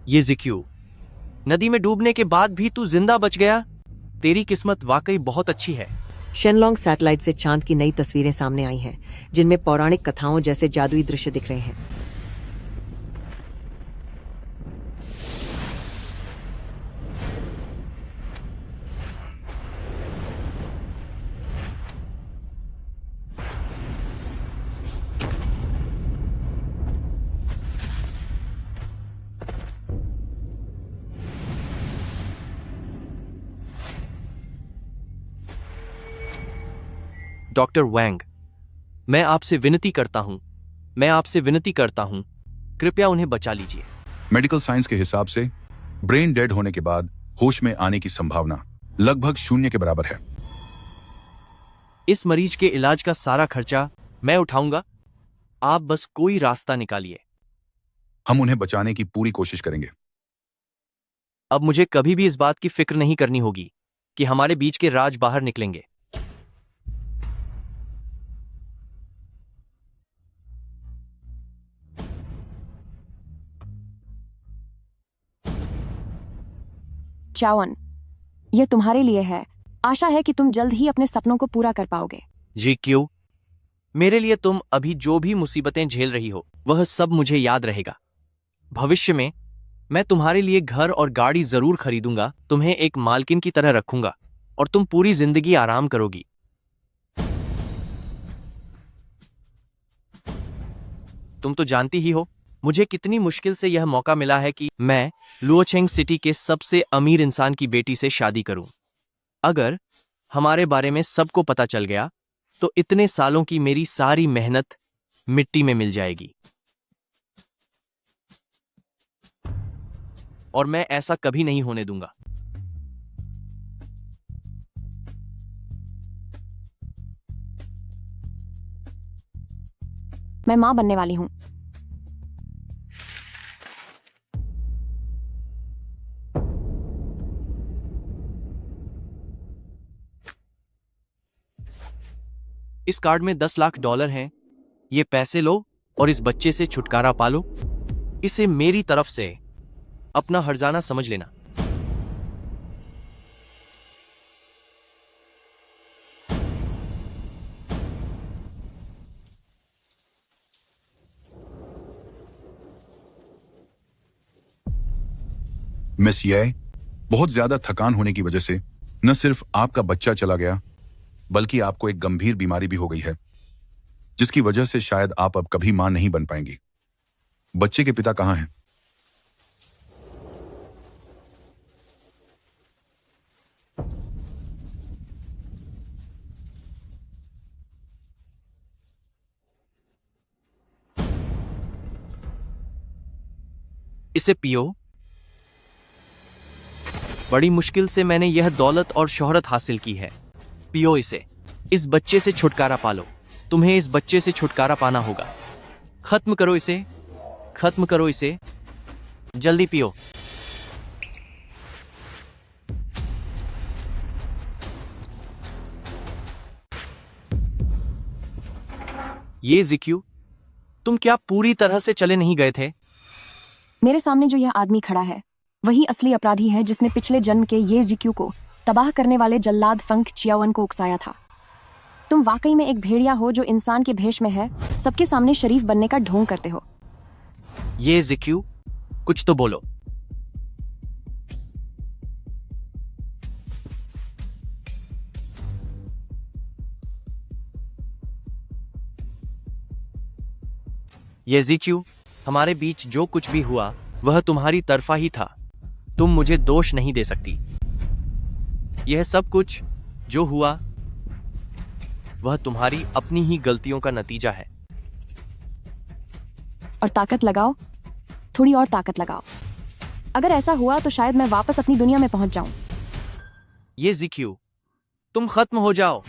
ये जिक्यू, नदी में डूबने के बाद भी तू जिंदा बच गया। तेरी किस्मत वाकई बहुत अच्छी है। शेनलोंग सैटेलाइट से चांद की नई तस्वीरें सामने आई हैं, जिनमें पौराणिक कथाओं जैसे जादुई दृश्य दिख रहे हैं। डॉक्टर वैंग, मैं आपसे विनती करता हूं, कृपया उन्हें बचा लीजिए। मेडिकल साइंस के हिसाब से ब्रेन डेड होने के बाद होश में आने की संभावना लगभग 0 के बराबर है। इस मरीज के इलाज का सारा खर्चा मैं उठाऊंगा। आप बस कोई रास्ता निकालिए। हम उन्हें बचाने की पूरी कोशिश करेंगे। अब मुझे कभी भी इस बात की फिक्र नहीं करनी होगी कि हमारे बीच के राज बाहर निकलेंगे। चावन, यह तुम्हारे लिए है। आशा है कि तुम जल्द ही अपने सपनों को पूरा कर पाओगे। जी क्यों? मेरे लिए तुम अभी जो भी मुसीबतें झेल रही हो वह सब मुझे याद रहेगा। भविष्य में मैं तुम्हारे लिए घर और गाड़ी जरूर खरीदूंगा, तुम्हें एक मालकिन की तरह रखूंगा और तुम पूरी जिंदगी आराम करोगी। तुम तो जानती ही हो मुझे कितनी मुश्किल से यह मौका मिला है कि मैं लुओचेंग सिटी के सबसे अमीर इंसान की बेटी से शादी करूं। अगर हमारे बारे में सबको पता चल गया तो इतने सालों की मेरी सारी मेहनत मिट्टी में मिल जाएगी। और मैं ऐसा कभी नहीं होने दूंगा। मैं मां बनने वाली हूं। इस कार्ड में $10 लाख हैं। ये पैसे लो और इस बच्चे से छुटकारा पालो। इसे मेरी तरफ से अपना हर्जाना समझ लेना। मिस ये बहुत ज्यादा थकान होने की वजह से न सिर्फ आपका बच्चा चला गया, बल्कि आपको एक गंभीर बीमारी भी हो गई है, जिसकी वजह से शायद आप अब कभी मां नहीं बन पाएंगी। बच्चे के पिता कहां हैं? इसे पियो। बड़ी मुश्किल से मैंने यह दौलत और शोहरत हासिल की है। पियो इसे। इस बच्चे से छुटकारा पालो। तुम्हें इस बच्चे से छुटकारा पाना होगा। खत्म करो इसे, खत्म करो इसे। जल्दी पियो। ये जिक्यू, तुम क्या पूरी तरह से चले नहीं गए थे? मेरे सामने जो यह आदमी खड़ा है वही असली अपराधी है, जिसने पिछले जन्म के ये जिक्यू को तबाह करने वाले जल्लाद फंग चियावन को उकसाया था। तुम वाकई में एक भेड़िया हो जो इंसान के भेष में है, सबके सामने शरीफ बनने का ढोंग करते हो। ये जिक्यू, कुछ तो बोलो। ये जिक्यू, हमारे बीच जो कुछ भी हुआ वह तुम्हारी तरफा ही था। तुम मुझे दोष नहीं दे सकती। यह सब कुछ जो हुआ वह तुम्हारी अपनी ही गलतियों का नतीजा है। और ताकत लगाओ, थोड़ी और ताकत लगाओ। अगर ऐसा हुआ तो शायद मैं वापस अपनी दुनिया में पहुंच जाऊं। ये जिक्यू, तुम खत्म हो जाओ।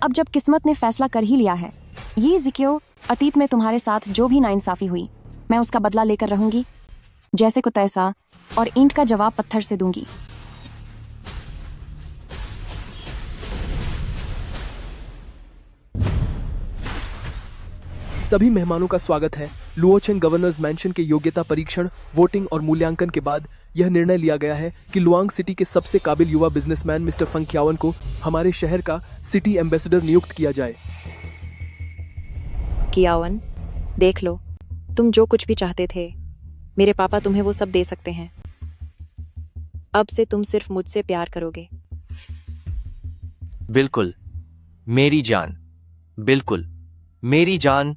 अब जब किस्मत ने फैसला कर ही लिया है, ये जिक्यो, अतीत में तुम्हारे साथ जो भी नाइंसाफी हुई, मैं उसका बदला लेकर रहूंगी, जैसे को तैसा, और ईंट का जवाब पत्थर से दूंगी। सभी मेहमानों का स्वागत है। लुओचेंग गवर्नर्स मैंशन के योग्यता परीक्षण, वोटिंग और मूल्यांकन के बाद यह निर्णय लिया गया है कि लुआंग सिटी के सबसे काबिल युवा बिजनेसमैन मिस्टर फंग क्यावन को हमारे शहर का सिटी एम्बेसडर नियुक्त किया जाए। कियावन, देख लो, तुम जो कुछ भी चाहते थे, मेरे पापा तुम्हें वो सब दे सकते हैं। अब से तुम सिर्फ मुझसे प्यार करोगे। बिल्कुल मेरी जान, बिल्कुल मेरी जान।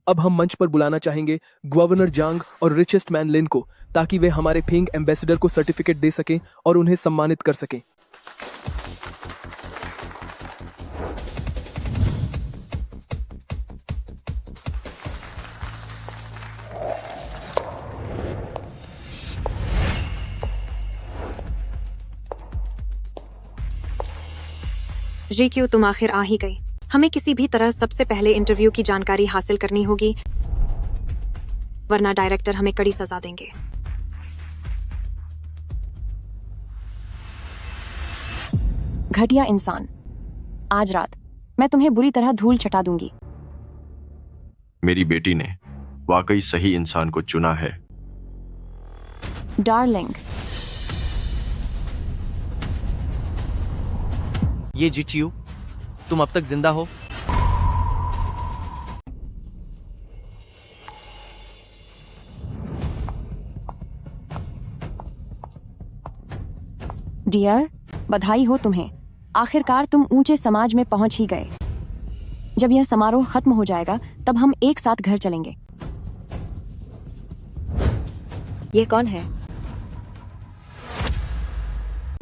अब हम मंच पर बुलाना चाहेंगे गवर्नर जांग और रिचेस्ट मैन लिन को, ताकि वे हमारे फेंग एम्बेसडर को सर्टिफिकेट दे सकें और उन्हें सम्मानित कर सकें। जीक्यू, तुम आखिर आ ही गई। हमें किसी भी तरह सबसे पहले इंटरव्यू की जानकारी हासिल करनी होगी, वरना डायरेक्टर हमें कड़ी सजा देंगे। घटिया इंसान, आज रात मैं तुम्हें बुरी तरह धूल चटा दूंगी। मेरी बेटी ने वाकई सही इंसान को चुना है। डार्लिंग, ये जिचियू, तुम अब तक जिंदा हो? डियर, बधाई हो तुम्हें। आखिरकार तुम ऊंचे समाज में पहुंच ही गए। जब यह समारोह खत्म हो जाएगा, तब हम एक साथ घर चलेंगे। ये कौन है?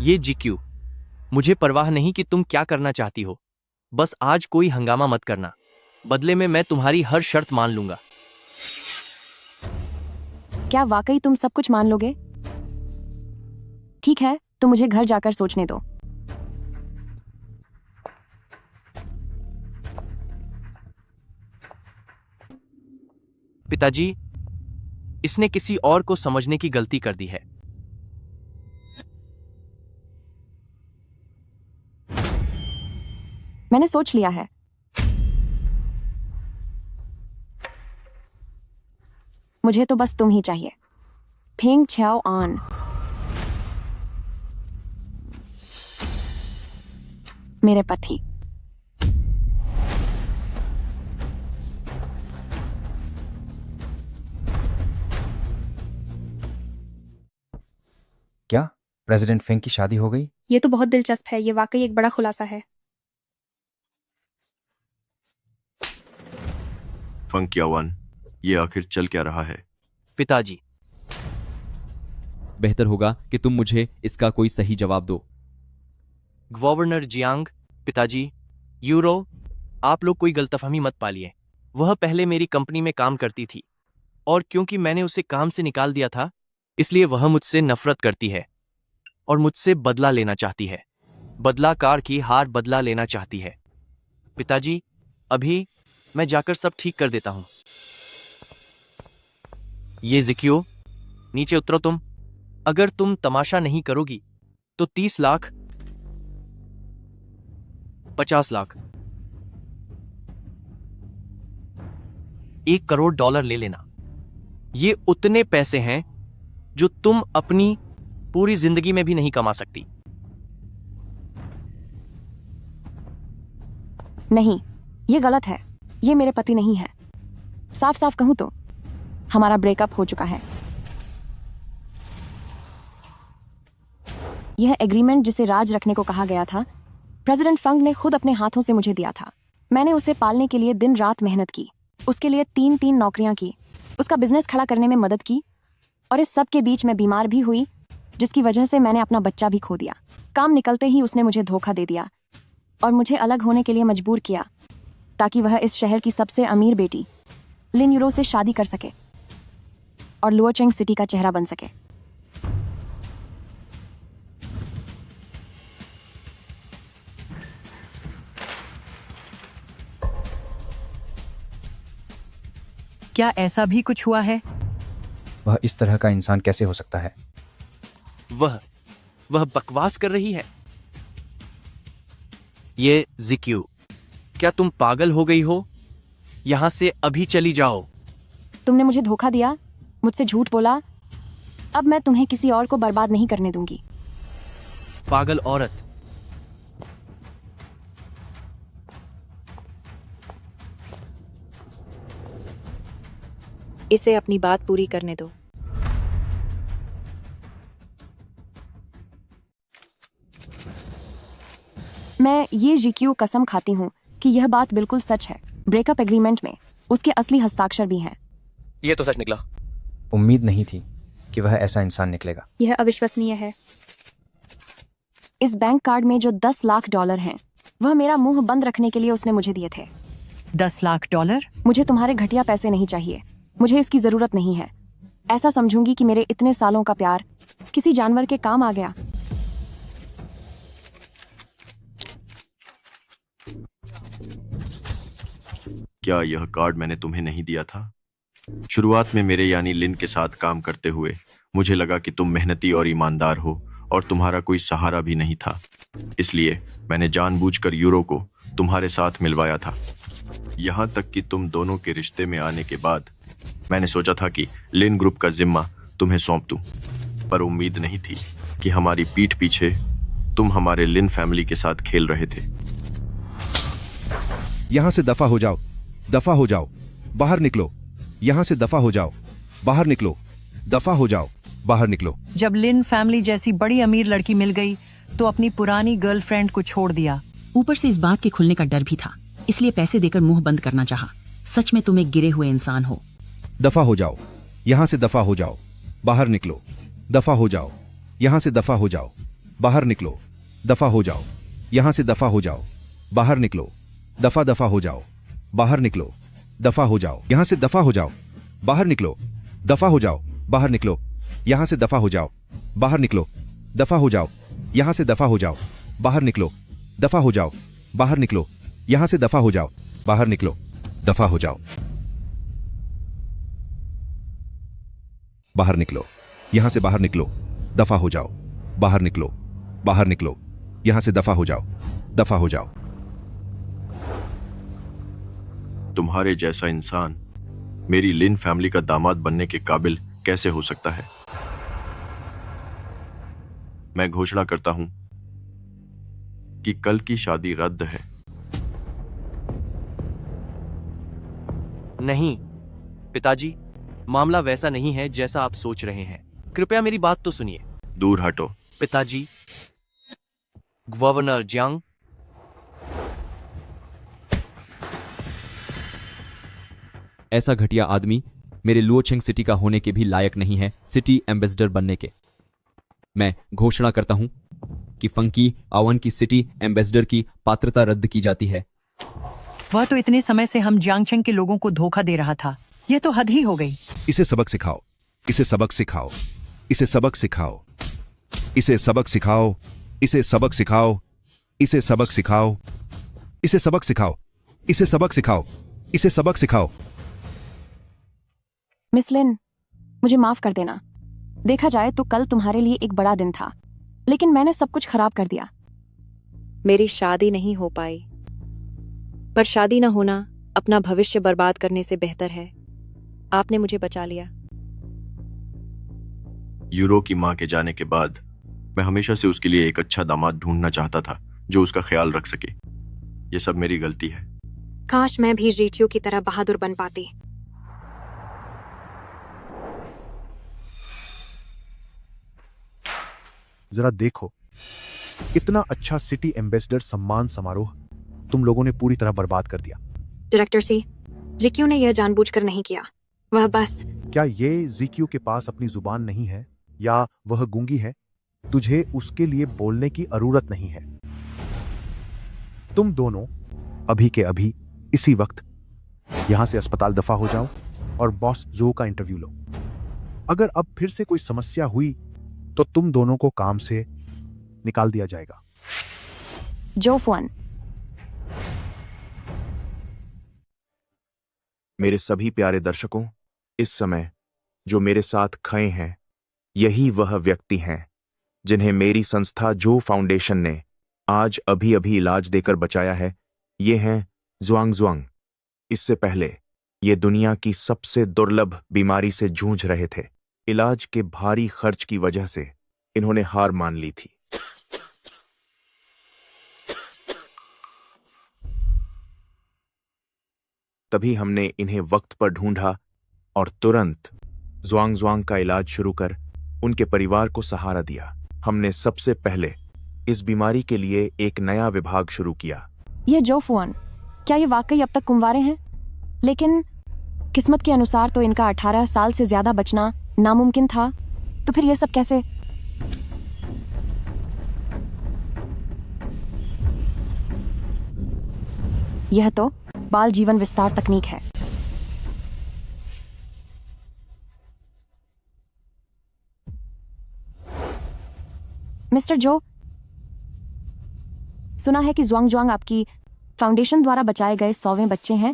ये जिक्यू। मुझे परवाह नहीं कि तुम क्या करना चाहती हो, बस आज कोई हंगामा मत करना। बदले में मैं तुम्हारी हर शर्त मान लूंगा। क्या वाकई तुम सब कुछ मान लोगे? ठीक है, तो मुझे घर जाकर सोचने दो। पिताजी, इसने किसी और को समझने की गलती कर दी है। मैंने सोच लिया है। मुझे तो बस तुम ही चाहिए। फेंग छ्याओ आन। मेरे पति। क्या प्रेसिडेंट फेंग की शादी हो गई? ये तो बहुत दिलचस्प है। ये वाकई एक बड़ा खुलासा है। फंग क्यावन, ये आखिर चल क्या रहा है? पिताजी, बेहतर होगा कि तुम मुझे इसका कोई सही जवाब दो। गवर्नर जियांग, पिताजी, यूरो, आप लोग कोई गलतफहमी मत पालिए। वह पहले मेरी कंपनी में काम करती थी, और क्योंकि मैंने उसे काम से निकाल दिया था, इसलिए वह मुझसे नफरत करती है और मुझसे बदला लेना चाहती है। बदलाकार की हार बदला लेना चाहती है। पिताजी, अभी मैं जाकर सब ठीक कर देता हूं। ये जिक्यो, नीचे उतरो तुम। अगर तुम तमाशा नहीं करोगी तो 30 लाख, 50 लाख, $1 करोड़ ले लेना। ये उतने पैसे हैं जो तुम अपनी पूरी जिंदगी में भी नहीं कमा सकती। नहीं, ये गलत है। ये मेरे पति नहीं है। साफ साफ कहूं तो हमारा ब्रेकअप हो चुका है। यह एग्रीमेंट जिसे राज रखने को कहा गया था, प्रेसिडेंट फंग ने खुद अपने हाथों से मुझे दिया था। मैंने उसे पालने के लिए दिन रात मेहनत की, उसके लिए 3-3 नौकरियां की, उसका बिजनेस खड़ा करने में मदद की, और इस सब के बीच मैं बीमार भी हुई, जिसकी वजह से मैंने अपना बच्चा भी खो दिया। काम निकलते ही उसने मुझे धोखा दे दिया और मुझे अलग होने के लिए मजबूर किया, ताकि वह इस शहर की सबसे अमीर बेटी लिन यूरो से शादी कर सके और लुओचेंग सिटी का चेहरा बन सके। क्या ऐसा भी कुछ हुआ है? वह इस तरह का इंसान कैसे हो सकता है? वह बकवास कर रही है। ये जिक्यू, क्या तुम पागल हो गई हो? यहां से अभी चली जाओ। तुमने मुझे धोखा दिया, मुझसे झूठ बोला। अब मैं तुम्हें किसी और को बर्बाद नहीं करने दूंगी। पागल औरत। इसे अपनी बात पूरी करने दो। मैं ये जीक्यू कसम खाती हूँ कि यह बात बिल्कुल सच है। ब्रेकअप एग्रीमेंट में उसके असली हस्ताक्षर भी हैं। ये तो सच निकला। उम्मीद नहीं थी कि वह ऐसा इंसान निकलेगा। यह अविश्वसनीय है। इस बैंक कार्ड में जो $10 लाख हैं, वह मेरा मुंह बंद रखने के लिए उसने मुझे दिए थे। $10 लाख? मुझे तुम्हारे घटिया पैसे नहीं चाहिए। मुझे इसकी जरूरत नहीं है। ऐसा समझूंगी कि मेरे इतने सालों का प्यार किसी जानवर के काम आ गया। क्या यह कार्ड मैंने तुम्हें नहीं दिया था? शुरुआत में मेरे यानी लिन के साथ काम करते हुए मुझे लगा कि तुम मेहनती और ईमानदार हो और तुम्हारा कोई सहारा भी नहीं था। इसलिए मैंने जानबूझकर यूरो को तुम्हारे साथ मिलवाया था। यहाँ तक कि तुम दोनों के रिश्ते में आने के बाद मैंने सोचा था कि लिन ग्रुप का जिम्मा तुम्हें सौंप दूं, पर उम्मीद नहीं थी कि हमारी पीठ पीछे तुम हमारे लिन फैमिली के साथ खेल रहे थे। यहाँ से दफा हो जाओ, दफा हो जाओ, बाहर निकलो। यहाँ से दफा हो जाओ, बाहर निकलो, दफा हो जाओ, बाहर निकलो। जब लिन फैमिली जैसी बड़ी अमीर लड़की मिल गई तो अपनी पुरानी गर्लफ्रेंड को छोड़ दिया। ऊपर से इस बात के खुलने का डर भी था, इसलिए पैसे देकर मुंह बंद करना चाहा। सच में तुम एक गिरे हुए इंसान हो। दफा हो जाओ, यहाँ से दफा हो जाओ, बाहर निकलो। दफा हो जाओ, यहाँ से दफा हो जाओ, बाहर निकलो। दफा हो जाओ, यहाँ से दफा हो जाओ, बाहर निकलो। दफा हो जाओ, बाहर निकलो। दफा हो जाओ, यहाँ से दफा हो जाओ, बाहर निकलो। दफा हो जाओ, बाहर निकलो। यहाँ से दफा हो जाओ, बाहर निकलो। दफा हो जाओ, यहाँ से दफा हो जाओ, बाहर निकलो। दफा हो जाओ, बाहर निकलो। यहाँ से दफा हो जाओ, बाहर निकलो। दफा हो जाओ, बाहर निकलो। यहाँ से बाहर निकलो। दफा हो जाओ, बाहर निकलो। बाहर निकलो। यहाँ से दफा हो जाओ, दफा हो जाओ। तुम्हारे जैसा इंसान मेरी लिन फैमिली का दामाद बनने के काबिल कैसे हो सकता है? मैं घोषणा करता हूं कि कल की शादी रद्द है। नहीं पिताजी, मामला वैसा नहीं है जैसा आप सोच रहे हैं। कृपया मेरी बात तो सुनिए। दूर हटो। पिताजी, गवर्नर जियांग, ऐसा घटिया आदमी मेरे लुओचेंग सिटी का होने के भी लायक नहीं है सिटी एम्बेसडर बनने के। मैं घोषणा करता हूं कि फंकी आवन की सिटी एम्बेसडर की पात्रता रद्द की जाती है। वह तो इतने समय से हम जियांगचेंग के लोगों को धोखा दे रहा था। यह तो हद ही हो गई। इसे सबक सिखाओ, इसे सबक सिखाओ, इसे सबक सिखाओ, इसे सबक सिखाओ, इसे सबक सिखाओ, इसे सबक सिखाओ, इसे सबक सिखाओ, इसे सबक सिखाओ, इसे सबक सिखाओ। मिस लिन, मुझे माफ कर देना। देखा जाए तो कल तुम्हारे लिए एक बड़ा दिन था, लेकिन मैंने सब कुछ खराब कर दिया। मेरी शादी नहीं हो पाई, पर शादी न होना अपना भविष्य बर्बाद करने से बेहतर है। आपने मुझे बचा लिया। यूरो की मां के जाने के बाद मैं हमेशा से उसके लिए एक अच्छा दामाद ढूंढना चाहता था जो उसका ख्याल रख सके। ये सब मेरी गलती है। काश मैं भी जीक्यू की तरह बहादुर बन पाती। जरा देखो, इतना अच्छा सिटी एम्बेसडर सम्मान समारोह तुम लोगों ने पूरी तरह बर्बाद कर दिया। डायरेक्टर सी, जीक्यू ने यह जानबूझकर नहीं किया। वह बस। क्या ये जीक्यू के पास अपनी जुबान नहीं है या वह गूंगी है? तुझे उसके लिए बोलने की जरूरत नहीं है। तुम दोनों अभी के अभी इसी वक्त यहां से अस्पताल दफा हो जाओ और बॉस जो का इंटरव्यू लो। अगर अब फिर से कोई समस्या हुई तो तुम दोनों को काम से निकाल दिया जाएगा। जो फुआन, मेरे सभी प्यारे दर्शकों, इस समय जो मेरे साथ खड़े हैं, यही वह व्यक्ति हैं जिन्हें मेरी संस्था जो फाउंडेशन ने आज अभी अभी इलाज देकर बचाया है। ये हैं जुआंग जुआंग। इससे पहले ये दुनिया की सबसे दुर्लभ बीमारी से जूझ रहे थे। इलाज के भारी खर्च की वजह से इन्होंने हार मान ली थी। तभी हमने इन्हें वक्त पर ढूंढा और तुरंत जुआंग जुआंग का इलाज शुरू कर उनके परिवार को सहारा दिया। हमने सबसे पहले इस बीमारी के लिए एक नया विभाग शुरू किया। ये जो फुआन, क्या ये वाकई अब तक कुंवारे हैं? लेकिन किस्मत के अनुसार तो इनका 18 साल से ज्यादा बचना नामुमकिन था। तो फिर ये सब कैसे? यह तो बाल जीवन विस्तार तकनीक है। मिस्टर जो, सुना है कि जुआंग जुआंग आपकी फाउंडेशन द्वारा बचाए गए 100वें बच्चे हैं।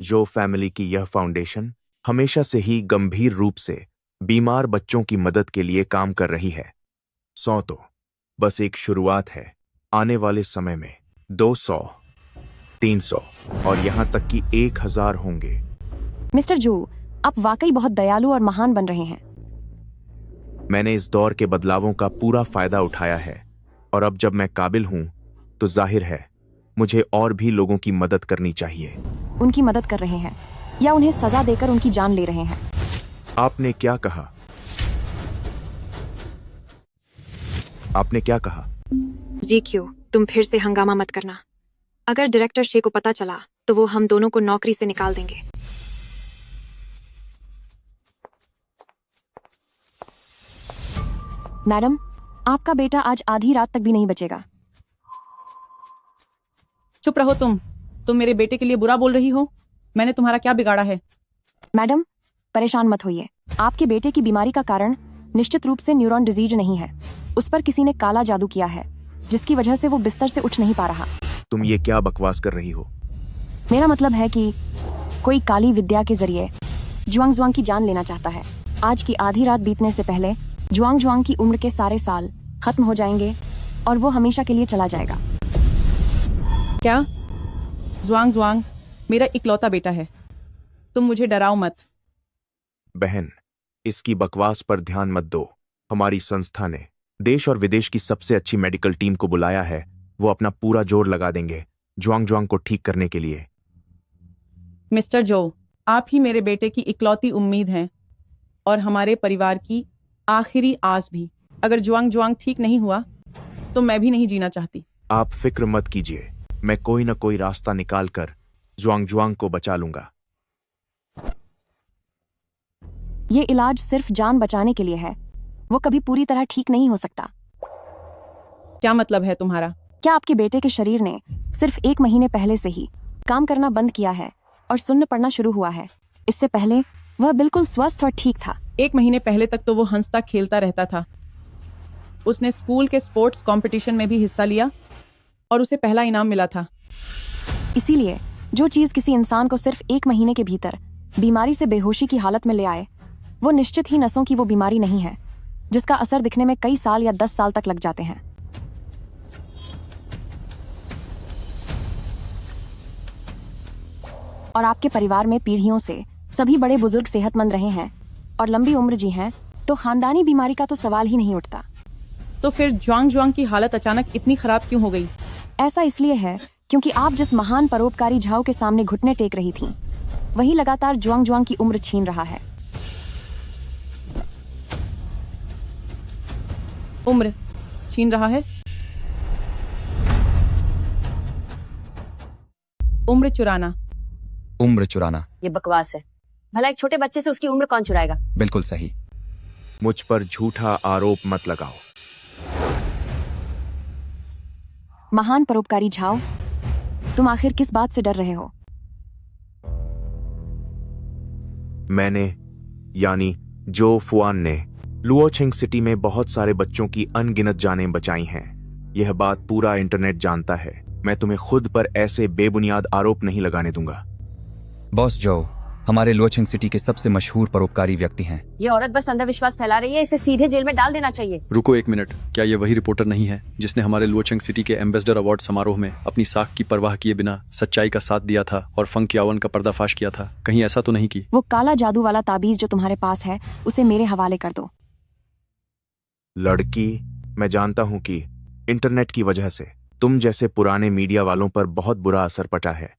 जो फैमिली की यह फाउंडेशन हमेशा से ही गंभीर रूप से बीमार बच्चों की मदद के लिए काम कर रही है। 100 तो बस एक शुरुआत है। आने वाले समय में 200, 300 और यहां तक कि 1000 होंगे। मिस्टर जू, आप वाकई बहुत दयालु और महान बन रहे हैं। मैंने इस दौर के बदलावों का पूरा फायदा उठाया है और अब जब मैं काबिल हूं तो जाहिर है मुझे और भी लोगों की मदद करनी चाहिए। उनकी मदद कर रहे हैं या उन्हें सजा देकर उनकी जान ले रहे हैं? आपने क्या कहा? आपने क्या कहा? GQ, तुम फिर से हंगामा मत करना। अगर डायरेक्टर शे को पता चला तो वो हम दोनों को नौकरी से निकाल देंगे। मैडम, आपका बेटा आज आधी रात तक भी नहीं बचेगा। चुप रहो तुम मेरे बेटे के लिए बुरा बोल रही हो। मैंने तुम्हारा क्या बिगाड़ा है? मैडम, परेशान मत होइए। आपके बेटे की बीमारी का कारण निश्चित रूप से न्यूरॉन डिजीज नहीं है। उस पर किसी ने काला जादू किया है, जिसकी वजह से वो बिस्तर से उठ नहीं पा रहा। तुम ये क्या बकवास कर रही हो? मेरा मतलब है कि कोई काली विद्या के जरिए जुआंग जुआंग की जान लेना चाहता है। आज की आधी रात बीतने से पहले जुआंग जुआंग की उम्र के सारे साल खत्म हो जाएंगे और वो हमेशा के लिए चला जाएगा। क्या? जुआंग जुआंग मेरा इकलौता बेटा है। तुम मुझे डराओ मत। बहन, इसकी बकवास पर ध्यान मत दो। हमारी संस्था ने देश और विदेश की सबसे अच्छी मेडिकल टीम को बुलाया है। वो अपना पूरा जोर लगा देंगे जुआंग जुआंग को ठीक करने के लिए। मिस्टर जो, आप ही मेरे बेटे की इकलौती उम्मीद हैं और हमारे परिवार की आखिरी आस भी। अगर जुआंग जुआंग ठीक नहीं हुआ तो मैं भी नहीं जीना चाहती। आप फिक्र मत कीजिए, मैं कोई ना कोई रास्ता निकाल कर जुआंग जुआंग को बचा लूंगा। ये इलाज सिर्फ जान बचाने के लिए है। वो कभी पूरी तरह ठीक नहीं हो सकता। क्या मतलब है तुम्हारा? क्या आपके बेटे के शरीर ने सिर्फ 1 महीने पहले से ही काम करना बंद किया है और सुन्न पड़ना शुरू हुआ है? इससे पहले वह बिल्कुल स्वस्थ और ठीक था। 1 महीने पहले तक तो वो हंसता खेलता रहता था। उसने स्कूल के स्पोर्ट्स कंपटीशन में भी हिस्सा लिया और उसे पहला इनाम मिला था। इसीलिए जो चीज किसी इंसान को सिर्फ 1 महीने के भीतर बीमारी से बेहोशी की हालत में ले आए, वो निश्चित ही नसों की वो बीमारी नहीं है, जिसका असर दिखने में कई साल या 10 साल तक लग जाते हैं। और आपके परिवार में पीढ़ियों से सभी बड़े बुजुर्ग सेहतमंद रहे हैं और लंबी उम्र जी हैं, तो खानदानी बीमारी का तो सवाल ही नहीं उठता। तो फिर जुआंग जुआंग की हालत अचानक इतनी खराब क्यों हो गई? ऐसा इसलिए है क्योंकि आप जिस महान परोपकारी झाओ के सामने घुटने टेक रही थीं, वही लगातार जुआंग जुआंग की उम्र छीन रहा है। उम्र छीन रहा है? उम्र चुराना। उम्र चुराना? ये बकवास है। भला एक छोटे बच्चे से उसकी उम्र कौन चुराएगा? बिल्कुल सही। मुझ पर झूठा आरोप मत लगाओ। महान परोपकारी झाओ, तुम आखिर किस बात से डर रहे हो? मैंने यानी जो फुआन ने लुओचेंग सिटी में बहुत सारे बच्चों की अनगिनत जानें बचाई हैं। यह बात पूरा इंटरनेट जानता है। मैं तुम्हें खुद पर ऐसे बेबुनियाद आरोप नहीं लगाने दूंगा। बॉस जो, हमारे लुओचेंग सिटी के सबसे मशहूर परोपकारी व्यक्ति हैं। ये औरत बस अंधविश्वास फैला रही है, इसे सीधे जेल में डाल देना चाहिए। रुको एक मिनट, क्या ये वही रिपोर्टर नहीं है जिसने हमारे लुओचेंग सिटी के एम्बेसडर अवार्ड समारोह में अपनी साख की परवाह किए बिना सच्चाई का साथ दिया था और फंग क्यावन का पर्दाफाश किया था? कहीं ऐसा तो नहीं की? वो काला जादू वाला ताबीज जो तुम्हारे पास है उसे मेरे हवाले कर दो। लड़की, मैं जानता हूं कि इंटरनेट की वजह से तुम जैसे पुराने मीडिया वालों पर बहुत बुरा असर पड़ा है,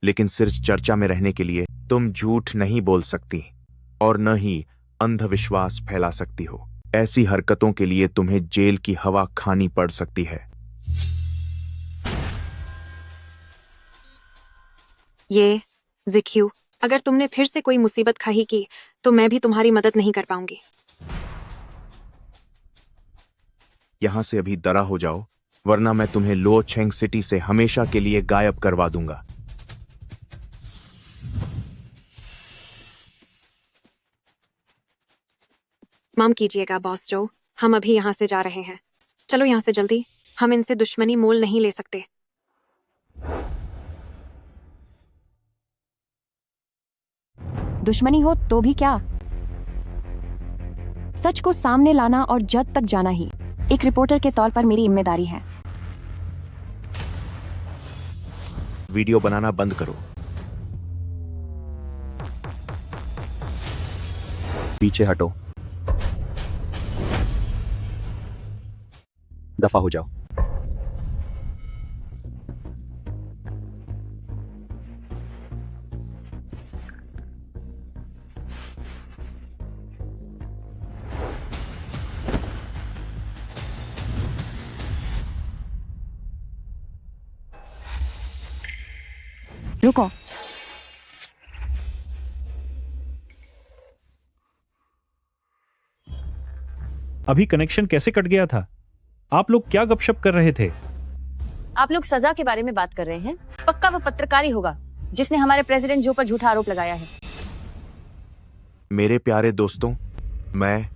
लेकिन सिर्फ चर्चा में रहने के लिए तुम झूठ नहीं बोल सकती और न ही अंधविश्वास फैला सकती हो। ऐसी हरकतों के लिए तुम्हें जेल की हवा खानी पड़ सकती है। ये जिक्यू, अगर तुमने फिर से कोई मुसीबत खाई की तो मैं भी तुम्हारी मदद नहीं कर पाऊंगी। यहां से अभी दरा हो जाओ, वरना मैं तुम्हें लुओचेंग सिटी से हमेशा के लिए गायब करवा दूंगा। माम कीजिएगा बॉस जो, हम अभी यहाँ से जा रहे हैं। चलो यहाँ से जल्दी, हम इनसे दुश्मनी मोल नहीं ले सकते। दुश्मनी हो तो भी क्या, सच को सामने लाना और जज तक जाना ही एक रिपोर्टर के तौर पर मेरी जिम्मेदारी है। वीडियो बनाना बंद करो। पीछे हटो, दफा हो जाओ। रुको, अभी कनेक्शन कैसे कट गया था? आप लोग क्या गपशप कर रहे थे? आप लोग सजा के बारे में बात कर रहे हैं। पक्का वो पत्रकार ही होगा जिसने हमारे प्रेसिडेंट जो पर झूठा आरोप लगाया है। मेरे प्यारे दोस्तों, मैं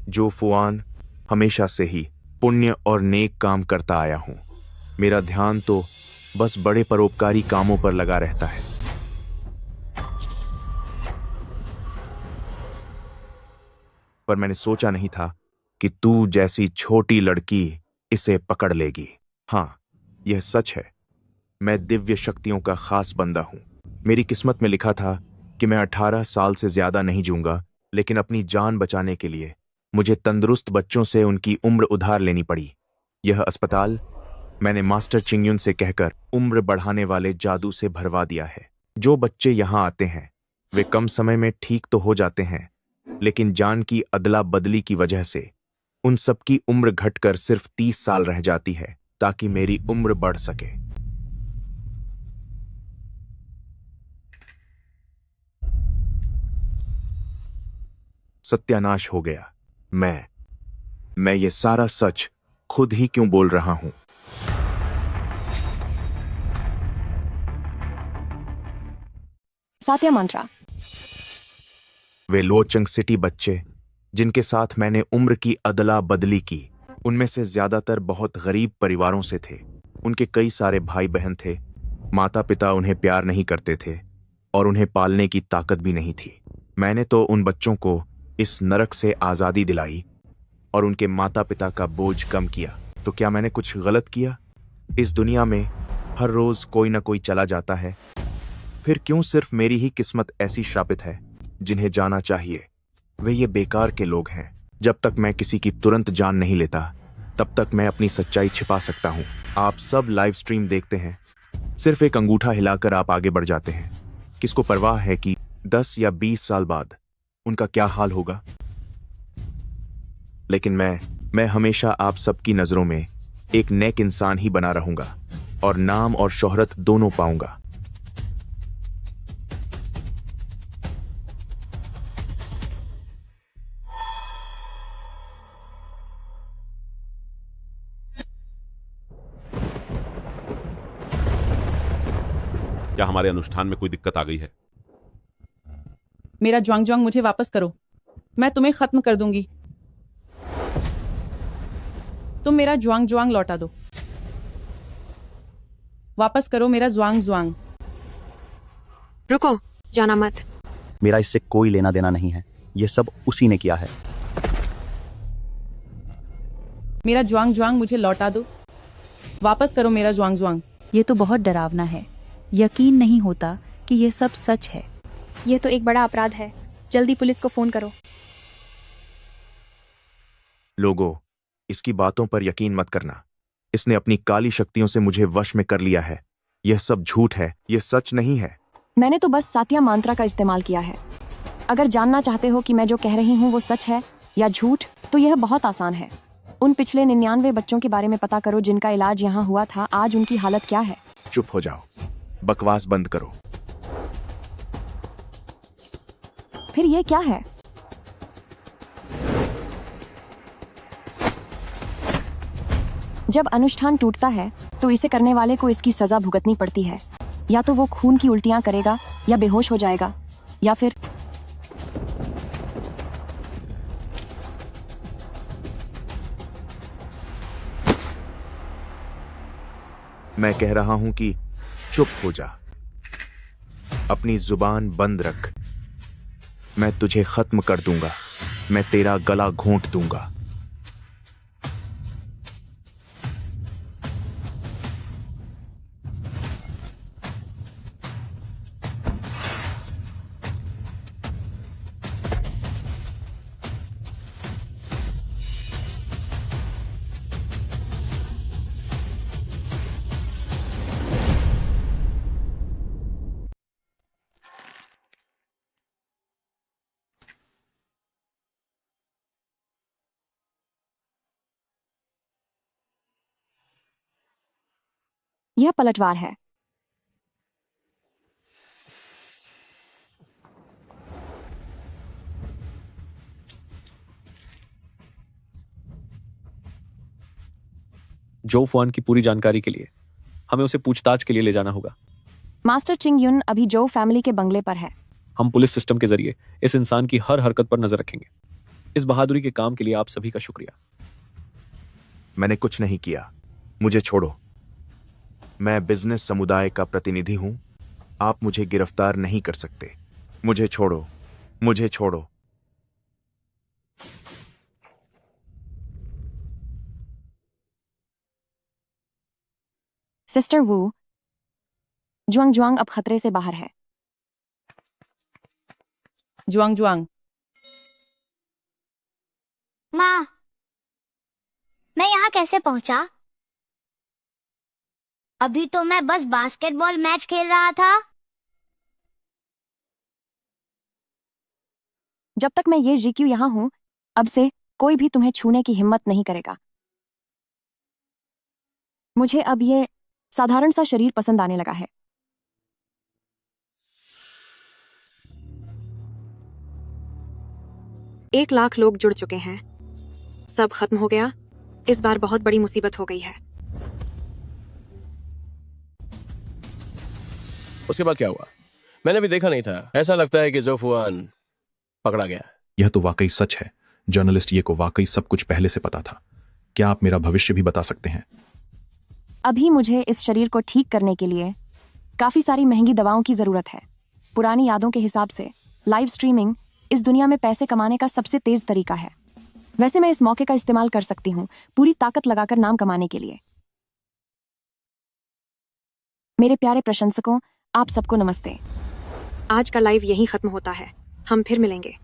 जो फुआन हमेशा से ही पुण्य और नेक काम करता आया हूं। मेरा ध्यान तो बस बड़े परोपकारी कामों पर लगा रहता है। पर मैंने सोचा नहीं था कि तू जैसी छोटी लड़की इसे पकड़ लेगी। हाँ, यह सच है, मैं दिव्य शक्तियों का खास बंदा हूं। मेरी किस्मत में लिखा था कि मैं 18 साल से ज्यादा नहीं जीऊंगा, लेकिन अपनी जान बचाने के लिए मुझे तंदुरुस्त बच्चों से उनकी उम्र उधार लेनी पड़ी। यह अस्पताल मैंने मास्टर चिंगयुन से कहकर उम्र बढ़ाने वाले जादू से भरवा दिया है। जो बच्चे यहाँ आते हैं वे कम समय में ठीक तो हो जाते हैं, लेकिन जान की अदला बदली की वजह से उन सबकी उम्र घटकर सिर्फ 30 साल रह जाती है, ताकि मेरी उम्र बढ़ सके। सत्यानाश हो गया। मैं ये सारा सच खुद ही क्यों बोल रहा हूं? सात्या मंत्रा। वे लुओचेंग सिटी बच्चे जिनके साथ मैंने उम्र की अदला बदली की, उनमें से ज्यादातर बहुत गरीब परिवारों से थे। उनके कई सारे भाई बहन थे। माता पिता उन्हें प्यार नहीं करते थे और उन्हें पालने की ताकत भी नहीं थी। मैंने तो उन बच्चों को इस नरक से आजादी दिलाई और उनके माता पिता का बोझ कम किया। तो क्या मैंने कुछ गलत किया? इस दुनिया में हर रोज कोई ना कोई चला जाता है, फिर क्यों सिर्फ मेरी ही किस्मत ऐसी श्रापित है? जिन्हें जाना चाहिए वे ये बेकार के लोग हैं। जब तक मैं किसी की तुरंत जान नहीं लेता, तब तक मैं अपनी सच्चाई छिपा सकता हूं। आप सब लाइव स्ट्रीम देखते हैं, सिर्फ एक अंगूठा हिलाकर आप आगे बढ़ जाते हैं। किसको परवाह है कि 10 या 20 साल बाद उनका क्या हाल होगा? लेकिन मैं हमेशा आप सबकी नजरों में एक नेक इंसान ही बना रहूंगा और नाम और शोहरत दोनों पाऊंगा। क्या हमारे अनुष्ठान में कोई दिक्कत आ गई है? मेरा ज्वांग ज्वांग मुझे वापस करो, मैं तुम्हें खत्म कर दूंगी। तुम मेरा ज्वांग ज्वांग लौटा दो। वापस करो मेरा ज्वांग ज्वांग। रुको, जाना मत। मेरा इससे कोई लेना देना नहीं है, ये सब उसी ने किया है। मेरा जुआंग जुआंग मुझे लौटा दो, वापस करो मेरा जुआंग जुआंग। ये तो बहुत डरावना है, यकीन नहीं होता कि ये सब सच है। ये तो एक बड़ा अपराध है, जल्दी पुलिस को फोन करो। लोगों, इसकी बातों पर यकीन मत करना। इसने अपनी काली शक्तियों से मुझे वश में कर लिया है। यह सब झूठ है, यह सच नहीं है। मैंने तो बस सातिया मंत्रा का इस्तेमाल किया है। अगर जानना चाहते हो कि मैं जो कह रही हूँ वो सच है या झूठ, तो यह बहुत आसान है। उन पिछले 99 बच्चों के बारे में पता करो जिनका इलाज यहाँ हुआ था। आज उनकी हालत क्या है? चुप हो जाओ, बकवास बंद करो। फिर ये क्या है? जब अनुष्ठान टूटता है तो इसे करने वाले को इसकी सजा भुगतनी पड़ती है। या तो वो खून की उल्टियां करेगा, या बेहोश हो जाएगा, या फिर मैं कह रहा हूं कि चुप हो जा, अपनी जुबान बंद रख। मैं तुझे खत्म कर दूंगा, मैं तेरा गला घोंट दूंगा। यह पलटवार है। जो फुआन की पूरी जानकारी के लिए हमें उसे पूछताछ के लिए ले जाना होगा। मास्टर चिंग युन अभी जो फैमिली के बंगले पर है। हम पुलिस सिस्टम के जरिए इस इंसान की हर हरकत पर नजर रखेंगे। इस बहादुरी के काम के लिए आप सभी का शुक्रिया। मैंने कुछ नहीं किया, मुझे छोड़ो। मैं बिजनेस समुदाय का प्रतिनिधि हूं, आप मुझे गिरफ्तार नहीं कर सकते। मुझे छोड़ो, मुझे छोड़ो। सिस्टर वू, जुआंग जुआंग अब खतरे से बाहर है। जुआंग जुआंग। माँ, मैं यहाँ कैसे पहुंचा? अभी तो मैं बस बास्केटबॉल मैच खेल रहा था। जब तक मैं ये जीक्यू यहाँ हूं, अब से कोई भी तुम्हें छूने की हिम्मत नहीं करेगा। मुझे अब ये साधारण सा शरीर पसंद आने लगा है। एक लाख लोग जुड़ चुके हैं। सब खत्म हो गया। इस बार बहुत बड़ी मुसीबत हो गई है। उसके बाद क्या हुआ? मैंने भी देखा नहीं था। ऐसा लगता है कि जो फुआन पकड़ा गया। यह तो वाकई सच है। जर्नलिस्ट ये को वाकई सब कुछ पहले से पता था। क्या आप मेरा भविष्य भी बता सकते हैं? अभी मुझे इस शरीर को ठीक करने के लिए काफी सारी महंगी दवाओं की जरूरत है। पुरानी यादों के हिसाब से लाइव स्ट्रीमिंग इस दुनिया में पैसे कमाने का सबसे तेज तरीका है। वैसे मैं इस मौके का इस्तेमाल कर सकती हूँ पूरी ताकत लगाकर नाम कमाने के लिए। मेरे प्यारे प्रशंसकों, आप सबको नमस्ते। आज का लाइव यहीं खत्म होता है। हम फिर मिलेंगे।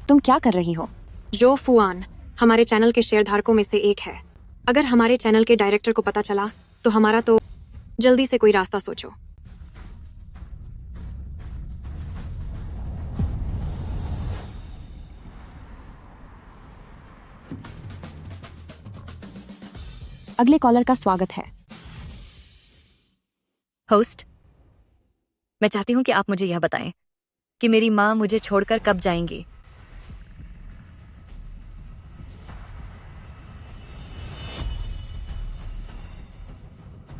तुम क्या कर रही हो? जो फुआन हमारे चैनल के शेयरधारकों में से एक है। अगर हमारे चैनल के डायरेक्टर को पता चला तो हमारा तो जल्दी से कोई रास्ता सोचो। अगले कॉलर का स्वागत है। होस्ट, मैं चाहती हूँ कि आप मुझे यह बताएं कि मेरी माँ मुझे छोड़कर कब जाएंगी।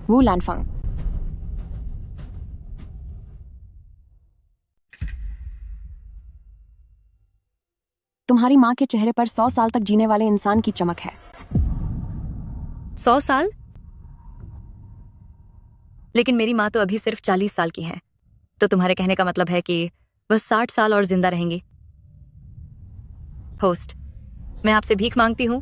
वू लानफंग। तुम्हारी माँ के चेहरे पर 100 साल तक जीने वाले इंसान की चमक है। 100 साल? लेकिन मेरी माँ तो अभी सिर्फ 40 साल की है। तो तुम्हारे कहने का मतलब है कि वह 60 साल और जिंदा रहेंगी। होस्ट, मैं आपसे भीख मांगती हूँ,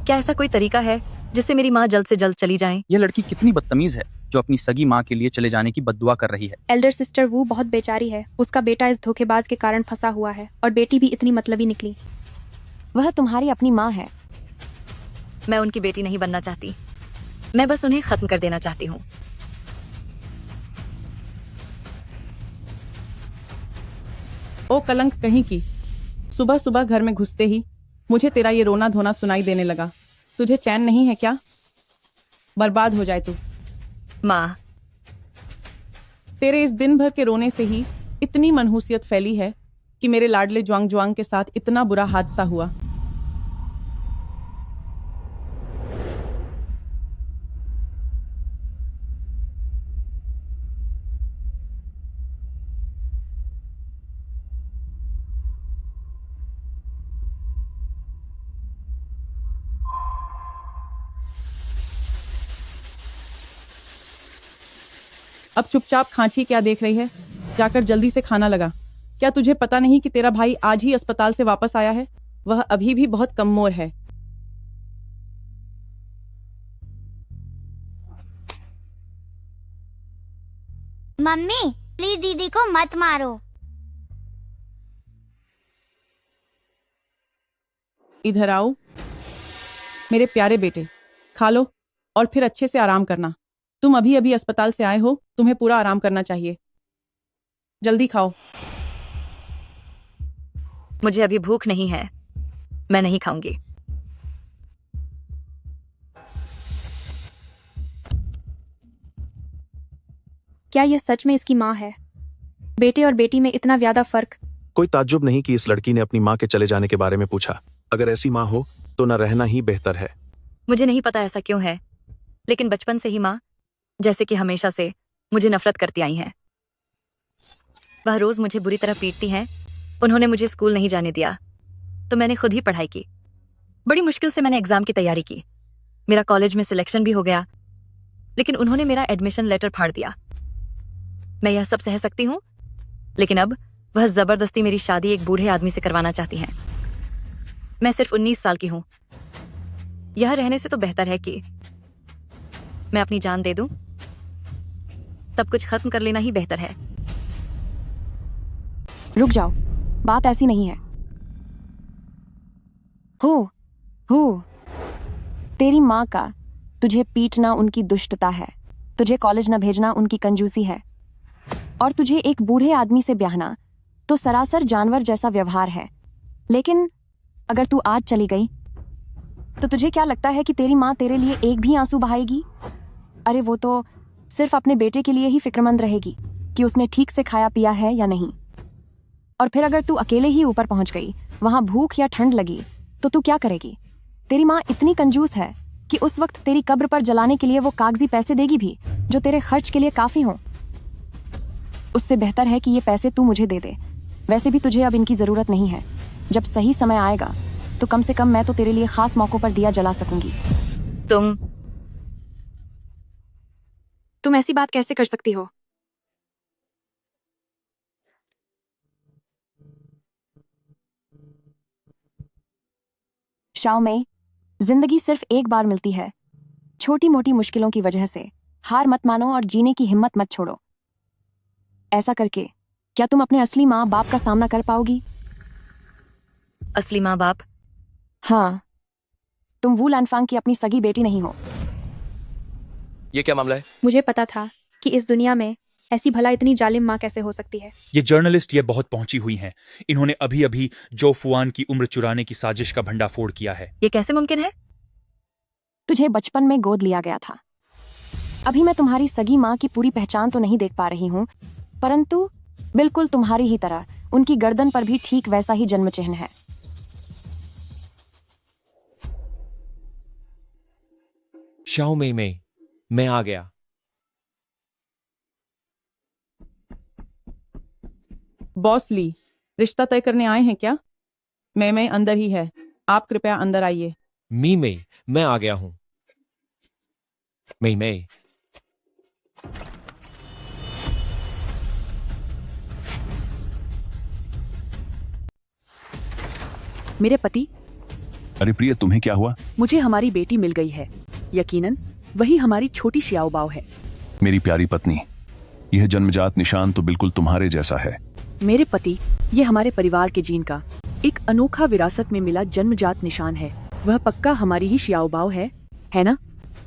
क्या ऐसा कोई तरीका है जिससे मेरी माँ जल्द से जल्द चली जाए? यह लड़की कितनी बदतमीज है जो अपनी सगी माँ के लिए चले जाने की बद्दुआ कर रही है। एल्डर सिस्टर वू बहुत बेचारी है। उसका बेटा इस धोखेबाज के कारण फंसा हुआ है और बेटी भी इतनी मतलबी निकली। वह तुम्हारी अपनी माँ है। मैं उनकी बेटी नहीं बनना चाहती, मैं बस उन्हें खत्म कर देना चाहती हूँ। ओ कलंक कहीं की, सुबह सुबह घर में घुसते ही मुझे तेरा ये रोना धोना सुनाई देने लगा। तुझे चैन नहीं है क्या? बर्बाद हो जाए तू। माँ, तेरे इस दिन भर के रोने से ही इतनी मनहूसियत फैली है कि मेरे लाडले जुआंग जुआंग के साथ इतना बुरा हादसा हुआ। अब चुपचाप खांची क्या देख रही है? जाकर जल्दी से खाना लगा। क्या तुझे पता नहीं कि तेरा भाई आज ही अस्पताल से वापस आया है? वह अभी भी बहुत कमजोर है। मम्मी प्लीज दीदी को मत मारो। इधर आओ मेरे प्यारे बेटे, खा लो और फिर अच्छे से आराम करना। तुम अभी अभी अस्पताल से आए हो, तुम्हें पूरा आराम करना चाहिए। जल्दी खाओ। मुझे अभी भूख नहीं है, मैं नहीं खाऊंगी। क्या यह सच में इसकी माँ है? बेटे और बेटी में इतना ज्यादा फर्क? कोई ताज्जुब नहीं कि इस लड़की ने अपनी माँ के चले जाने के बारे में पूछा। अगर ऐसी माँ हो तो न रहना ही बेहतर है। मुझे नहीं पता ऐसा क्यों है, लेकिन बचपन से ही माँ जैसे कि हमेशा से मुझे नफरत करती आई हैं। वह रोज मुझे बुरी तरह पीटती हैं। उन्होंने मुझे स्कूल नहीं जाने दिया तो मैंने खुद ही पढ़ाई की। बड़ी मुश्किल से मैंने एग्जाम की तैयारी की। मेरा कॉलेज में सिलेक्शन भी हो गया, लेकिन उन्होंने मेरा एडमिशन लेटर फाड़ दिया। मैं यह सब सह सकती हूँ, लेकिन अब वह जबरदस्ती मेरी शादी एक बूढ़े आदमी से करवाना चाहती हैं। मैं सिर्फ 19 साल की हूँ। यह रहने से तो बेहतर है कि मैं अपनी जान दे दूं। सब कुछ खत्म कर लेना ही बेहतर है। रुक जाओ, बात ऐसी नहीं है। हो तेरी माँ का तुझे पीटना उनकी दुष्टता है, तुझे कॉलेज न भेजना उनकी कंजूसी है, और तुझे एक बूढ़े आदमी से ब्याहना तो सरासर जानवर जैसा व्यवहार है। लेकिन अगर तू आज चली गई तो तुझे क्या लगता है कि तेरी माँ तेरे लिए एक भी आंसू बहाएगी? अरे वो तो सिर्फ अपने बेटे के लिए ही फिक्रमंद रहेगी कि उसने ठीक से खाया पिया है या नहीं। और फिर अगर तू अकेले ही ऊपर पहुंच गई, वहां भूख या ठंड लगी, तो तू क्या करेगी? तेरी माँ इतनी कंजूस है कि उस वक्त तेरी कब्र पर जलाने के लिए वो कागजी पैसे देगी भी जो तेरे खर्च के लिए काफी हों। उससे बेहतर है कि ये पैसे तू मुझे दे दे। वैसे भी तुझे अब इनकी जरूरत नहीं है। जब सही समय आएगा तो कम से कम मैं तो तेरे लिए खास मौकों पर दिया जला सकूंगी। तुम ऐसी बात कैसे कर सकती हो? शाओ में जिंदगी सिर्फ एक बार मिलती है। छोटी मोटी मुश्किलों की वजह से हार मत मानो और जीने की हिम्मत मत छोड़ो। ऐसा करके क्या तुम अपने असली माँ बाप का सामना कर पाओगी? असली माँ बाप? हाँ, तुम वू लानफांग की अपनी सगी बेटी नहीं हो। ये क्या मामला है? मुझे पता था कि इस दुनिया में ऐसी भला इतनी जालिम माँ कैसे हो सकती है। ये जर्नलिस्ट ये बहुत पहुंची हुई हैं। इन्होंने अभी अभी जो फुआन की उम्र चुराने की साजिश का भंडाफोड़ किया है। ये कैसे मुमकिन है? तुझे बचपन में गोद लिया गया था। अभी मैं तुम्हारी सगी माँ की पूरी पहचान तो नहीं देख पा रही हूँ, परंतु बिल्कुल तुम्हारी ही तरह उनकी गर्दन पर भी ठीक वैसा ही जन्म चिन्ह है। शाओ में मैं आ गया। बॉस ली, रिश्ता तय करने आए हैं क्या? मैं अंदर ही है, आप कृपया अंदर आइए। मी मैं आ गया हूं। मैं मेरे पति, अरे प्रिय, तुम्हें क्या हुआ? मुझे हमारी बेटी मिल गई है। यकीनन वही हमारी छोटी श्याओबाओ है। मेरी प्यारी पत्नी, यह जन्मजात निशान तो बिल्कुल तुम्हारे जैसा है। मेरे पति, ये हमारे परिवार के जीन का एक अनोखा विरासत में मिला जन्मजात निशान है। वह पक्का हमारी ही श्याओबाओ है ना?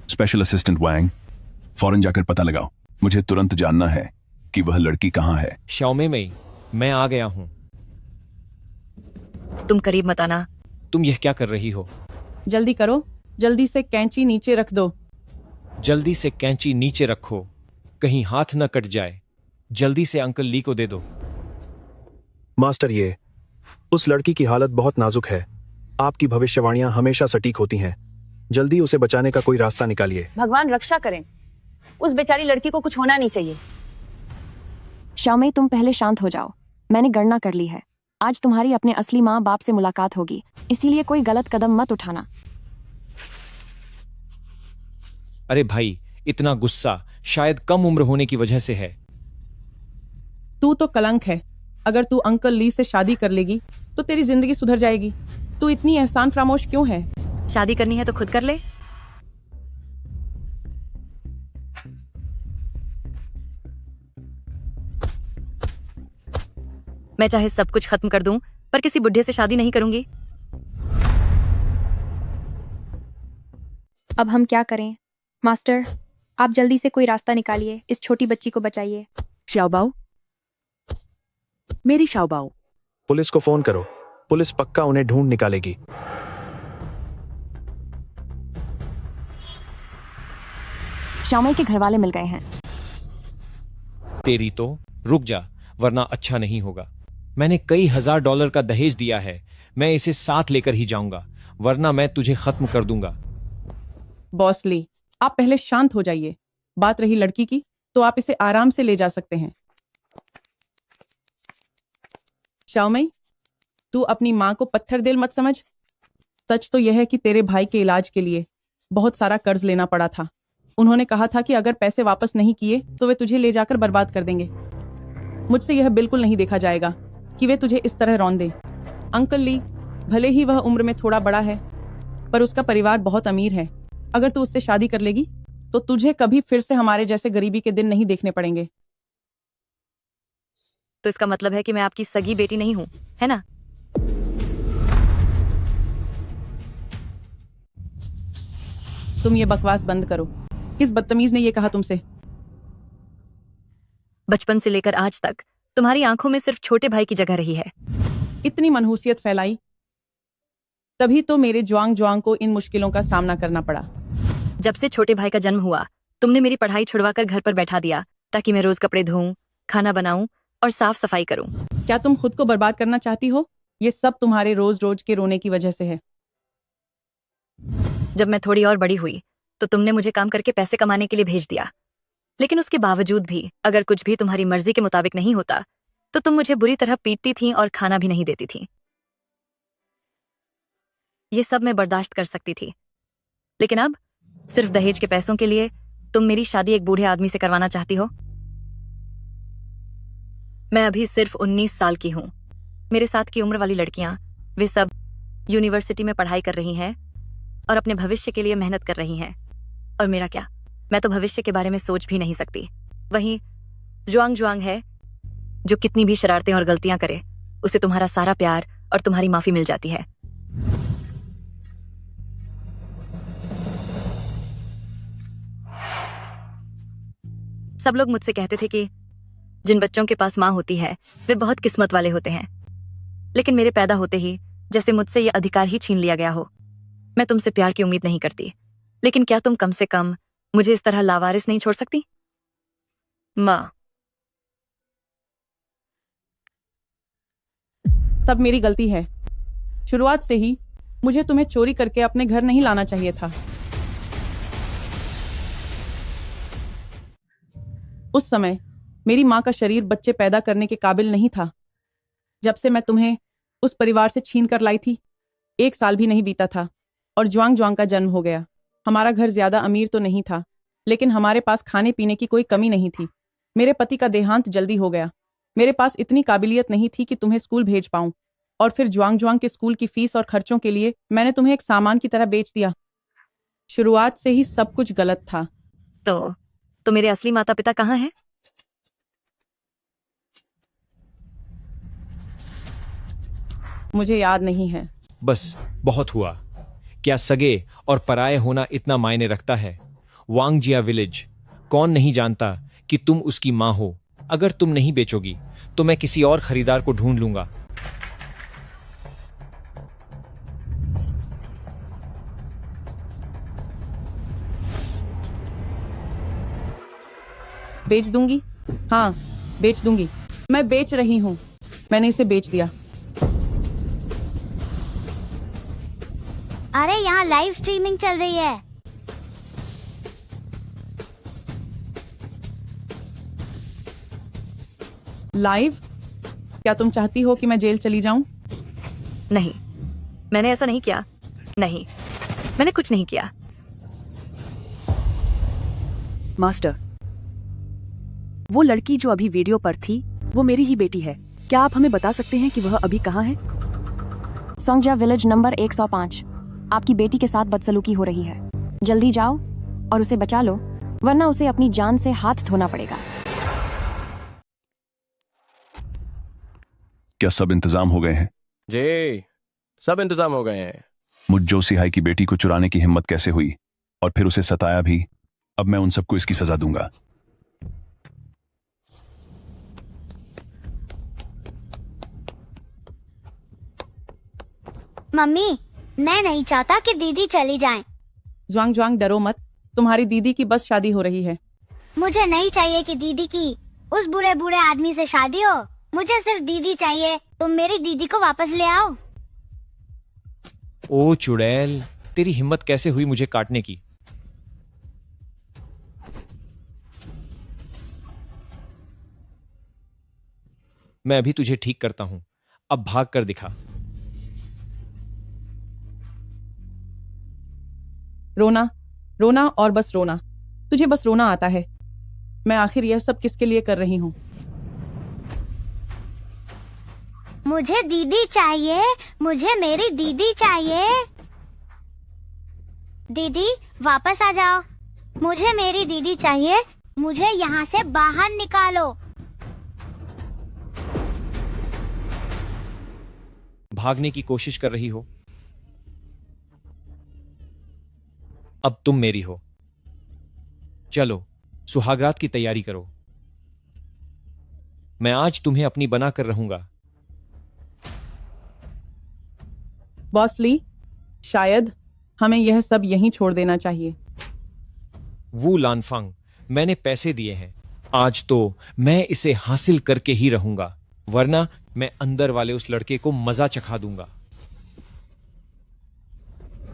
स्पेशल असिस्टेंट वांग, फौरन जाकर पता लगाओ। मुझे तुरंत जानना है कि वह लड़की कहाँ है। शाओमे मई, मैं आ गया हूँ। तुम करीब मत आना। तुम यह क्या कर रही हो? जल्दी करो, जल्दी से कैंची नीचे रख दो। जल्दी से कैंची नीचे रखो, कहीं हाथ न कट जाए। जल्दी से अंकल ली को दे दो। मास्टर, ये उस लड़की की हालत बहुत नाजुक है। आपकी भविष्यवाणियां हमेशा सटीक होती हैं। जल्दी उसे बचाने का कोई रास्ता निकालिए। भगवान रक्षा करें, उस बेचारी लड़की को कुछ होना नहीं चाहिए। शाओमे, तुम पहले शांत हो जाओ। मैंने गणना कर ली है। आज तुम्हारी अपने असली माँ बाप से मुलाकात होगी, इसीलिए कोई गलत कदम मत उठाना। अरे भाई, इतना गुस्सा शायद कम उम्र होने की वजह से है। तू तो कलंक है। अगर तू अंकल ली से शादी कर लेगी तो तेरी जिंदगी सुधर जाएगी। तू इतनी एहसान फरामोश क्यों है? शादी करनी है तो खुद कर ले। मैं चाहे सब कुछ खत्म कर दूं, पर किसी बुढ़े से शादी नहीं करूंगी। अब हम क्या करें? मास्टर, आप जल्दी से कोई रास्ता निकालिए, इस छोटी बच्ची को बचाइए। श्याओबाओ, मेरी श्याओबाओ। पुलिस को फोन करो, पुलिस पक्का उन्हें ढूंढ निकालेगी। शाओमे के घर वाले मिल गए हैं। तेरी तो रुक जा, वरना अच्छा नहीं होगा। मैंने कई $1000 का दहेज दिया है। मैं इसे साथ लेकर ही जाऊंगा, वरना मैं तुझे खत्म कर दूंगा। बॉस ली, आप पहले शांत हो जाइए। बात रही लड़की की, तो आप इसे आराम से ले जा सकते हैं। शाओमई, तू अपनी माँ को पत्थर दिल मत समझ। सच तो यह है कि तेरे भाई के इलाज के लिए बहुत सारा कर्ज लेना पड़ा था। उन्होंने कहा था कि अगर पैसे वापस नहीं किए तो वे तुझे ले जाकर बर्बाद कर देंगे। मुझसे यह बिल्कुल नहीं देखा जाएगा कि वे तुझे इस तरह रौंद दें। अंकल ली, भले ही वह उम्र में थोड़ा बड़ा है, पर उसका परिवार बहुत अमीर है। अगर तू उससे शादी कर लेगी तो तुझे कभी फिर से हमारे जैसे गरीबी के दिन नहीं देखने पड़ेंगे। तो इसका मतलब है कि मैं आपकी सगी बेटी नहीं हूं, है ना? तुम ये बकवास बंद करो। किस बदतमीज ने ये कहा तुमसे? बचपन से लेकर आज तक तुम्हारी आंखों में सिर्फ छोटे भाई की जगह रही है। इतनी मनहूसियत फैलाई, तभी तो मेरे ज्वांग ज्वांग को इन मुश्किलों का सामना करना पड़ा। जब से छोटे भाई का जन्म हुआ, तुमने मेरी पढ़ाई छुड़वाकर घर पर बैठा दिया ताकि मैं रोज कपड़े धोऊं, खाना बनाऊं और साफ सफाई करूं। क्या तुम खुद को बर्बाद करना चाहती हो? ये सब तुम्हारे रोज रोज के रोने की वजह से है। जब मैं थोड़ी और बड़ी हुई तो तुमने मुझे काम करके पैसे कमाने के लिए भेज दिया, लेकिन उसके बावजूद भी अगर कुछ भी तुम्हारी मर्जी के मुताबिक नहीं होता तो तुम मुझे बुरी तरह पीटती थी और खाना भी नहीं देती थी। ये सब मैं बर्दाश्त कर सकती थी, लेकिन अब सिर्फ दहेज के पैसों के लिए तुम मेरी शादी एक बूढ़े आदमी से करवाना चाहती हो। मैं अभी सिर्फ 19 साल की हूं। मेरे साथ की उम्र वाली लड़कियां, वे सब यूनिवर्सिटी में पढ़ाई कर रही हैं और अपने भविष्य के लिए मेहनत कर रही हैं। और मेरा क्या? मैं तो भविष्य के बारे में सोच भी नहीं सकती। वहीं जुआंग जुआंग है, जो कितनी भी शरारतें और गलतियां करे, उसे तुम्हारा सारा प्यार और तुम्हारी माफी मिल जाती है। सब लोग मुझसे कहते थे कि जिन बच्चों के पास माँ होती है वे बहुत किस्मत वाले होते हैं, लेकिन मेरे पैदा होते ही जैसे मुझसे यह अधिकार ही छीन लिया गया हो। मैं तुमसे प्यार की उम्मीद नहीं करती, लेकिन क्या तुम कम से कम मुझे इस तरह लावारिस नहीं छोड़ सकती? माँ, तब मेरी गलती है। शुरुआत से ही मुझे तुम्हें चोरी करके अपने घर नहीं लाना चाहिए था। उस समय मेरी माँ का शरीर बच्चे पैदा करने के काबिल नहीं था। जब से मैं तुम्हें उस परिवार से छीन कर लाई थी, 1 साल भी नहीं बीता था और जुआंग जुआंग का जन्म हो गया। हमारा घर ज्यादा अमीर तो नहीं था, लेकिन हमारे पास खाने पीने की कोई कमी नहीं थी। मेरे पति का देहांत जल्दी हो गया। मेरे पास इतनी काबिलियत नहीं थी कि तुम्हें स्कूल भेज पाऊं। और फिर जुआंग जुआंग के स्कूल की फीस और खर्चों के लिए मैंने तुम्हें एक सामान की तरह बेच दिया। शुरुआत से ही सब कुछ गलत था। तो मेरे असली माता पिता कहाँ हैं? मुझे याद नहीं है। बस बहुत हुआ। क्या सगे और पराये होना इतना मायने रखता है? वांगजिया विलेज, कौन नहीं जानता कि तुम उसकी मां हो। अगर तुम नहीं बेचोगी तो मैं किसी और खरीदार को ढूंढ लूंगा। बेच दूंगी, हाँ बेच दूंगी। मैं बेच रही हूं। मैंने इसे बेच दिया। अरे यहाँ लाइव स्ट्रीमिंग चल रही है। लाइव? क्या तुम चाहती हो कि मैं जेल चली जाऊं? नहीं, मैंने ऐसा नहीं किया। नहीं, मैंने कुछ नहीं किया। मास्टर, वो लड़की जो अभी वीडियो पर थी वो मेरी ही बेटी है। क्या आप हमें बता सकते हैं कि वह अभी कहाँ है? सोंगजिया विलेज नंबर 105। आपकी बेटी के साथ बदसलूकी हो रही है। जल्दी जाओ और उसे बचा लो, वरना उसे अपनी जान से हाथ धोना पड़ेगा। क्या सब इंतजाम हो गए हैं? जी, सब इंतजाम हो गए हैं। मुझ जोशीहाई की बेटी को चुराने की हिम्मत कैसे हुई, और फिर उसे सताया भी। अब मैं उन सबको इसकी सजा दूंगा। मम्मी, मैं नहीं चाहता कि दीदी चली जाए। जुआंग जुआंग, डरो मत। तुम्हारी दीदी की बस शादी हो रही है। मुझे नहीं चाहिए कि दीदी की उस बुरे बुरे आदमी से शादी हो। मुझे सिर्फ दीदी चाहिए। तुम मेरी दीदी को वापस ले आओ। ओ चुड़ैल, तेरी हिम्मत कैसे हुई मुझे काटने की? मैं अभी तुझे ठीक करता हूं। अब भाग कर दिखा। रोना, रोना और बस रोना। तुझे बस रोना आता है। मैं आखिर यह सब किसके लिए कर रही हूं? मुझे दीदी चाहिए। मुझे मेरी दीदी चाहिए। दीदी वापस आ जाओ। मुझे मेरी दीदी चाहिए। मुझे यहाँ से बाहर निकालो। भागने की कोशिश कर रही हो? अब तुम मेरी हो। चलो, सुहागरात की तैयारी करो। मैं आज तुम्हें अपनी बना कर रहूंगा। बॉस ली, शायद हमें यह सब यहीं छोड़ देना चाहिए। वू लानफांग, मैंने पैसे दिए हैं। आज तो मैं इसे हासिल करके ही रहूंगा, वरना मैं अंदर वाले उस लड़के को मजा चखा दूंगा।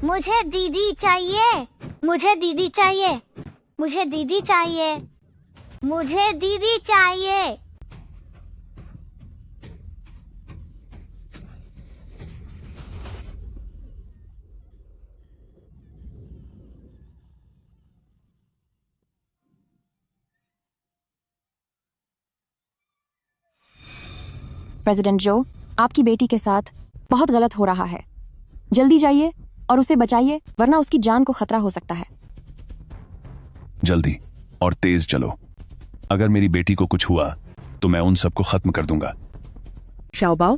मुझे दीदी चाहिए। मुझे दीदी चाहिए। मुझे दीदी चाहिए। मुझे दीदी चाहिए। प्रेसिडेंट जो, आपकी बेटी के साथ बहुत गलत हो रहा है। जल्दी जाइए और उसे बचाइए, वरना उसकी जान को खतरा हो सकता है। जल्दी और तेज चलो। अगर मेरी बेटी को कुछ हुआ तो मैं उन सबको खत्म कर दूंगा। शाओबाओ,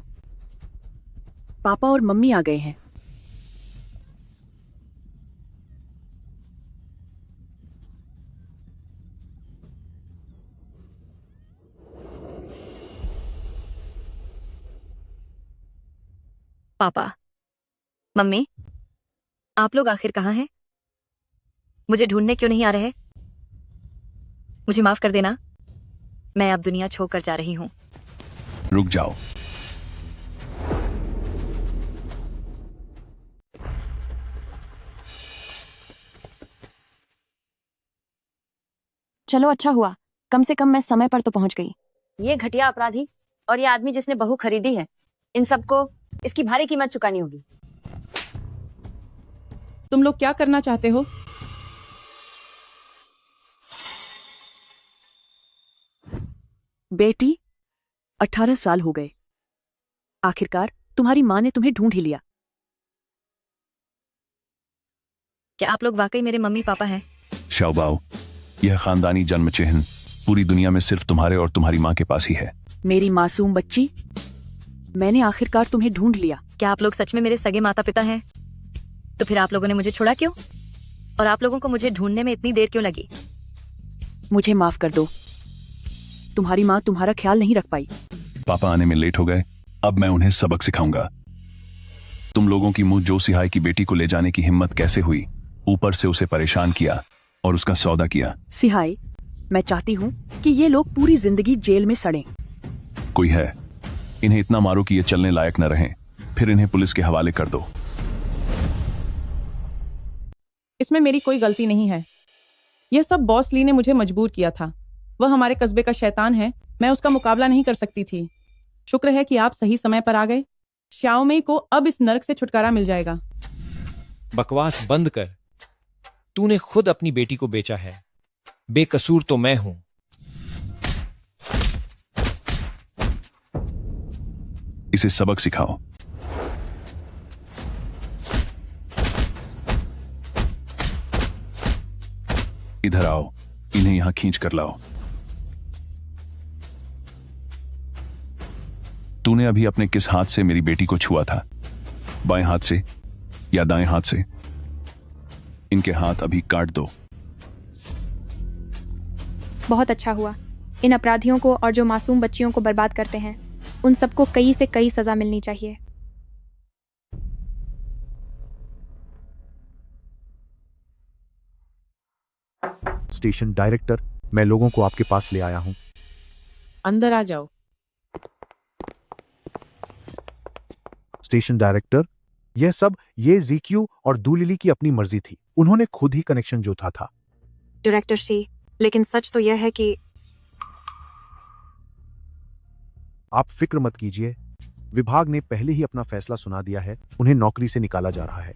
पापा और मम्मी आ गए हैं। पापा, मम्मी, आप लोग आखिर कहाँ हैं? मुझे ढूंढने क्यों नहीं आ रहे? मुझे माफ कर देना। मैं अब दुनिया छोड़कर जा रही हूं। रुक जाओ। चलो, अच्छा हुआ। कम से कम मैं समय पर तो पहुंच गई। ये घटिया अपराधी और ये आदमी जिसने बहू खरीदी है, इन सबको इसकी भारी कीमत चुकानी होगी। तुम लोग क्या करना चाहते हो? बेटी, 18 साल हो गए। आखिरकार तुम्हारी माँ ने तुम्हें ढूंढ ही लिया। क्या आप लोग वाकई मेरे मम्मी पापा हैं? शाओबाओ, यह खानदानी जन्म चिन्ह पूरी दुनिया में सिर्फ तुम्हारे और तुम्हारी माँ के पास ही है। मेरी मासूम बच्ची, मैंने आखिरकार तुम्हें ढूंढ लिया। क्या आप लोग सच में मेरे सगे माता पिता हैं? तो फिर आप लोगों ने मुझे छोड़ा क्यों? और आप लोगों को मुझे ढूंढने में इतनी देर क्यों लगी? मुझे माफ कर दो, तुम्हारी माँ तुम्हारा ख्याल नहीं रख पाई। पापा आने में लेट हो गए, अब मैं उन्हें सबक सिखाऊंगा। तुम लोगों की मुंह जो सिहाई की बेटी को ले जाने की हिम्मत कैसे हुई? ऊपर से उसे परेशान किया और उसका सौदा किया। सिहाई, मैं चाहती हूँ कि ये लोग पूरी जिंदगी जेल में सड़ें। कोई है, इन्हें इतना मारो कि ये चलने लायक न रहें, फिर इन्हें पुलिस के हवाले कर दो। इसमें मेरी कोई गलती नहीं है। यह सब बॉस ली ने मुझे मजबूर किया था। वह हमारे कस्बे का शैतान है, मैं उसका मुकाबला नहीं कर सकती थी। शुक्र है कि आप सही समय पर आ गए। श्याओमेई को अब इस नर्क से छुटकारा मिल जाएगा। बकवास बंद कर। तूने खुद अपनी बेटी को बेचा है, बेकसूर तो मैं हूं। इसे सबक सिखाओ। इधर आओ, इन्हें यहां खींच कर लाओ। तूने अभी अपने किस हाथ से मेरी बेटी को छुआ था? बाएं हाथ से या दाएं हाथ से? इनके हाथ अभी काट दो। बहुत अच्छा हुआ। इन अपराधियों को और जो मासूम बच्चियों को बर्बाद करते हैं, उन सबको कई से कई सजा मिलनी चाहिए। स्टेशन डायरेक्टर, मैं लोगों को आपके पास ले आया हूं। अंदर आ जाओ। स्टेशन डायरेक्टर, यह सब ये जीक्यू और दूलिली की अपनी मर्जी थी। उन्होंने खुद ही कनेक्शन जोता था। डायरेक्टर शी, लेकिन सच तो यह है कि आप फिक्र मत कीजिए, विभाग ने पहले ही अपना फैसला सुना दिया है। उन्हें नौकरी से निकाला जा रहा है।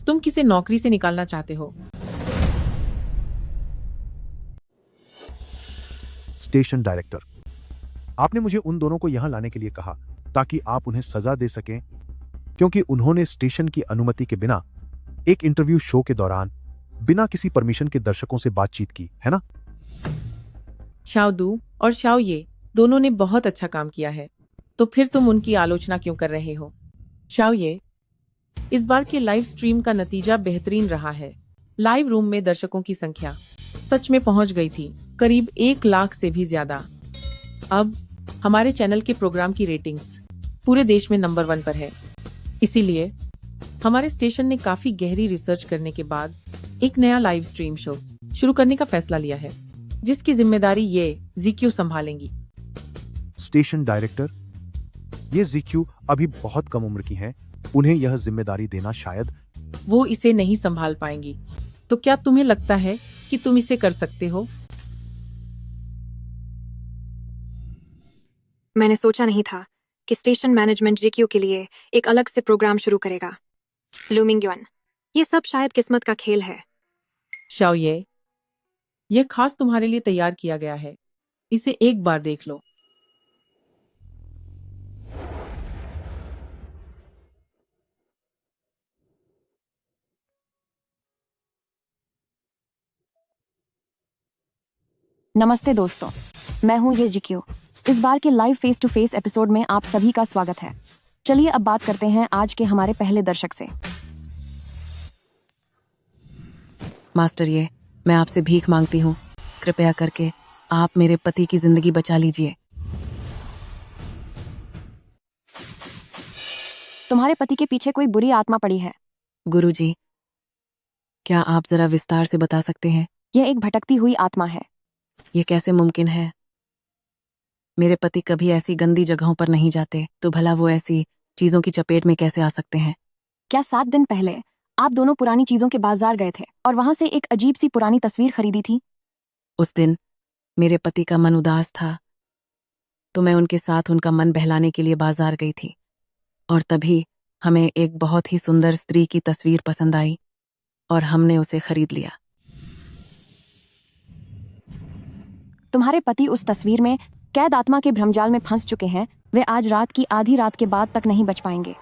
तुम किसे नौकरी से निकालना चाहते हो? स्टेशन डायरेक्टर, आपने मुझे उन दोनों को यहां लाने के लिए कहा ताकि आप उन्हें सजा दे सकें, क्योंकि उन्होंने स्टेशन की अनुमति के बिना एक इंटरव्यू शो के दौरान बिना किसी परमिशन के दर्शकों से बातचीत की, है ना? शाओदू और शाओये दोनों ने बहुत अच्छा काम किया है, तो फिर तुम उनकी आलोचना क्यों कर रहे हो? शाओये, इस बार के लाइव स्ट्रीम का नतीजा बेहतरीन रहा है। लाइव रूम में दर्शकों की संख्या सच में पहुंच गई थी, करीब 1 लाख से भी ज्यादा। अब हमारे चैनल के प्रोग्राम की रेटिंग्स पूरे देश में नंबर 1 पर है। इसीलिए हमारे स्टेशन ने काफी गहरी रिसर्च करने के बाद एक नया लाइव स्ट्रीम शो शुरू करने का फैसला लिया है, जिसकी जिम्मेदारी ये जीक्यू संभालेंगी। स्टेशन डायरेक्टर, ये जीक्यू अभी बहुत कम उम्र की हैं। उन्हें यह जिम्मेदारी देना शायद वो इसे नहीं संभाल पाएंगी। तो क्या तुम्हें लगता है कि तुम इसे कर सकते हो? मैंने सोचा नहीं था कि स्टेशन मैनेजमेंट जीक्यू के लिए एक अलग से प्रोग्राम शुरू करेगा। लूमिंग युआन, ये सब शायद किस्मत का खेल है। शाओये, यह खास तुम्हारे लिए तैयार किया गया है। इसे एक बार देख लो। नमस्ते दोस्तों, मैं हूं ये जीक्यू। इस बार के live face to face episode में आप सभी का स्वागत है। चलिए अब बात करते हैं आज के हमारे पहले दर्शक से। मास्टर ये, मैं आपसे भीख मांगती हूँ, कृपया करके आप मेरे पति की जिंदगी बचा लीजिए। तुम्हारे पति के पीछे कोई बुरी आत्मा पड़ी है। गुरुजी, क्या आप जरा विस्तार से बता सकते हैं? यह एक भटकती हुई आत्मा है। यह कैसे मुमकिन है? मेरे पति कभी ऐसी गंदी जगहों पर नहीं जाते, तो भला वो ऐसी चीजों की चपेट में कैसे आ सकते हैं? क्या 7 दिन पहले आप दोनों पुरानी चीजों के बाजार गए थे और वहां से एक अजीब सी पुरानी तस्वीर खरीदी थी? उस दिन मेरे पति का मन उदास था, तो मैं उनके साथ उनका मन बहलाने के लिए बाजार गई थी, और तभी हमें एक बहुत ही सुंदर स्त्री की तस्वीर पसंद आई और हमने उसे खरीद लिया। तुम्हारे पति उस तस्वीर में कैद आत्मा के भ्रमजाल में फंस चुके हैं। वे आज रात की आधी रात के बाद तक नहीं बच पाएंगे।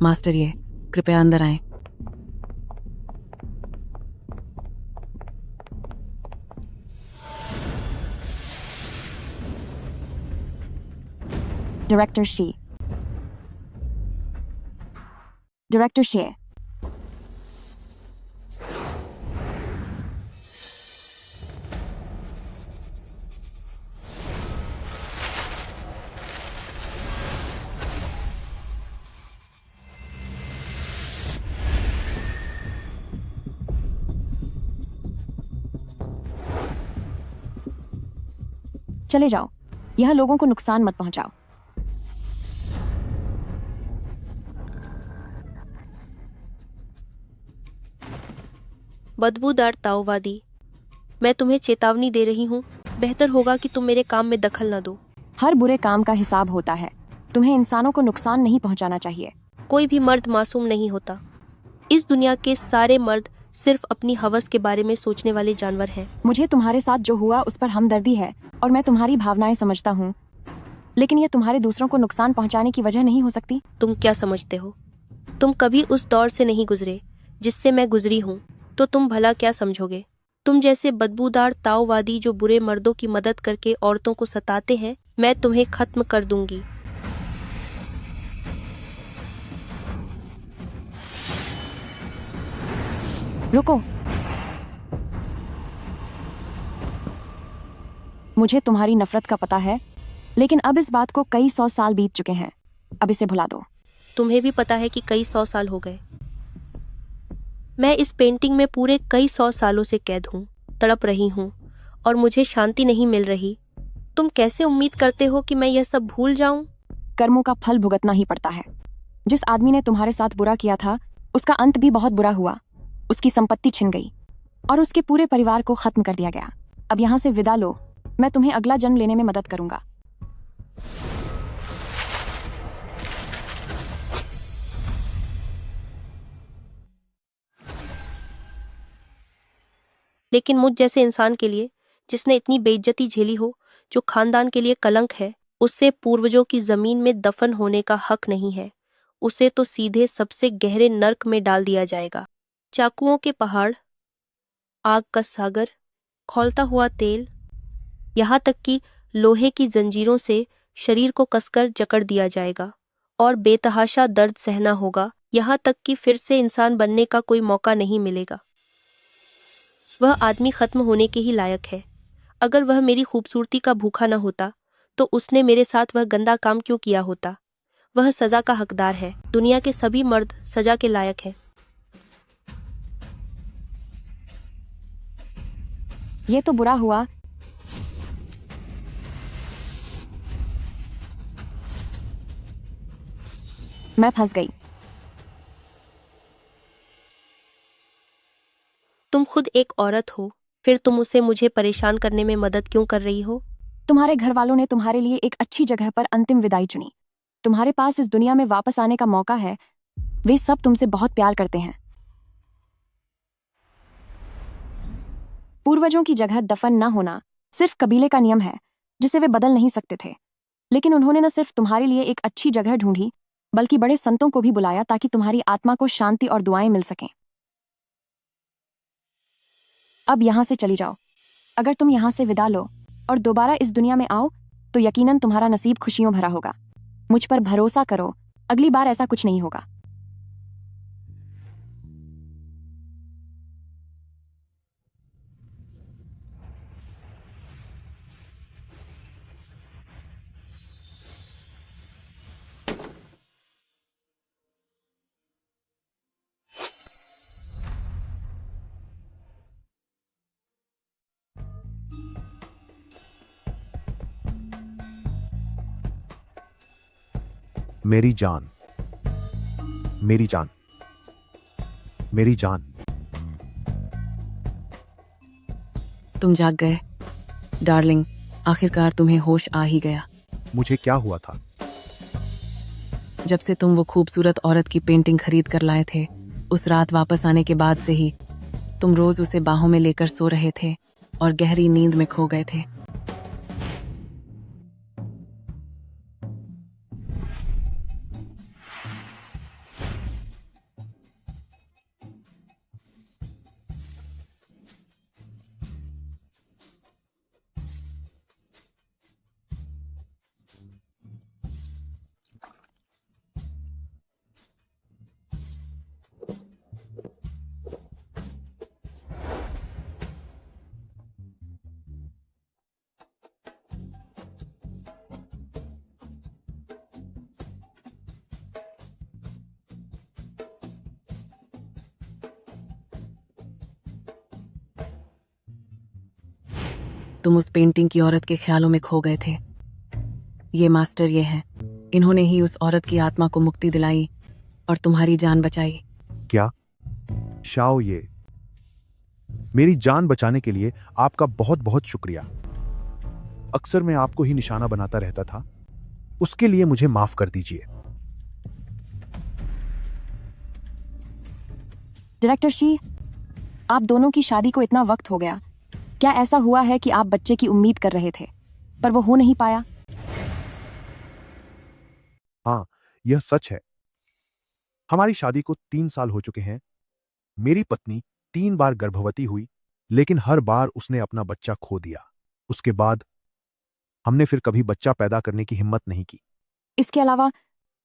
मास्टर ये, कृपया अंदर आए। Director she. Director she. चले जाओ, यह लोगों को नुकसान मत पहुंचाओ। बदबूदार ताओवादी, मैं तुम्हें चेतावनी दे रही हूँ, बेहतर होगा कि तुम मेरे काम में दखल न दो। हर बुरे काम का हिसाब होता है। तुम्हें इंसानों को नुकसान नहीं पहुंचाना चाहिए। कोई भी मर्द मासूम नहीं होता। इस दुनिया के सारे मर्द सिर्फ अपनी हवस के बारे में सोचने वाले जानवर हैं। मुझे तुम्हारे साथ जो हुआ उस पर हमदर्दी है और मैं तुम्हारी भावनाएं समझता हूँ, लेकिन यह तुम्हारे दूसरों को नुकसान पहुंचाने की वजह नहीं हो सकती। तुम क्या समझते हो? तुम कभी उस दौर से नहीं गुजरे जिससे मैं गुजरी हूँ, तो तुम भला क्या समझोगे? तुम जैसे बदबूदार ताओवादी जो बुरे मर्दों की मदद करके औरतों को सताते हैं, मैं तुम्हें खत्म कर दूंगी। रुको, मुझे तुम्हारी नफरत का पता है, लेकिन अब इस बात को कई 100 साल बीत चुके हैं। अब इसे भुला दो। तुम्हें भी पता है कि कई 100 साल हो गए। मैं इस पेंटिंग में पूरे कई 100 सालों से कैद हूँ, तड़प रही हूँ और मुझे शांति नहीं मिल रही। तुम कैसे उम्मीद करते हो कि मैं यह सब भूल जाऊं? कर्मों का फल भुगतना ही पड़ता है। जिस आदमी ने तुम्हारे साथ बुरा किया था, उसका अंत भी बहुत बुरा हुआ। उसकी संपत्ति छिन गई और उसके पूरे परिवार को खत्म कर दिया गया। अब यहाँ से विदा लो, मैं तुम्हें अगला जन्म लेने में मदद करूंगा। लेकिन मुझ जैसे इंसान के लिए, जिसने इतनी बेइज्जती झेली हो, जो खानदान के लिए कलंक है, उससे पूर्वजों की जमीन में दफन होने का हक नहीं है। उसे तो सीधे सबसे गहरे नर्क में डाल दिया जाएगा। चाकुओं के पहाड़, आग का सागर, खौलता हुआ तेल, यहाँ तक कि लोहे की जंजीरों से शरीर को कसकर जकड़ दिया जाएगा और बेतहाशा दर्द सहना होगा, यहाँ तक कि फिर से इंसान बनने का कोई मौका नहीं मिलेगा। वह आदमी खत्म होने के ही लायक है। अगर वह मेरी खूबसूरती का भूखा न होता, तो उसने मेरे साथ वह गंदा काम क्यों किया होता? वह सजा का हकदार है। दुनिया के सभी मर्द सजा के लायक हैं। ये तो बुरा हुआ। मैं फंस गई। तुम खुद एक औरत हो, फिर तुम उसे मुझे परेशान करने में मदद क्यों कर रही हो? तुम्हारे घर वालों ने तुम्हारे लिए एक अच्छी जगह पर अंतिम विदाई चुनी। तुम्हारे पास इस दुनिया में वापस आने का मौका है। वे सब तुमसे बहुत प्यार करते हैं। पूर्वजों की जगह दफन न होना सिर्फ कबीले का नियम है, जिसे वे बदल नहीं सकते थे। लेकिन उन्होंने न सिर्फ तुम्हारे लिए एक अच्छी जगह ढूंढी, बल्कि बड़े संतों को भी बुलाया ताकि तुम्हारी आत्मा को शांति और दुआएं मिल सकें। अब यहाँ से चली जाओ। अगर तुम यहाँ से विदा लो और दोबारा इस दुनिया में आओ, तो यकीनन तुम्हारा नसीब खुशियों भरा होगा। मुझ पर भरोसा करो, अगली बार ऐसा कुछ नहीं होगा। मेरी जान, मेरी जान, मेरी जान। तुम जाग गए डार्लिंग। आखिरकार तुम्हें होश आ ही गया। मुझे क्या हुआ था? जब से तुम वो खूबसूरत औरत की पेंटिंग खरीद कर लाए थे, उस रात वापस आने के बाद से ही तुम रोज उसे बाहों में लेकर सो रहे थे और गहरी नींद में खो गए थे। तुम उस पेंटिंग की औरत के ख्यालों में खो गए थे। ये मास्टर ये हैं, इन्होंने ही उस औरत की आत्मा को मुक्ति दिलाई और तुम्हारी जान बचाई। क्या शाओ, ये मेरी जान बचाने के लिए आपका बहुत बहुत शुक्रिया। अक्सर मैं आपको ही निशाना बनाता रहता था, उसके लिए मुझे माफ कर दीजिए। डायरेक्टर शी, आप दोनों की शादी को इतना वक्त हो गया, क्या ऐसा हुआ है कि आप बच्चे की उम्मीद कर रहे थे पर वो हो नहीं पाया? हाँ, यह सच है। हमारी शादी को 3 साल हो चुके हैं। मेरी पत्नी 3 बार गर्भवती हुई, लेकिन हर बार उसने अपना बच्चा खो दिया। उसके बाद हमने फिर कभी बच्चा पैदा करने की हिम्मत नहीं की। इसके अलावा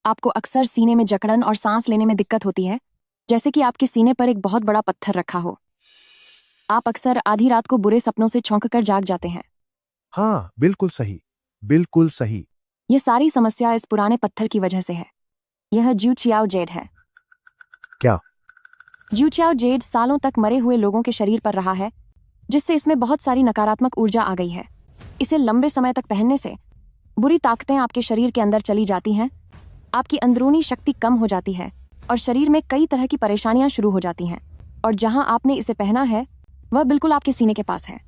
आपको अक्सर सीने में जकड़न और सांस लेने में दिक्कत होती है, जैसे कि आपके सीने पर एक बहुत बड़ा पत्थर रखा हो। आप अक्सर आधी रात को बुरे सपनों से चौंक कर जाग जाते हैं। हाँ, बिल्कुल सही, बिल्कुल सही। ये सारी समस्या इस पुराने पत्थर की वजह से है। यह ज्यू चियाओ जेड है। क्या? ज्यू चियाओ जेड सालों तक मरे हुए लोगों के शरीर पर रहा है, जिससे इसमें बहुत सारी नकारात्मक ऊर्जा आ गई है। इसे लंबे समय तक पहनने से बुरी ताकतें आपके शरीर के अंदर चली जाती हैं, आपकी अंदरूनी शक्ति कम हो जाती है और शरीर में कई तरह की परेशानियां शुरू हो जाती हैं। और जहां आपने इसे पहना है वह बिल्कुल आपके सीने के पास है।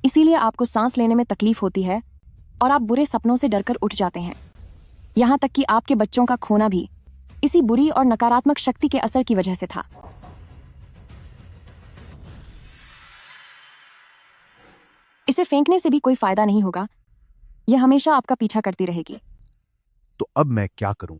इसीलिए आपको सांस लेने में तकलीफ होती है और आप बुरे सपनों से डरकर उठ जाते हैं। यहां तक कि आपके बच्चों का खोना भी इसी बुरी और नकारात्मक शक्ति के असर की वजह से था। इसे फेंकने से भी कोई फायदा नहीं होगा, यह हमेशा आपका पीछा करती रहेगी। तो अब मैं क्या करूं?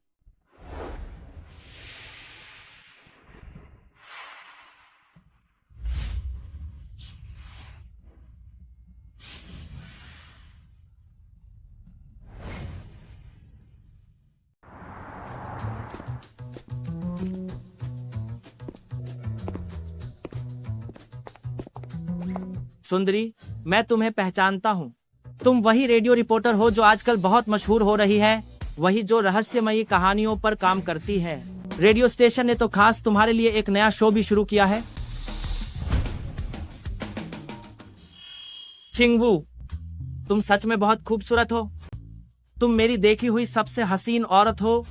सुंदरी, मैं तुम्हें पहचानता हूँ। तुम वही रेडियो रिपोर्टर हो जो आजकल बहुत मशहूर हो रही है, वही जो रहस्यमयी कहानियों पर काम करती है। रेडियो स्टेशन ने तो खास तुम्हारे लिए एक नया शो भी शुरू किया है। चिंगवू, तुम सच में बहुत खूबसूरत हो। तुम मेरी देखी हुई सबसे हसीन औरत हो।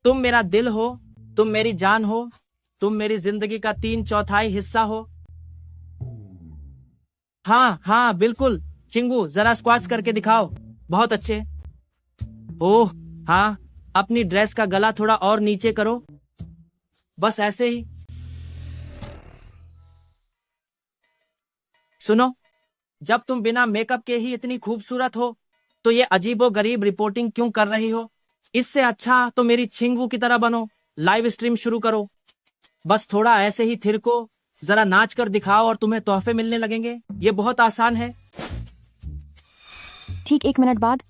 तुम मेरा दिल हो, तुम मेरी जान हो, तुम मेरी जिंदगी का 3/4 हिस्सा हो। हाँ हाँ बिल्कुल। चिंगू, जरा स्क्वाट्स करके दिखाओ। बहुत अच्छे। ओह हाँ, अपनी ड्रेस का गला थोड़ा और नीचे करो, बस ऐसे ही। सुनो, जब तुम बिना मेकअप के ही इतनी खूबसूरत हो तो ये अजीबो गरीब रिपोर्टिंग क्यों कर रही हो? इससे अच्छा तो मेरी चिंगू की तरह बनो, लाइव स्ट्रीम शुरू करो। बस थोड़ा ऐसे ही थिरको, जरा नाच कर दिखाओ और तुम्हें तोहफे मिलने लगेंगे। ये बहुत आसान है। ठीक 1 मिनट बाद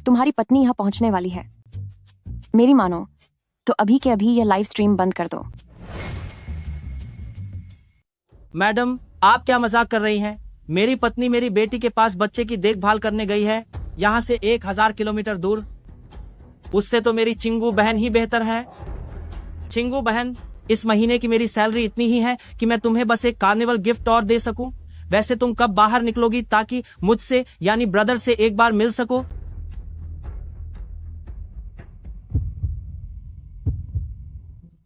तुम्हारी पत्नी यहाँ पहुंचने वाली है। मेरी मानो तो अभी के अभी यह लाइव स्ट्रीम बंद कर दो। मैडम, आप क्या मजाक कर रही हैं? मेरी पत्नी मेरी बेटी के पास बच्चे की देखभाल करने गई है, यहाँ से 1000 किलोमीटर दूर। उससे तो मेरी चिंगू बहन ही बेहतर है। चिंगू बहन, इस महीने की मेरी सैलरी इतनी ही है कि मैं तुम्हें बस एक कार्निवल गिफ्ट और दे सकूं। वैसे तुम कब बाहर निकलोगी ताकि मुझसे यानी ब्रदर से एक बार मिल सको?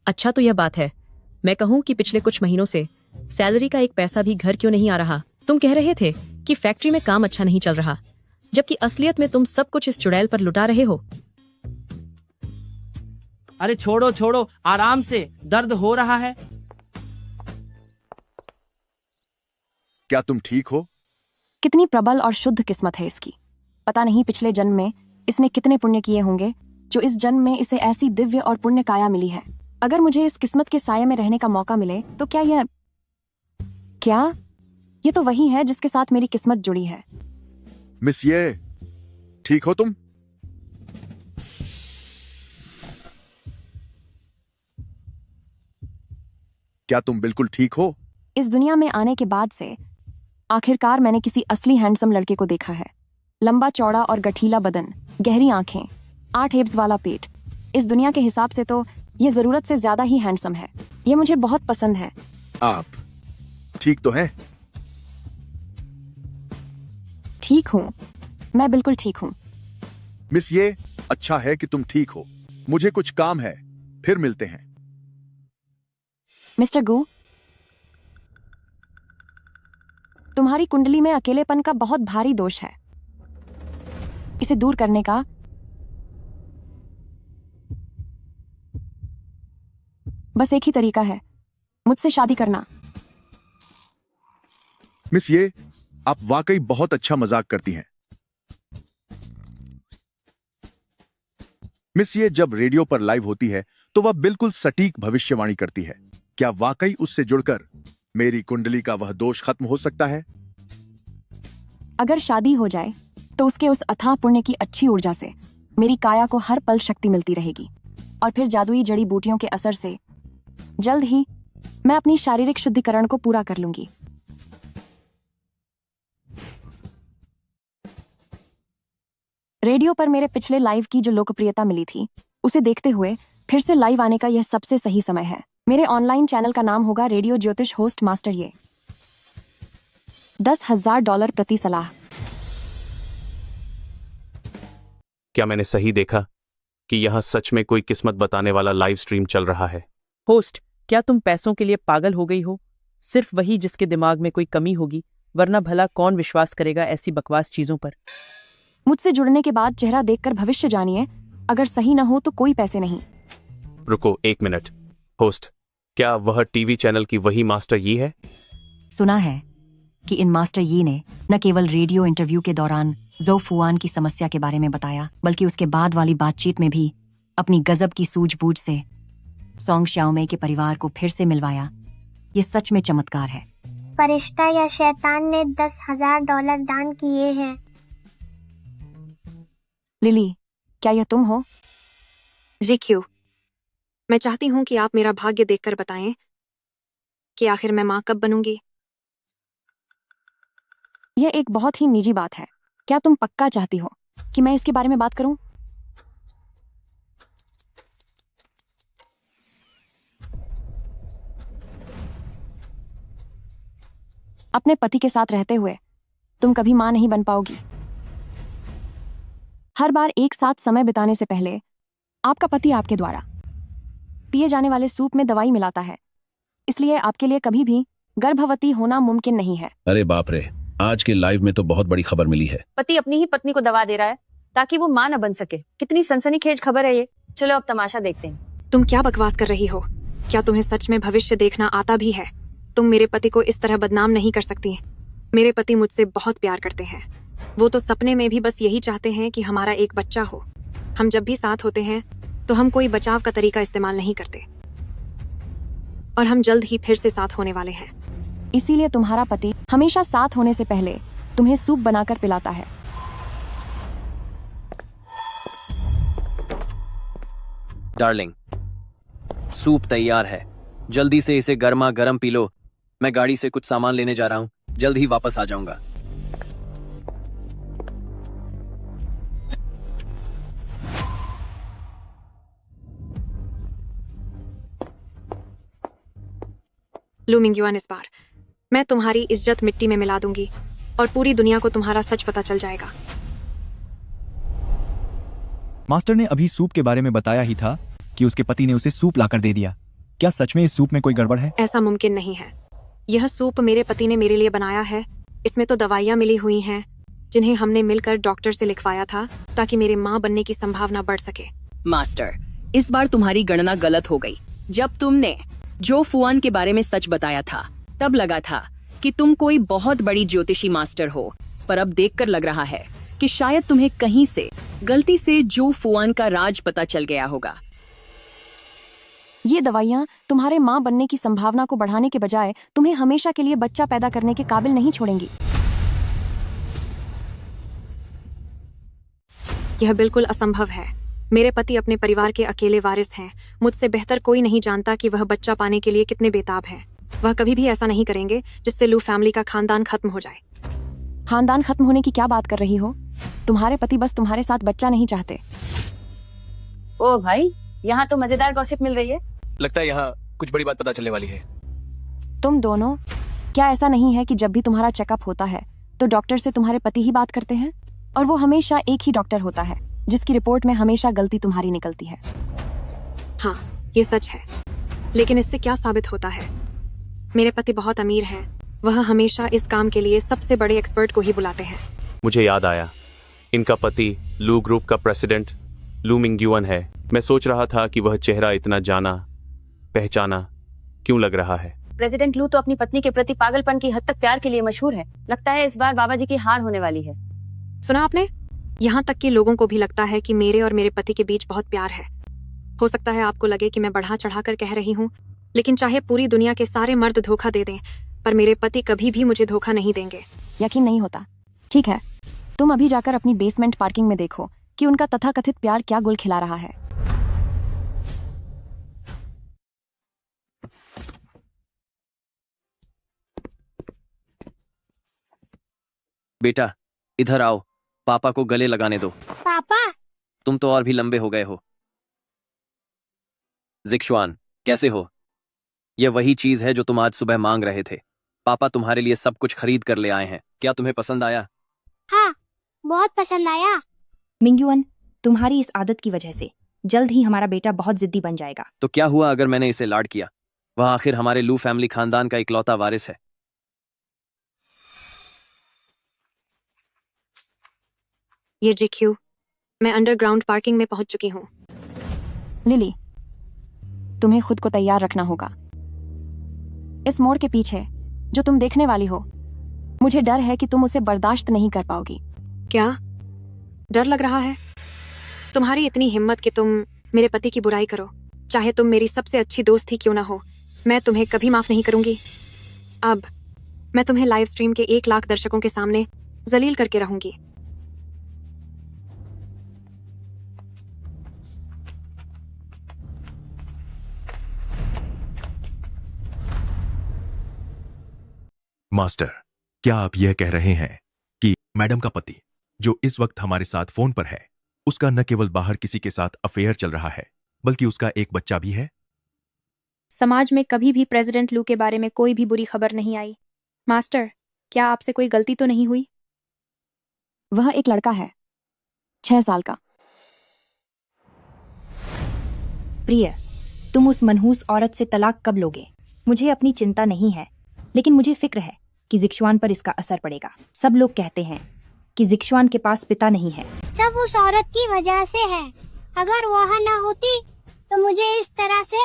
अच्छा, तो यह बात है। मैं कहूं कि पिछले कुछ महीनों से सैलरी का एक पैसा भी घर क्यों नहीं आ रहा? तुम कह रहे थे कि फैक्ट्री में काम अच्छा नहीं चल रहा, जबकि असलियत में तुम सब कुछ इस चुड़ैल पर लुटा रहे हो। अरे छोड़ो छोड़ो, आराम से, दर्द हो रहा है। क्या तुम ठीक हो? कितनी प्रबल और शुद्ध किस्मत है इसकी। पता नहीं पिछले जन्म में इसने कितने पुण्य किए होंगे जो इस जन्म में इसे ऐसी दिव्य और पुण्य काया मिली है। अगर मुझे इस किस्मत के साये में रहने का मौका मिले तो क्या ये तो वही है जिसके साथ मेरी किस्मत जुड़ी है। मिस ये, ठीक हो तुम? क्या तुम बिल्कुल ठीक हो? इस दुनिया में आने के बाद से आखिरकार मैंने किसी असली हैंडसम लड़के को देखा है। लंबा चौड़ा और गठीला बदन, गहरी आंखें, 8 एब्स वाला पेट। इस दुनिया के हिसाब से तो ये जरूरत से ज्यादा ही हैंडसम है। ये मुझे बहुत पसंद है। आप ठीक तो हैं? ठीक हूँ, मैं बिल्कुल ठीक हूँ। मिस ये, अच्छा है कि तुम ठीक हो। मुझे कुछ काम है, फिर मिलते हैं। मिस्टर गू, तुम्हारी कुंडली में अकेलेपन का बहुत भारी दोष है। इसे दूर करने का बस एक ही तरीका है, मुझसे शादी करना। मिस ये, आप वाकई बहुत अच्छा मजाक करती हैं। मिस ये जब रेडियो पर लाइव होती है तो वह बिल्कुल सटीक भविष्यवाणी करती है। क्या वाकई उससे जुड़कर मेरी कुंडली का वह दोष खत्म हो सकता है? अगर शादी हो जाए तो उसके उस अथाह पुण्य की अच्छी ऊर्जा से मेरी काया को हर पल शक्ति मिलती रहेगी और फिर जादुई जड़ी बूटियों के असर से जल्द ही मैं अपनी शारीरिक शुद्धिकरण को पूरा कर लूंगी। रेडियो पर मेरे पिछले लाइव की जो लोकप्रियता मिली थी उसे देखते हुए फिर से लाइव आने का यह सबसे सही समय है। मेरे ऑनलाइन चैनल का नाम होगा रेडियो ज्योतिष होस्ट मास्टर ये। $10,000 प्रति सलाह। क्या मैंने सही देखा कि यहाँ सच में कोई किस्मत बताने वाला लाइव स्ट्रीम चल रहा है? होस्ट, क्या तुम पैसों के लिए पागल हो गई हो? सिर्फ वही जिसके दिमाग में कोई कमी होगी, वरना भला कौन विश्वास करेगा ऐसी बकवास चीजों पर। मुझसे जुड़ने के बाद चेहरा देखकर भविष्य जानिए। अगर सही न हो तो कोई पैसे नहीं। रुको 1 मिनट। होस्ट, क्या वह टीवी चैनल की वही मास्टर यी है? सुना है कि इन मास्टर यी ने न केवल रेडियो इंटरव्यू के दौरान ज़ो फुआन की समस्या के बारे में बताया, बल्कि उसके बाद वाली बातचीत में भी अपनी गजब की सूझबूझ से सोंग श्याओमे के परिवार को फिर से मिलवाया। ये सच में चमत्कार है। फरिश्ता या शैतान ने $10,000 दान किए हैं। लिली, क्या यह तुम हो? रिक्यू, मैं चाहती हूँ कि आप मेरा भाग्य देखकर बताएं कि आखिर मैं माँ कब बनूंगी। यह एक बहुत ही निजी बात है। क्या तुम पक्का चाहती हो कि मैं इसके बारे में बात करूं? अपने पति के साथ रहते हुए तुम कभी मां नहीं बन पाओगी। हर बार एक साथ समय बिताने से पहले आपका पति आपके द्वारा पिए जाने वाले सूप में दवाई मिलाता है, इसलिए आपके लिए कभी भी गर्भवती होना मुमकिन नहीं है। अरे बाप रे, आज के लाइव में तो बहुत बड़ी खबर मिली है। पति अपनी ही पत्नी को दवा दे रहा है ताकि वो मां न बन सके। कितनी सनसनीखेज खबर है ये। चलो अब तमाशा देखते हैं। तुम क्या बकवास कर रही हो? क्या तुम्हें सच में भविष्य देखना आता भी है? तुम मेरे पति को इस तरह बदनाम नहीं कर सकती। मेरे पति मुझसे बहुत प्यार करते हैं। वो तो सपने में भी बस यही चाहते हैं कि हमारा एक बच्चा हो। हम जब भी साथ होते हैं तो हम कोई बचाव का तरीका इस्तेमाल नहीं करते, और हम जल्द ही फिर से साथ होने वाले हैं। इसीलिए तुम्हारा पति हमेशा साथ होने से पहले तुम्हें सूप बनाकर पिलाता है। डार्लिंग, सूप तैयार है। जल्दी से इसे गर्मा गर्म पी लो। मैं गाड़ी से कुछ सामान लेने जा रहा हूँ, जल्द ही वापस आ जाऊंगा। लू मिंगयुआन, इस बार मैं तुम्हारी इज्जत मिट्टी में मिला दूंगी और पूरी दुनिया को तुम्हारा सच पता चल जाएगा। मास्टर ने अभी सूप के बारे में बताया ही था कि उसके पति ने उसे सूप लाकर दे दिया। क्या सच में इस सूप में कोई गड़बड़ है? ऐसा मुमकिन नहीं है। यह सूप मेरे पति ने मेरे लिए बनाया है। इसमें तो दवाइयाँ मिली हुई हैं जिन्हें हमने मिलकर डॉक्टर से लिखवाया था ताकि मेरे माँ बनने की संभावना बढ़ सके। मास्टर, इस बार तुम्हारी गणना गलत हो गई। जब तुमने जो फुआन के बारे में सच बताया था तब लगा था कि तुम कोई बहुत बड़ी ज्योतिषी मास्टर हो, पर अब देखकर लग रहा है कि शायद तुम्हें कहीं से गलती से जो फुआन का राज पता चल गया होगा। ये दवाइयाँ तुम्हारे माँ बनने की संभावना को बढ़ाने के बजाय तुम्हें हमेशा के लिए बच्चा पैदा करने के काबिल नहीं छोड़ेंगी। यह बिल्कुल असंभव है। मेरे पति अपने परिवार के अकेले वारिस हैं। मुझसे बेहतर कोई नहीं जानता कि वह बच्चा पाने के लिए कितने बेताब हैं। वह कभी भी ऐसा नहीं करेंगे जिससे लू फैमिली का खानदान खत्म हो जाए। खानदान खत्म होने की क्या बात कर रही हो? तुम्हारे पति बस तुम्हारे साथ बच्चा नहीं चाहते। ओ भाई, यहाँ तो मजेदार गॉसिप मिल रही है। लगता है यहाँ कुछ बड़ी बात पता चलने वाली है। तुम दोनों, क्या ऐसा नहीं है कि जब भी तुम्हारा चेकअप होता है तो डॉक्टर से तुम्हारे पति ही बात करते हैं? और वो हमेशा एक ही डॉक्टर होता है जिसकी रिपोर्ट में हमेशा गलती तुम्हारी निकलती है। हाँ, ये सच है, लेकिन इससे क्या साबित होता है? मेरे पति बहुत अमीर हैं। वह हमेशा इस काम के लिए सबसे बड़े एक्सपर्ट को ही बुलाते हैं। मुझे याद आया, इनका पति लू ग्रुप का प्रेसिडेंट लू मिंग्युअन है। मैं सोच रहा था कि वह चेहरा इतना जाना पहचाना क्यों लग रहा है। प्रेसिडेंट लू तो अपनी पत्नी के प्रति पागलपन की हद तक प्यार के लिए मशहूर है। लगता है इस बार बाबा जी की हार होने वाली है। सुना आपने? यहाँ तक कि लोगों को भी लगता है कि मेरे और मेरे पति के बीच बहुत प्यार है। हो सकता है आपको लगे कि मैं बढ़ा चढ़ा कर कह रही हूँ, लेकिन चाहे पूरी दुनिया के सारे मर्द धोखा दे दें, पर मेरे पति कभी भी मुझे धोखा नहीं देंगे। यकीन नहीं होता। ठीक है, तुम अभी जाकर अपनी बेसमेंट पार्किंग में देखो कि उनका तथाकथित प्यार क्या गुल खिला रहा है। बेटा, इधर आओ, पापा को गले लगाने दो। पापा, तुम तो और भी लंबे हो गए हो। जिक्शुआन, कैसे हो? यह वही चीज है जो तुम आज सुबह मांग रहे थे। पापा तुम्हारे लिए सब कुछ खरीद कर ले आए हैं। क्या तुम्हें पसंद आया? हाँ, बहुत पसंद आया। मिंग्युअन, तुम्हारी इस आदत की वजह से जल्द ही हमारा बेटा बहुत जिद्दी बन जाएगा। तो क्या हुआ अगर मैंने इसे लाड किया? वह आखिर हमारे लू फैमिली खानदान का इकलौता वारिस है। ये जीक्यू, मैं अंडरग्राउंड पार्किंग में पहुंच चुकी हूँ। लिली, तुम्हें खुद को तैयार रखना होगा। इस मोड़ के पीछे जो तुम देखने वाली हो, मुझे डर है कि तुम उसे बर्दाश्त नहीं कर पाओगी। क्या डर लग रहा है? तुम्हारी इतनी हिम्मत कि तुम मेरे पति की बुराई करो, चाहे तुम मेरी सबसे अच्छी दोस्त ही क्यों ना हो। मैं तुम्हें कभी माफ नहीं करूंगी। अब मैं तुम्हें लाइव स्ट्रीम के 1 लाख दर्शकों के सामने जलील करके रहूंगी। मास्टर, क्या आप यह कह रहे हैं कि मैडम का पति, जो इस वक्त हमारे साथ फोन पर है, उसका न केवल बाहर किसी के साथ अफेयर चल रहा है, बल्कि उसका एक बच्चा भी है? समाज में कभी भी प्रेसिडेंट लू के बारे में कोई भी बुरी खबर नहीं आई। मास्टर, क्या आपसे कोई गलती तो नहीं हुई? वह एक लड़का है, 6 साल का। प्रिय, तुम उस मनहूस औरत से तलाक कब लोगे? मुझे अपनी चिंता नहीं है, लेकिन मुझे फिक्र है कि जिक्शुआन पर इसका असर पड़ेगा। सब लोग कहते हैं कि जिक्शुआन के पास पिता नहीं है। सब उस औरत की वजह से है। अगर वह ना होती तो मुझे इस तरह से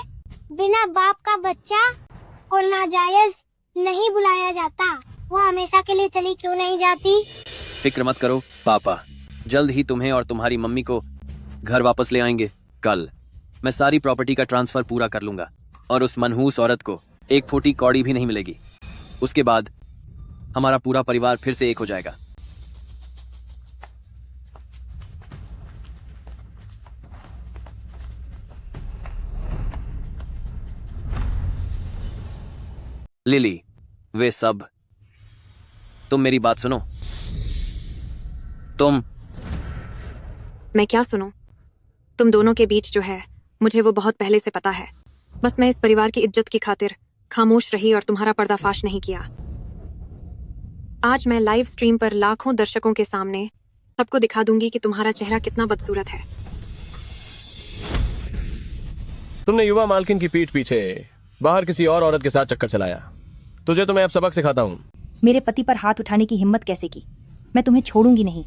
बिना बाप का बच्चा और नाजायज नहीं बुलाया जाता। वो हमेशा के लिए चली क्यों नहीं जाती? फिक्र मत करो पापा, जल्द ही तुम्हें और तुम्हारी मम्मी को घर वापस ले आएंगे। कल मैं सारी प्रॉपर्टी का ट्रांसफर पूरा कर लूंगा और उस मनहूस औरत को एक फूटी कौड़ी भी नहीं मिलेगी। उसके बाद हमारा पूरा परिवार फिर से एक हो जाएगा। लिली, वे सब, तुम मेरी बात सुनो। मैं क्या सुनूं? तुम दोनों के बीच जो है, मुझे वो बहुत पहले से पता है। बस मैं इस परिवार की इज्जत की खातिर खामोश रही और तुम्हारा पर्दाफाश नहीं किया। आज मैं लाइव स्ट्रीम पर लाखों दर्शकों के सामने सबको दिखा दूंगी कि तुम्हारा चेहरा कितना बदसूरत है। तुमने युवा मालकिन की पीठ पीछे बाहर किसी और औरत के साथ चक्कर चलाया। तुझे तो मैं अब सबक सिखाता हूँ। मेरे पति पर हाथ उठाने की हिम्मत कैसे की? मैं तुम्हें छोड़ूंगी नहीं।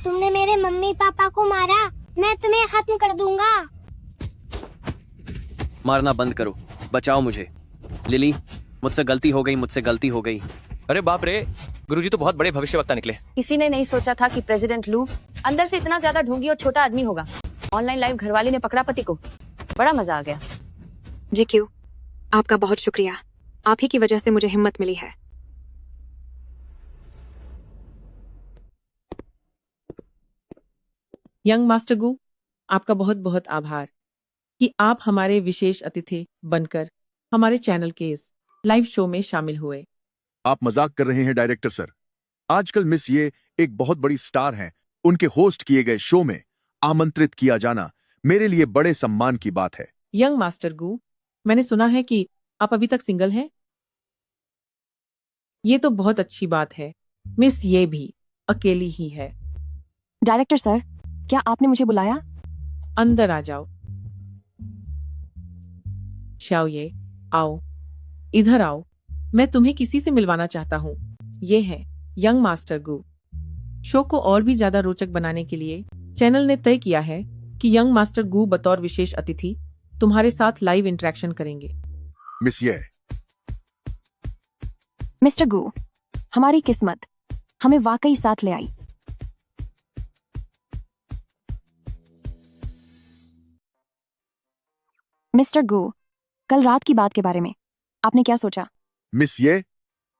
तुमने मेरे मम्मी पापा को मारा मैं तुम्हें खत्म कर दूंगा। मारना बंद करो, बचाओ मुझे। लिली, मुझसे गलती हो गई। अरे बाप रे, गुरुजी तो बहुत बड़े भविष्यवक्ता निकले। किसी ने नहीं सोचा था कि प्रेसिडेंट लू अंदर से इतना ज्यादा ढोंगी और छोटा आदमी होगा। ऑनलाइन लाइव घरवाली ने पकड़ा पति को, बड़ा मजा आ गया। जीक्यू, आपका बहुत शुक्रिया। आप ही की वजह से मुझे हिम्मत मिली है। यंग मास्टर गू, आपका बहुत बहुत आभार कि आप हमारे विशेष अतिथि बनकर हमारे चैनल के इस लाइव शो में शामिल हुए। आप मजाक कर रहे हैं डायरेक्टर सर। आजकल मिस ये एक बहुत बड़ी स्टार हैं। उनके होस्ट किए गए शो में आमंत्रित किया जाना मेरे लिए बड़े सम्मान की बात है। यंग मास्टर गू, मैंने सुना है कि आप अभी तक सिंगल हैं। ये तो बहुत अच्छी बात है। मिस ये भी अकेली ही है। डायरेक्टर सर, क्या आपने मुझे बुलाया? अंदर आ जाओ। शाओये, आओ, इधर आओ। मैं तुम्हें किसी से मिलवाना चाहता हूँ। ये है यंग मास्टर गू। शो को और भी ज्यादा रोचक बनाने के लिए चैनल ने तय किया है कि यंग मास्टर गू बतौर विशेष अतिथि तुम्हारे साथ लाइव इंटरेक्शन करेंगे। मिस ये मिस्टर गू, हमारी किस्मत हमें वाकई साथ ले आई। मिस्टर गू, कल रात की बात के बारे में आपने क्या सोचा? मिस ये,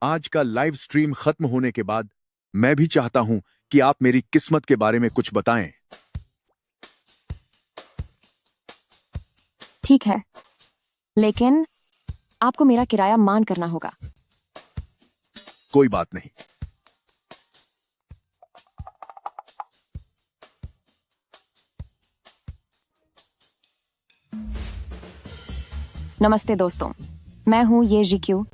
आज का लाइव स्ट्रीम खत्म होने के बाद मैं भी चाहता हूं कि आप मेरी किस्मत के बारे में कुछ बताएं। ठीक है, लेकिन आपको मेरा किराया मान करना होगा। कोई बात नहीं। नमस्ते दोस्तों, मैं हूँ ये जीक्यू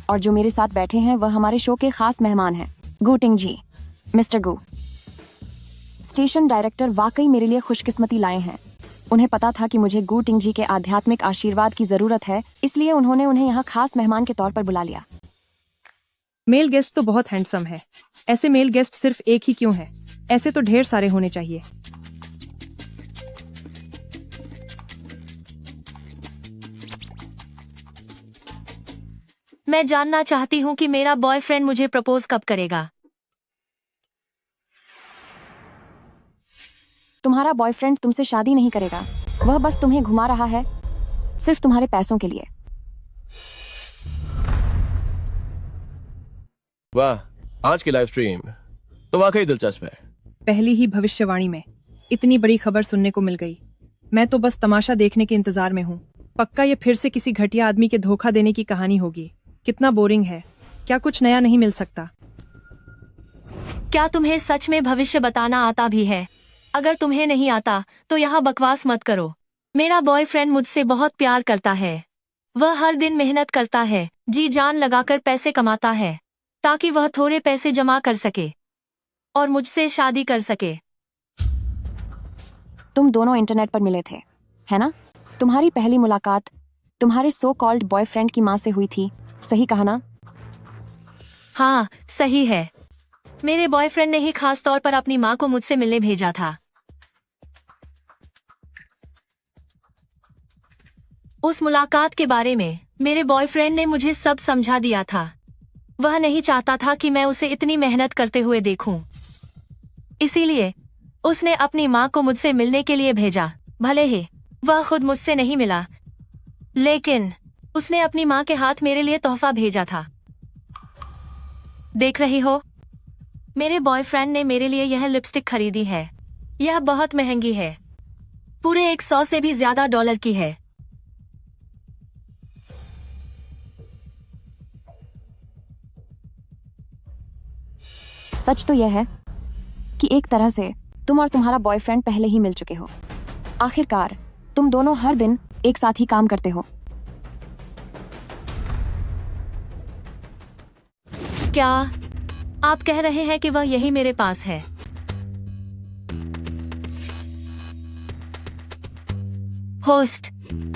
और जो मेरे साथ बैठे हैं वह हमारे शो के खास मेहमान हैं, गू टिंग जी। मिस्टर गू, स्टेशन डायरेक्टर वाकई मेरे लिए खुशकिस्मती लाए हैं। उन्हें पता था कि मुझे गू टिंग जी के आध्यात्मिक आशीर्वाद की जरूरत है, इसलिए उन्होंने उन्हें यहाँ खास मेहमान के तौर पर बुला लिया। मेल गेस्ट तो बहुत हैंडसम है। ऐसे मेल गेस्ट सिर्फ एक ही क्यों है? ऐसे तो ढेर सारे होने चाहिए। मैं जानना चाहती हूँ कि मेरा बॉयफ्रेंड मुझे प्रपोज कब करेगा। तुम्हारा बॉयफ्रेंड तुमसे शादी नहीं करेगा, वह बस तुम्हें घुमा रहा है, सिर्फ तुम्हारे पैसों के लिए। वाह, आज की लाइव स्ट्रीम तो वाकई दिलचस्प है। पहली ही भविष्यवाणी में इतनी बड़ी खबर सुनने को मिल गई। मैं तो बस तमाशा देखने के इंतजार में हूँ। पक्का ये फिर से किसी घटिया आदमी के धोखा देने की कहानी होगी। कितना बोरिंग है, क्या कुछ नया नहीं मिल सकता? क्या तुम्हें सच में भविष्य बताना आता भी है? अगर तुम्हें नहीं आता तो यहाँ बकवास मत करो। मेरा बॉयफ्रेंड मुझसे बहुत प्यार करता है। वह हर दिन मेहनत करता है, जी जान लगाकर पैसे कमाता है ताकि वह थोड़े पैसे जमा कर सके और मुझसे शादी कर सके। तुम दोनों इंटरनेट पर मिले थे, है ना? तुम्हारी पहली मुलाकात तुम्हारे सो कॉल्ड बॉयफ्रेंड की माँ से हुई थी, सही कहा ना? हाँ, सही है। मेरे बॉयफ्रेंड ने ही खास तौर पर अपनी माँ को मुझसे मिलने भेजा था। उस मुलाकात के बारे में मेरे बॉयफ्रेंड ने मुझे सब समझा दिया था। वह नहीं चाहता था कि मैं उसे इतनी मेहनत करते हुए देखूं। इसीलिए उसने अपनी माँ को मुझसे मिलने के लिए भेजा। भले ही वह खुद मुझसे नहीं मिला, लेकिन उसने अपनी माँ के हाथ मेरे लिए तोहफा भेजा था। देख रही हो, मेरे बॉयफ्रेंड ने मेरे लिए यह लिपस्टिक खरीदी है। यह बहुत महंगी है, पूरे 100 से भी ज्यादा डॉलर की है। सच तो यह है कि एक तरह से तुम और तुम्हारा बॉयफ्रेंड पहले ही मिल चुके हो। आखिरकार तुम दोनों हर दिन एक साथ ही काम करते हो। क्या आप कह रहे हैं कि वह यही मेरे पास है? होस्ट,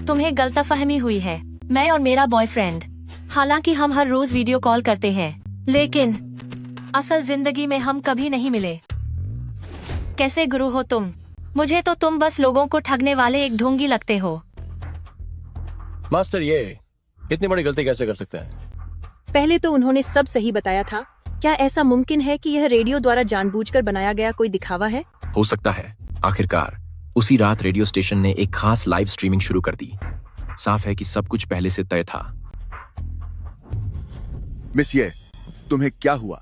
तुम्हें गलतफहमी हुई है। मैं और मेरा बॉयफ्रेंड, हालांकि हम हर रोज वीडियो कॉल करते हैं, लेकिन असल जिंदगी में हम कभी नहीं मिले। कैसे गुरु हो तुम? मुझे तो तुम बस लोगों को ठगने वाले एक ढोंगी लगते हो। मास्टर ये इतनी बड़ी गलती कैसे कर सकते हैं? पहले तो उन्होंने सब सही बताया था। क्या ऐसा मुमकिन है कि यह रेडियो द्वारा जानबूझकर बनाया गया कोई दिखावा है? हो सकता है। आखिरकार उसी रात रेडियो स्टेशन ने एक खास लाइव स्ट्रीमिंग शुरू कर दी। साफ है कि सब कुछ पहले से तय था। मिस ये, तुम्हें क्या हुआ?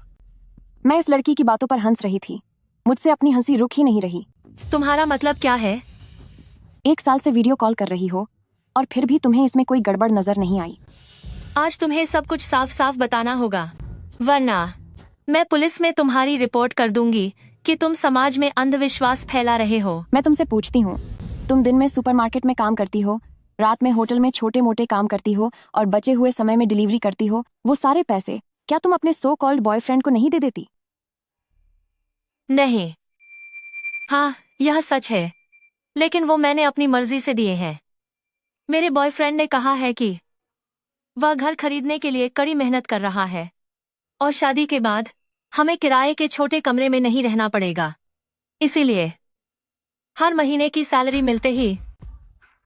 मैं इस लड़की की बातों पर हंस रही थी। मुझसे अपनी हंसी रुक ही नहीं रही। तुम्हारा मतलब क्या है? 1 साल से वीडियो कॉल कर रही हो और फिर भी तुम्हें इसमें कोई गड़बड़ नजर नहीं आई। आज तुम्हें सब कुछ साफ साफ बताना होगा, वरना मैं पुलिस में तुम्हारी रिपोर्ट कर दूंगी कि तुम समाज में अंधविश्वास फैला रहे हो। मैं तुमसे पूछती हूँ, तुम दिन में सुपरमार्केट में काम करती हो, रात में होटल में छोटे मोटे काम करती हो और बचे हुए समय में डिलीवरी करती हो। वो सारे पैसे क्या तुम अपने सो कॉल्ड बॉयफ्रेंड को नहीं दे देती? नहीं, हाँ यह सच है, लेकिन वो मैंने अपनी मर्जी से दिए हैं। मेरे बॉयफ्रेंड ने कहा है कि वह घर खरीदने के लिए कड़ी मेहनत कर रहा है और शादी के बाद हमें किराए के छोटे कमरे में नहीं रहना पड़ेगा। इसीलिए हर महीने की सैलरी मिलते ही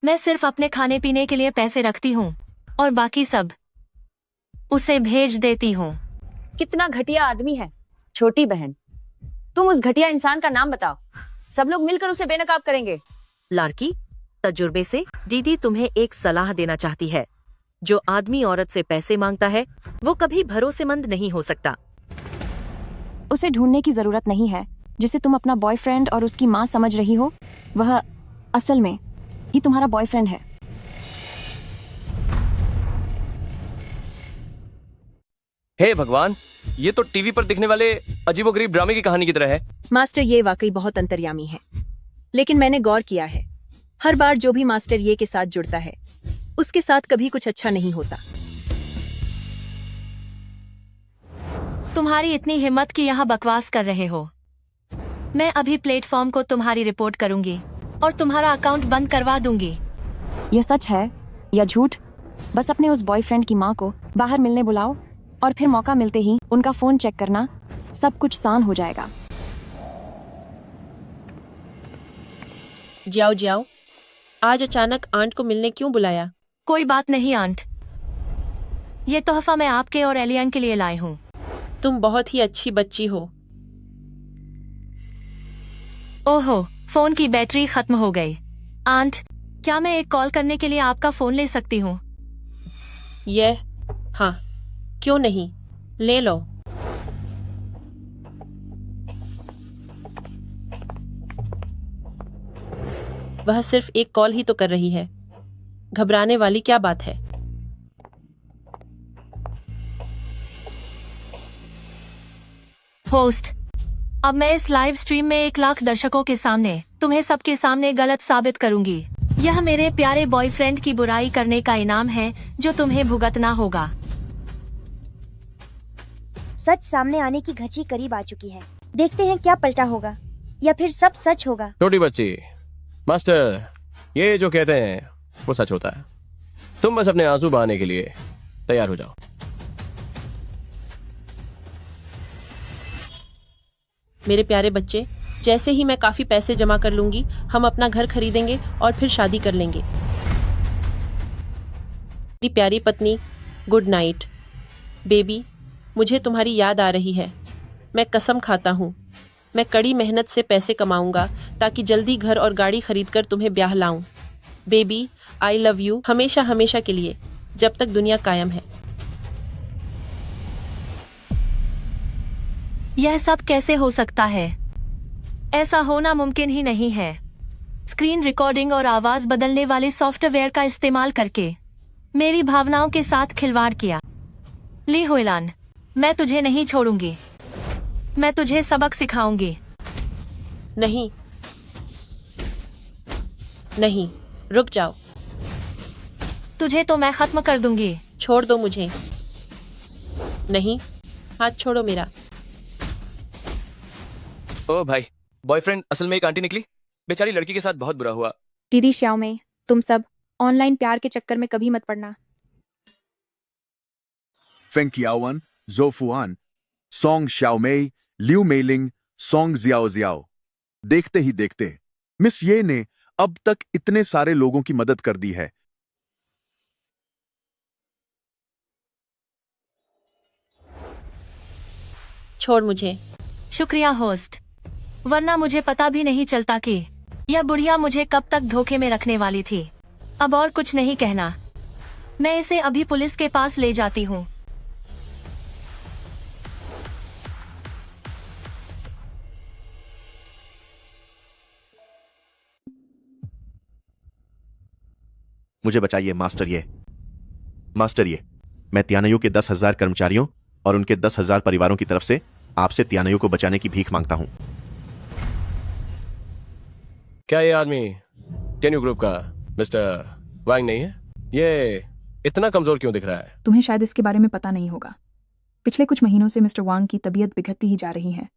मैं सिर्फ अपने खाने पीने के लिए पैसे रखती हूँ और बाकी सब उसे भेज देती हूँ। कितना घटिया आदमी है। छोटी बहन, तुम उस घटिया इंसान का नाम बताओ, सब लोग मिलकर उसे बेनकाब करेंगे। लाड़की, तजुर्बे से दीदी तुम्हें एक सलाह देना चाहती है। जो आदमी औरत से पैसे मांगता है वो कभी भरोसेमंद नहीं हो सकता। उसे ढूंढने की जरूरत नहीं है जिसे तुम अपना बॉयफ्रेंड और उसकी माँ समझ रही हो। वह असल में ही तुम्हारा बॉयफ्रेंड है। हे भगवान, ये तो टीवी पर दिखने वाले अजीबोगरीब ड्रामे की कहानी की तरह है। मास्टर ये वाकई बहुत अंतर्यामी है, लेकिन मैंने गौर किया है हर बार जो भी मास्टर ये के साथ जुड़ता है उसके साथ कभी कुछ अच्छा नहीं होता। तुम्हारी इतनी हिम्मत कि यहाँ बकवास कर रहे हो। मैं अभी प्लेटफॉर्म को तुम्हारी रिपोर्ट करूंगी और तुम्हारा अकाउंट बंद करवा दूंगी। यह सच है या झूठ? बस अपने उस बॉयफ्रेंड की माँ को बाहर मिलने बुलाओ और फिर मौका मिलते ही उनका फोन चेक करना, सब कुछ सान हो जाएगा। जाओ जाओ, आज अचानक आंट को मिलने क्यों बुलाया? कोई बात नहीं आंट, ये तोहफा मैं आपके और एलियन के लिए लाई हूँ। तुम बहुत ही अच्छी बच्ची हो। ओहो, फोन की बैटरी खत्म हो गई। आंट, क्या मैं एक कॉल करने के लिए आपका फोन ले सकती हूँ? हाँ, क्यों नहीं, ले लो। वह सिर्फ एक कॉल ही तो कर रही है, घबराने वाली क्या बात है? होस्ट, अब मैं इस लाइव स्ट्रीम में 1 लाख दर्शकों के सामने तुम्हें सबके सामने गलत साबित करूंगी। यह मेरे प्यारे बॉयफ्रेंड की बुराई करने का इनाम है जो तुम्हें भुगतना होगा। सच सामने आने की घड़ी करीब आ चुकी है। देखते हैं क्या पलटा होगा या फिर सब सच होगा। छोटी बच्ची, मास्टर ये जो कहते हैं वो सच होता है। तुम बस अपने आंसू बहाने के लिए तैयार हो जाओ। मेरे प्यारे बच्चे, जैसे ही मैं काफी पैसे जमा कर लूंगी, हम अपना घर खरीदेंगे और फिर शादी कर लेंगे। मेरी प्यारी पत्नी, गुड नाइट। बेबी, मुझे तुम्हारी याद आ रही है। मैं कसम खाता हूँ, मैं कड़ी मेहनत से पैसे कमाऊंगा ताकि जल्दी घर और गाड़ी खरीदकर तुम्हें ब्याह लाऊं। बेबी, आई लव यू हमेशा हमेशा के लिए, जब तक दुनिया कायम है। यह सब कैसे हो सकता है? ऐसा होना मुमकिन ही नहीं है। स्क्रीन रिकॉर्डिंग और आवाज बदलने वाले सॉफ्टवेयर का इस्तेमाल करके मेरी भावनाओं के साथ खिलवाड़ किया। ली हुइलान, मैं तुझे नहीं छोड़ूंगी। मैं तुझे सबक सिखाऊंगी। नहीं नहीं, रुक जाओ। तुझे तो मैं खत्म कर दूंगी। छोड़ दो मुझे। नहीं, हाथ छोड़ो मेरा। ओ भाई, बॉयफ्रेंड असल में एक आंटी निकली। बेचारी लड़की के साथ बहुत बुरा हुआ। दीदी श्याओ में, तुम सब ऑनलाइन प्यार के चक्कर में कभी मत पड़ना। फेंग कियावन, ज़ो फुआन, सोंग शाओमेई, लिu मेइलिंग, सोंग जियाओ जियाओ। देखते ही देखते मिस ये ने अब तक इतने सारे लोगों की मदद कर दी है। छोड़ मुझे। शुक्रिया होस्ट, वरना मुझे पता भी नहीं चलता कि यह बुढ़िया मुझे कब तक धोखे में रखने वाली थी। अब और कुछ नहीं कहना, मैं इसे अभी पुलिस के पास ले जाती हूँ। मुझे बचाइए मास्टर ये। मास्टर ये, मैं त्यानयू के 10,000 कर्मचारियों और उनके 10,000 परिवारों की तरफ से आपसे त्यानयू को बचाने की भीख मांगता हूं। क्या ये आदमी त्यानयू ग्रुप का मिस्टर वांग नहीं है? ये इतना कमजोर क्यों दिख रहा है? तुम्हें शायद इसके बारे में पता नहीं होगा। पिछले कुछ महीनों से मिस्टर वांग की तबीयत बिगड़ती ही जा रही है।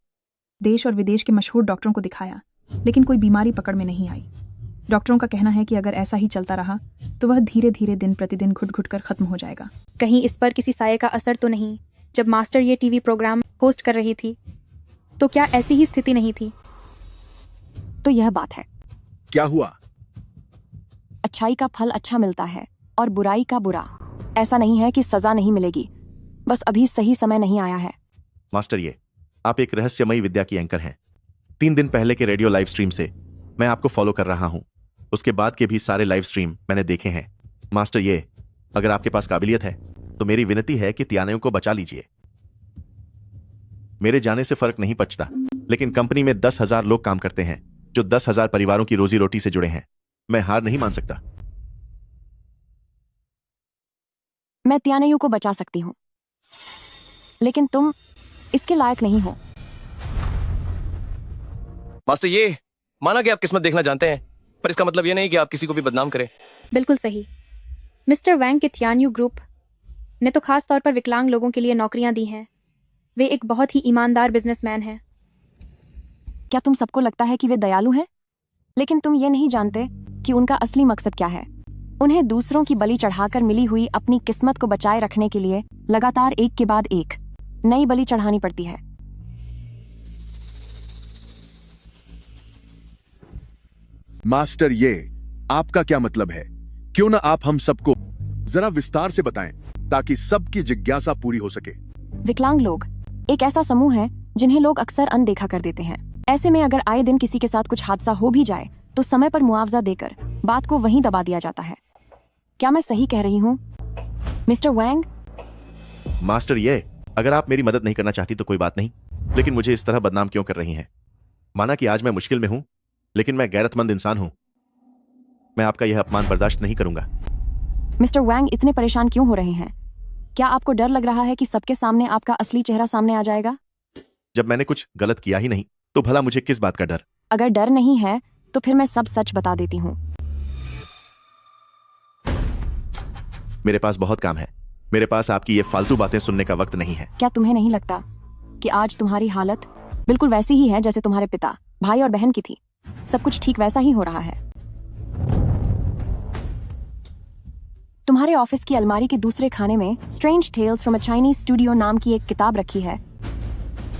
देश और विदेश के मशहूर डॉक्टरों को दिखाया, लेकिन कोई बीमारी पकड़ में नहीं आई। डॉक्टरों का कहना है कि अगर ऐसा ही चलता रहा तो वह धीरे धीरे दिन प्रतिदिन घुट घुट कर खत्म हो जाएगा। कहीं इस पर किसी साये का असर तो नहीं? जब मास्टर ये टीवी प्रोग्राम होस्ट कर रही थी तो क्या ऐसी ही स्थिति नहीं थी? तो यह बात है। क्या हुआ? अच्छाई का फल अच्छा मिलता है और बुराई का बुरा। ऐसा नहीं है कि सजा नहीं मिलेगी, बस अभी सही समय नहीं आया है। मास्टर ये, आप एक रहस्यमयी विद्या की एंकर हैं। 3 दिन पहले के रेडियो लाइव स्ट्रीम से मैं आपको फॉलो कर रहा हूं। उसके बाद के भी सारे लाइव स्ट्रीम मैंने देखे हैं। मास्टर ये, अगर आपके पास काबिलियत है तो मेरी विनती है कि त्यानयू को बचा लीजिए। मेरे जाने से फर्क नहीं पड़ता, लेकिन कंपनी में 10,000 लोग काम करते हैं जो 10,000 परिवारों की रोजी रोटी से जुड़े हैं। मैं हार नहीं मान सकता। मैं त्यानयू को बचा सकती हूँ, लेकिन तुम इसके लायक नहीं हो। मास्टर ये, माना कि आप किस्मत देखना जानते हैं, पर इसका मतलब ये नहीं कि आप किसी को भी बदनाम करें। बिल्कुल सही। मिस्टर वैंग के त्यानयू ग्रुप ने तो खास तौर पर विकलांग लोगों के लिए नौकरियां दी हैं। वे एक बहुत ही ईमानदार बिजनेसमैन हैं। क्या तुम सबको लगता है कि वे दयालु हैं? लेकिन तुम ये नहीं जानते कि उनका असली मकसद क्या है। उन्हें दूसरों की बलि चढ़ाकर मिली हुई अपनी किस्मत को बचाए रखने के लिए लगातार एक के बाद एक नई बलि चढ़ानी पड़ती है। मास्टर ये, आपका क्या मतलब है? क्यों ना आप हम सबको जरा विस्तार से बताएं ताकि सबकी जिज्ञासा पूरी हो सके। विकलांग लोग एक ऐसा समूह है जिन्हें लोग अक्सर अनदेखा कर देते हैं। ऐसे में अगर आए दिन किसी के साथ कुछ हादसा हो भी जाए तो समय पर मुआवजा देकर बात को वहीं दबा दिया जाता है। क्या मैं सही कह रही हूँ मिस्टर वैंग? मास्टर ये, अगर आप मेरी मदद नहीं करना चाहती तो कोई बात नहीं, लेकिन मुझे इस तरह बदनाम क्यों कर रही हैं? माना कि आज मैं मुश्किल में हूं, लेकिन मैं गैरतमंद इंसान हूं। मैं आपका यह अपमान बर्दाश्त नहीं करूंगा। मिस्टर वैंग इतने परेशान क्यों हो रहे हैं? क्या आपको डर लग रहा है कि सबके सामने आपका असली चेहरा सामने आ जाएगा? जब मैंने कुछ गलत किया ही नहीं तो भला मुझे किस बात का डर? अगर डर नहीं है तो फिर मैं सब सच बता देती हूँ। मेरे पास बहुत काम है। मेरे पास आपकी ये फालतू बातें सुनने का वक्त नहीं है। क्या तुम्हें नहीं लगता कि आज तुम्हारी हालत बिल्कुल वैसी ही है जैसे तुम्हारे पिता, भाई और बहन की थी? सब कुछ ठीक वैसा ही हो रहा है। तुम्हारे ऑफिस की अलमारी के दूसरे खाने में strange tales from a Chinese studio नाम की एक किताब रखी है।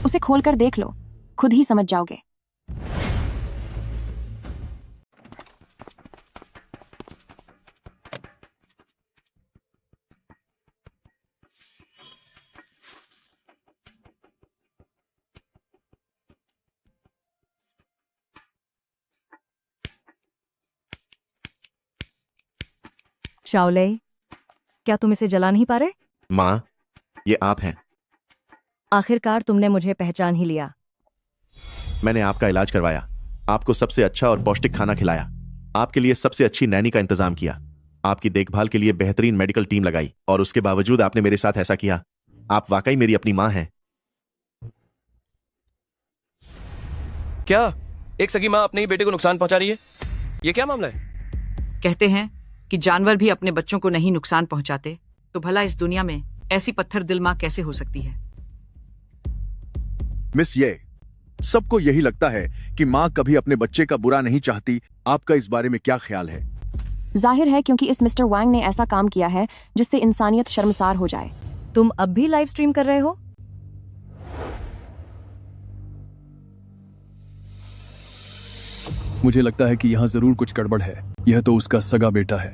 उसे खोलकर देख लो, खुद ही समझ जाओगे। शाओले, क्या तुम इसे जला नहीं पा रहे? माँ, ये आप हैं। आखिरकार तुमने मुझे पहचान ही लिया। मैंने आपका इलाज करवाया, आपको सबसे अच्छा और पौष्टिक खाना खिलाया, आपके लिए सबसे अच्छी नैनी का इंतजाम किया, आपकी देखभाल के लिए बेहतरीन मेडिकल टीम लगाई, और उसके बावजूद आपने मेरे साथ ऐसा किया। आप वाकई मेरी अपनी माँ हैं। क्या एक सगी माँ अपने ही बेटे को नुकसान पहुंचा रही है? ये क्या मामला है? कहते हैं कि जानवर भी अपने बच्चों को नहीं नुकसान पहुंचाते, तो भला इस दुनिया में ऐसी पत्थर दिल माँ कैसे हो सकती है? मिस ये, सबको यही लगता है कि माँ कभी अपने बच्चे का बुरा नहीं चाहती। आपका इस बारे में क्या ख्याल है? जाहिर है क्योंकि इस मिस्टर वांग ने ऐसा काम किया है जिससे इंसानियत शर्मसार हो जाए। तुम अब भी लाइव स्ट्रीम कर रहे हो? मुझे लगता है कि यहाँ जरूर कुछ गड़बड़ है। यह तो उसका सगा बेटा है,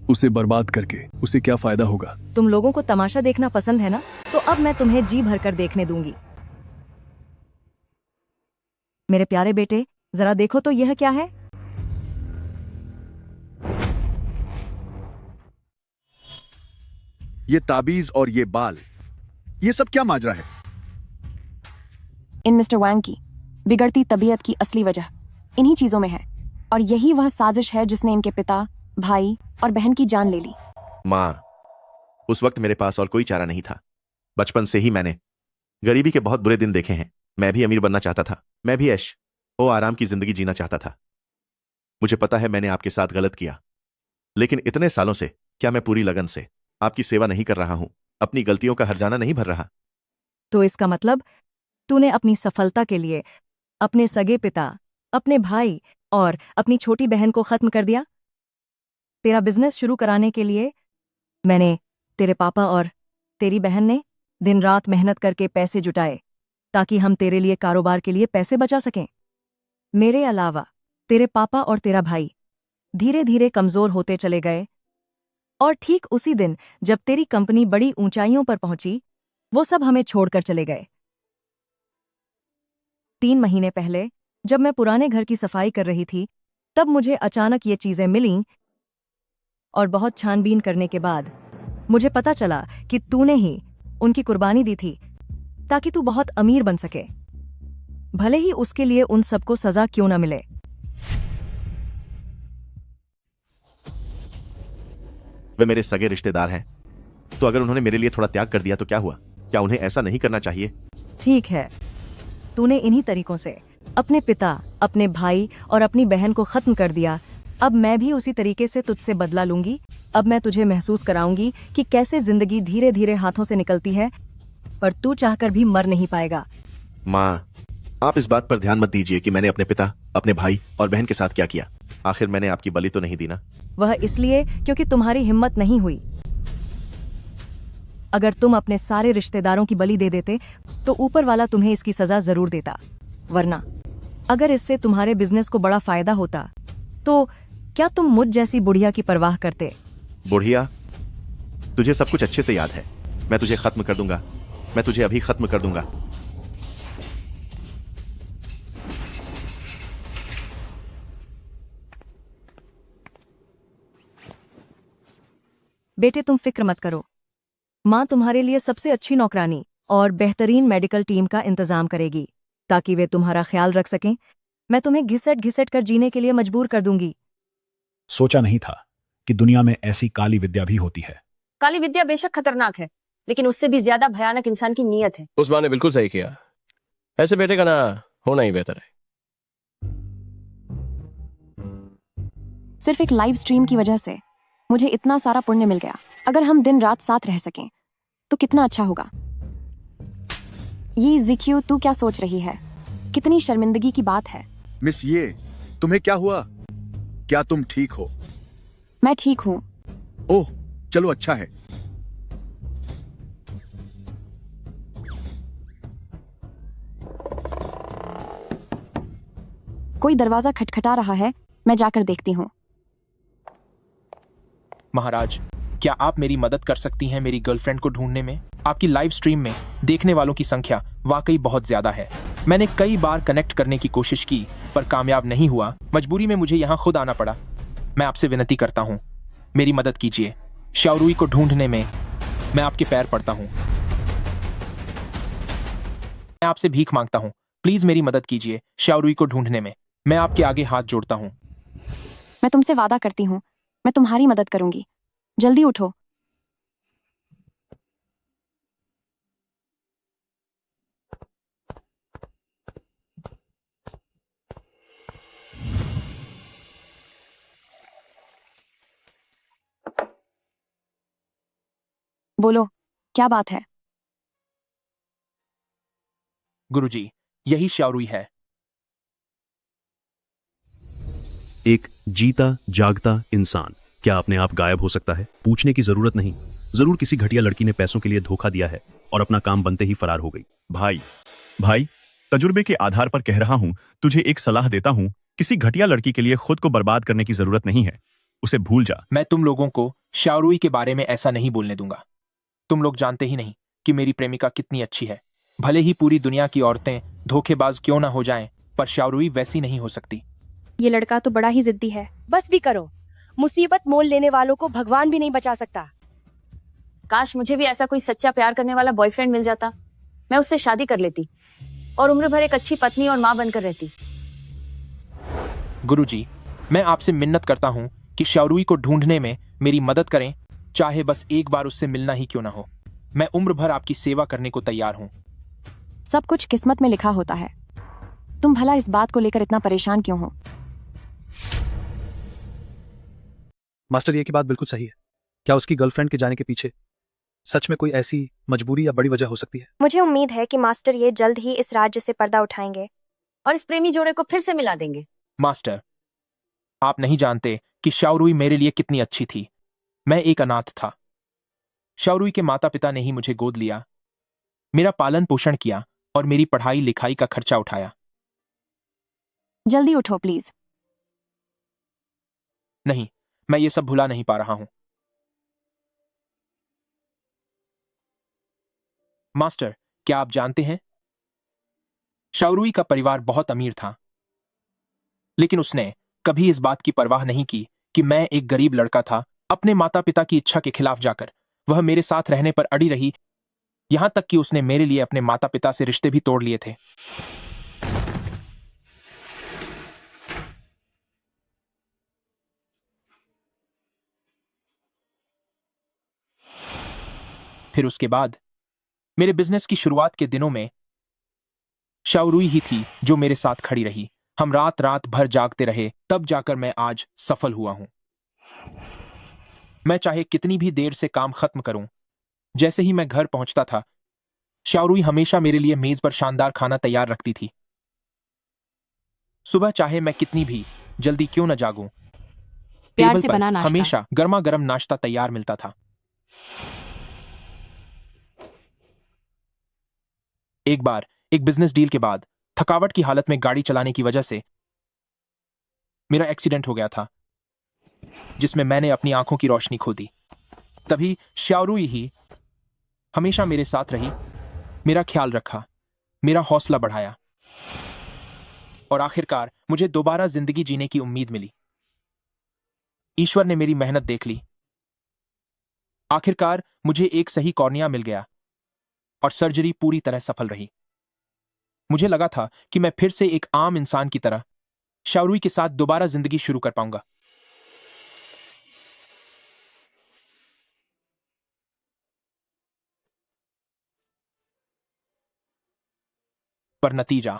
उसे बर्बाद करके उसे क्या फायदा होगा। तुम लोगों को तमाशा देखना पसंद है ना, तो अब मैं तुम्हें जी भरकर देखने दूंगी। मेरे प्यारे बेटे, जरा देखो तो यह क्या है। ये ताबीज और ये बाल, ये सब क्या माजरा है? इन मिस्टर वांग की बिगड़ती तबीयत की असली वजह इन्हीं चीजों में है, और यही वह साजिश है जिसने इनके पिता, भाई और बहन की जान ले ली। माँ, उस वक्त मेरे पास और कोई चारा नहीं था। बचपन से ही मैंने गरीबी के बहुत बुरे दिन देखे हैं। मैं भी अमीर बनना चाहता था, मैं भी ऐश और आराम की जिंदगी जीना चाहता था। मुझे पता है मैंने आपके साथ गलत किया, लेकिन इतने सालों से क्या मैं पूरी लगन से आपकी सेवा नहीं कर रहा हूं, अपनी गलतियों का हर्जाना नहीं भर रहा? तो इसका मतलब तूने अपनी सफलता के लिए अपने सगे पिता, अपने भाई और अपनी छोटी बहन को खत्म कर दिया। तेरा बिजनेस शुरू कराने के लिए मैंने, तेरे पापा और तेरी बहन ने दिन रात मेहनत करके पैसे जुटाए ताकि हम तेरे लिए कारोबार के लिए पैसे बचा सकें। मेरे अलावा तेरे पापा और तेरा भाई धीरे धीरे कमजोर होते चले गए, और ठीक उसी दिन जब तेरी कंपनी बड़ी ऊंचाइयों पर पहुंची, वो सब हमें छोड़कर चले गए। 3 महीने पहले जब मैं पुराने घर की सफाई कर रही थी, तब मुझे अचानक ये चीजें मिलीं, और बहुत छानबीन करने के बाद मुझे पता चला कि तूने ही उनकी कुर्बानी दी थी ताकि तू बहुत अमीर बन सके, भले ही उसके लिए उन सबको सजा क्यों न मिले। वे मेरे सगे रिश्तेदार हैं, तो अगर उन्होंने मेरे लिए थोड़ा त्याग कर दिया तो क्या हुआ? क्या उन्हें ऐसा नहीं करना चाहिए? ठीक है, तूने इन्हीं तरीकों से अपने पिता, अपने भाई और अपनी बहन को खत्म कर दिया। अब मैं भी उसी तरीके से तुझसे बदला लूंगी। अब मैं तुझे महसूस कराऊंगी कि कैसे जिंदगी धीरे धीरे हाथों से निकलती है, पर तू चाहकर भी मर नहीं पाएगा। माँ, आप इस बात पर ध्यान मत दीजिए कि मैंने अपने पिता, अपने भाई और बहन के साथ क्या किया। आखिर मैंने आपकी बलि तो नहीं दी ना? वह इसलिए क्योंकि तुम्हारी हिम्मत नहीं हुई। अगर तुम अपने सारे रिश्तेदारों की बलि दे देते तो ऊपर वाला तुम्हें इसकी सजा जरूर देता, वरना अगर इससे तुम्हारे बिजनेस को बड़ा फायदा होता तो क्या तुम मुझ जैसी बुढ़िया की परवाह करते? बुढ़िया, तुझे सब कुछ अच्छे से याद है। मैं तुझे खत्म कर दूंगा, मैं तुझे अभी खत्म कर दूंगा। बेटे, तुम फिक्र मत करो। माँ तुम्हारे लिए सबसे अच्छी नौकरानी और बेहतरीन मेडिकल टीम का इंतजाम करेगी ताकि वे तुम्हारा ख्याल रख सकें। मैं तुम्हें घिसट घिसट कर जीने के लिए मजबूर कर दूंगी। सोचा नहीं था कि दुनिया में ऐसी काली विद्या भी होती है। काली विद्या बेशक खतरनाक है, लेकिन उससे भी ज्यादा भयानक इंसान की नीयत है। उस माँ ने बिल्कुल सही किया। ऐसे बेटे का ना होना ही बेहतर है। सिर्फ एक लाइव स्ट्रीम की वजह से मुझे इतना सारा पुण्य मिल गया। अगर हम दिन रात साथ रह सकें तो कितना अच्छा होगा। ये जिक्यू, तू क्या सोच रही है? कितनी शर्मिंदगी की बात है। मिस ये, तुम्हें क्या हुआ? क्या तुम ठीक हो? मैं ठीक हूँ। ओह, चलो अच्छा है। कोई दरवाजा खटखटा रहा है, मैं जाकर देखती हूँ। महाराज, क्या आप मेरी मदद कर सकती हैं मेरी गर्लफ्रेंड को ढूंढने में? आपकी लाइव स्ट्रीम में देखने वालों की संख्या वाकई बहुत ज्यादा है। मैंने कई बार कनेक्ट करने की कोशिश की पर कामयाब नहीं हुआ। मजबूरी में मुझे यहाँ खुद आना पड़ा। मैं आपसे विनती करता हूँ, मेरी मदद कीजिए। शाओरुई को ढूंढने में मैं आपके पैर पड़ता हूँ। मैं आपसे भीख मांगता हूँ, प्लीज मेरी मदद कीजिए। शाओरुई को ढूंढने में मैं आपके आगे हाथ जोड़ता हूँ। मैं तुमसे वादा करती हूँ, मैं तुम्हारी मदद करूंगी। जल्दी उठो। बोलो, क्या बात है? गुरुजी, यही शाओरुई है। एक जीता जागता इंसान क्या अपने आप गायब हो सकता है? पूछने की जरूरत नहीं। जरूर किसी घटिया लड़की ने पैसों के लिए धोखा दिया है और अपना काम बनते ही फरार हो गई। भाई, तजुर्बे के आधार पर कह रहा हूं, तुझे एक सलाह देता हूं किसी घटिया लड़की के लिए खुद को बर्बाद करने की जरूरत नहीं है, उसे भूल जा। मैं तुम लोगों को शाओरुई के बारे में ऐसा नहीं बोलने दूंगा। तुम लोग जानते ही नहीं कि मेरी प्रेमिका कितनी अच्छी है। भले ही पूरी दुनिया की औरतें धोखेबाज क्यों ना हो जाएं, पर शाओरुई वैसी नहीं हो सकती। ये लड़का तो बड़ा ही जिद्दी है। बस भी करो, मुसीबत मोल लेने वालों को भगवान भी नहीं बचा सकता। काश मुझे भी ऐसा कोई सच्चा प्यार करने वाला बॉयफ्रेंड मिल जाता, मैं उससे शादी कर लेती और उम्र भर एक अच्छी पत्नी और माँ बनकर रहती। गुरुजी, मैं आपसे मिन्नत करता हूँ कि शाओरुई को ढूंढने में मेरी मदद करें, चाहे बस एक बार उससे मिलना ही क्यों ना हो। मैं उम्र भर आपकी सेवा करने को तैयार हूँ। सब कुछ किस्मत में लिखा होता है। तुम भला इस बात को लेकर इतना परेशान क्यों हो? मास्टर, ये की बात बिल्कुल सही है। क्या उसकी गर्लफ्रेंड के जाने के पीछे सच में कोई ऐसी मजबूरी या बड़ी वजह हो सकती है? मुझे उम्मीद है कि मास्टर ये जल्द ही इस राज्य से पर्दा उठाएंगे और इस प्रेमी जोड़े को फिर से मिला देंगे। मास्टर, आप नहीं जानते कि शाओरुई मेरे लिए कितनी अच्छी थी। मैं एक अनाथ था। शाओरुई के माता पिता ने ही मुझे गोद लिया, मेरा पालन पोषण किया और मेरी पढ़ाई लिखाई का खर्चा उठाया। जल्दी उठो प्लीज। नहीं, मैं ये सब भुला नहीं पा रहा हूं। मास्टर, क्या आप जानते हैं, शाओरुई का परिवार बहुत अमीर था, लेकिन उसने कभी इस बात की परवाह नहीं की कि मैं एक गरीब लड़का था। अपने माता पिता की इच्छा के खिलाफ जाकर वह मेरे साथ रहने पर अड़ी रही, यहां तक कि उसने मेरे लिए अपने माता पिता से रिश्ते भी तोड़ लिए थे। फिर उसके बाद मेरे बिजनेस की शुरुआत के दिनों में शाओरुई ही थी जो मेरे साथ खड़ी रही। हम रात रात भर जागते रहे, तब जाकर मैं आज सफल हुआ हूं। मैं चाहे कितनी भी देर से काम खत्म करूं, जैसे ही मैं घर पहुंचता था, शाओरुई हमेशा मेरे लिए मेज पर शानदार खाना तैयार रखती थी। सुबह चाहे मैं कितनी भी जल्दी क्यों न जागूं, प्यार टेबल से पर बना नाश्ता। हमेशा गर्मा गर्म नाश्ता तैयार मिलता था। एक बार एक बिजनेस डील के बाद थकावट की हालत में गाड़ी चलाने की वजह से मेरा एक्सीडेंट हो गया था, जिसमें मैंने अपनी आंखों की रोशनी खो दी। तभी शाओरुई ही हमेशा मेरे साथ रही, मेरा ख्याल रखा, मेरा हौसला बढ़ाया और आखिरकार मुझे दोबारा जिंदगी जीने की उम्मीद मिली। ईश्वर ने मेरी मेहनत देख ली। आखिरकार मुझे एक सही कॉर्निया मिल गया और सर्जरी पूरी तरह सफल रही। मुझे लगा था कि मैं फिर से एक आम इंसान की तरह शाओरुई के साथ दोबारा जिंदगी शुरू कर पाऊंगा। पर नतीजा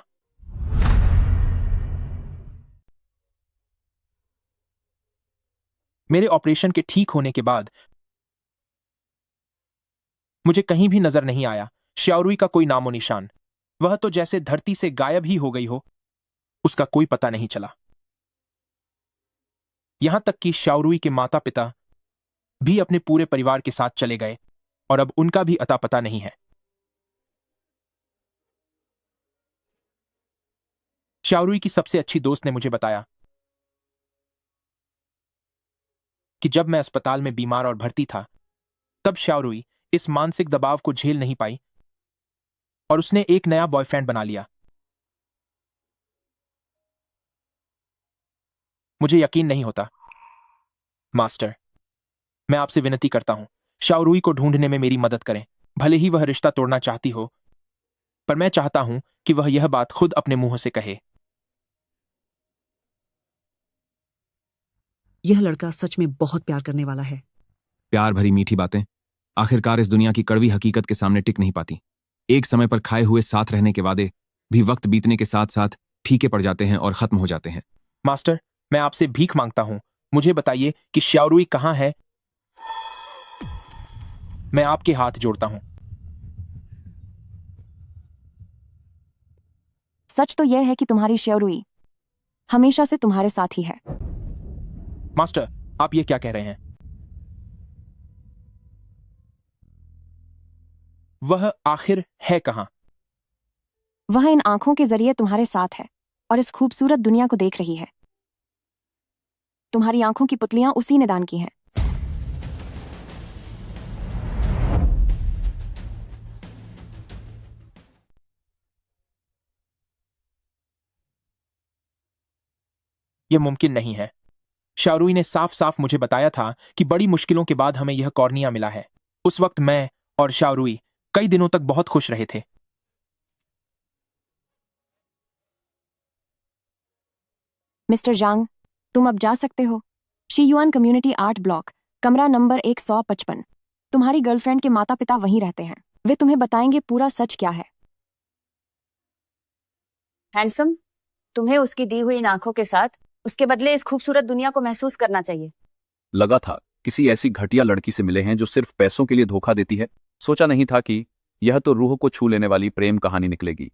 मेरे ऑपरेशन के ठीक होने के बाद मुझे कहीं भी नजर नहीं आया शाओरुई का कोई नामो निशान। वह तो जैसे धरती से गायब ही हो गई हो, उसका कोई पता नहीं चला। यहां तक कि शाओरुई के माता पिता भी अपने पूरे परिवार के साथ चले गए और अब उनका भी अता पता नहीं है। शाओरुई की सबसे अच्छी दोस्त ने मुझे बताया कि जब मैं अस्पताल में बीमार और भर्ती था, तब शाओरुई इस मानसिक दबाव को झेल नहीं पाई और उसने एक नया बॉयफ्रेंड बना लिया। मुझे यकीन नहीं होता। मास्टर, मैं आपसे विनती करता हूं, शाओरुई को ढूंढने में मेरी मदद करें। भले ही वह रिश्ता तोड़ना चाहती हो, पर मैं चाहता हूं कि वह यह बात खुद अपने मुंह से कहे। यह लड़का सच में बहुत प्यार करने वाला है। प्यार भरी मीठी बातें आखिरकार इस दुनिया की कड़वी हकीकत के सामने टिक नहीं पाती। एक समय पर खाए हुए साथ रहने के वादे भी वक्त बीतने के साथ साथ फीके पड़ जाते हैं और खत्म हो जाते हैं। मास्टर, मैं आपसे भीख मांगता हूं, मुझे बताइए कि शाओरुई कहां है। मैं आपके हाथ जोड़ता हूं। सच तो यह है कि तुम्हारी शाओरुई हमेशा से तुम्हारे साथ ही है। मास्टर, आप ये क्या कह रहे हैं? वह आखिर है कहां? वह इन आंखों के जरिए तुम्हारे साथ है। और इस खूबसूरत दुनिया को देख रही है। तुम्हारी आंखों की पुतलियां उसी ने दान की हैं। यह मुमकिन नहीं है। शाहरुई ने साफ साफ मुझे बताया था कि बड़ी मुश्किलों के बाद हमें यह कॉर्निया मिला है। उस वक्त मैं और शाहरुई कई दिनों तक बहुत खुश रहे थे। मिस्टर जांग, तुम अब जा सकते हो। शीयुआन कम्युनिटी आर्ट ब्लॉक, कमरा नंबर 155। तुम्हारी गर्लफ्रेंड के माता पिता वहीं रहते हैं। वे तुम्हें बताएंगे पूरा सच क्या है। हैंडसम, तुम्हें उसकी दी हुई इन आंखों के साथ उसके बदले इस खूबसूरत दुनिया को महसूस करना चाहिए। लगा था किसी ऐसी घटिया लड़की से मिले हैं जो सिर्फ पैसों के लिए धोखा देती है। सोचा नहीं था कि यह तो रूह को छू लेने वाली प्रेम कहानी निकलेगी।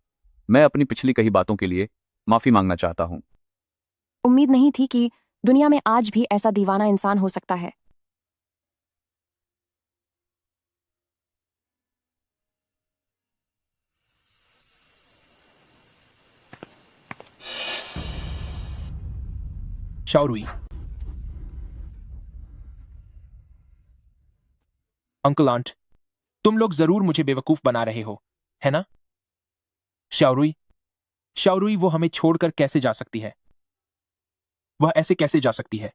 मैं अपनी पिछली कही बातों के लिए माफी मांगना चाहता हूँ। उम्मीद नहीं थी कि दुनिया में आज भी ऐसा दीवाना इंसान हो सकता है। शाहरुई, अंकल आंट, तुम लोग जरूर मुझे बेवकूफ बना रहे हो, है ना? शाहरुई, शाहरुई वो हमें छोड़कर कैसे जा सकती है? वह ऐसे कैसे जा सकती है?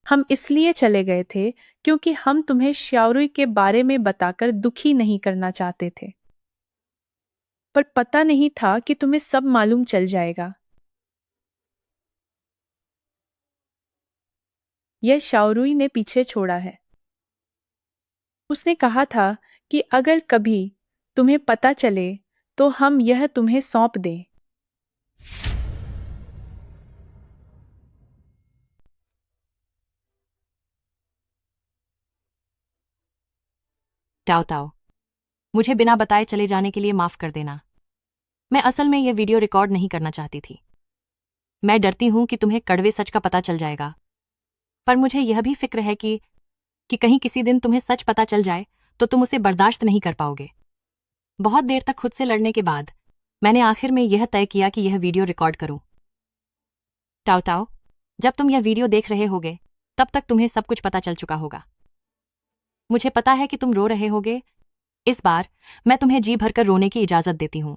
हम इसलिए चले गए थे क्योंकि हम तुम्हें श्याओरुई के बारे में बताकर दुखी नहीं करना चाहते थे, पर पता नहीं था कि तुम्हें सब मालूम चल जाएगा। यह श्याओरुई ने पीछे छोड़ा है। उसने कहा था कि अगर कभी तुम्हें पता चले तो हम यह तुम्हें सौंप दें। ताओ ताओ, मुझे बिना बताए चले जाने के लिए माफ कर देना। मैं असल में यह वीडियो रिकॉर्ड नहीं करना चाहती थी। मैं डरती हूं कि तुम्हें कड़वे सच का पता चल जाएगा, पर मुझे यह भी फिक्र है कि कहीं किसी दिन तुम्हें सच पता चल जाए तो तुम उसे बर्दाश्त नहीं कर पाओगे। बहुत देर तक खुद से लड़ने के बाद मैंने आखिर में यह तय किया कि यह वीडियो रिकॉर्ड करूं। ताओ ताओ, जब तुम यह वीडियो देख रहे होगे तब तक तुम्हें सब कुछ पता चल चुका होगा। मुझे पता है कि तुम रो रहे होगे। इस बार मैं तुम्हें जी भरकर रोने की इजाजत देती हूं,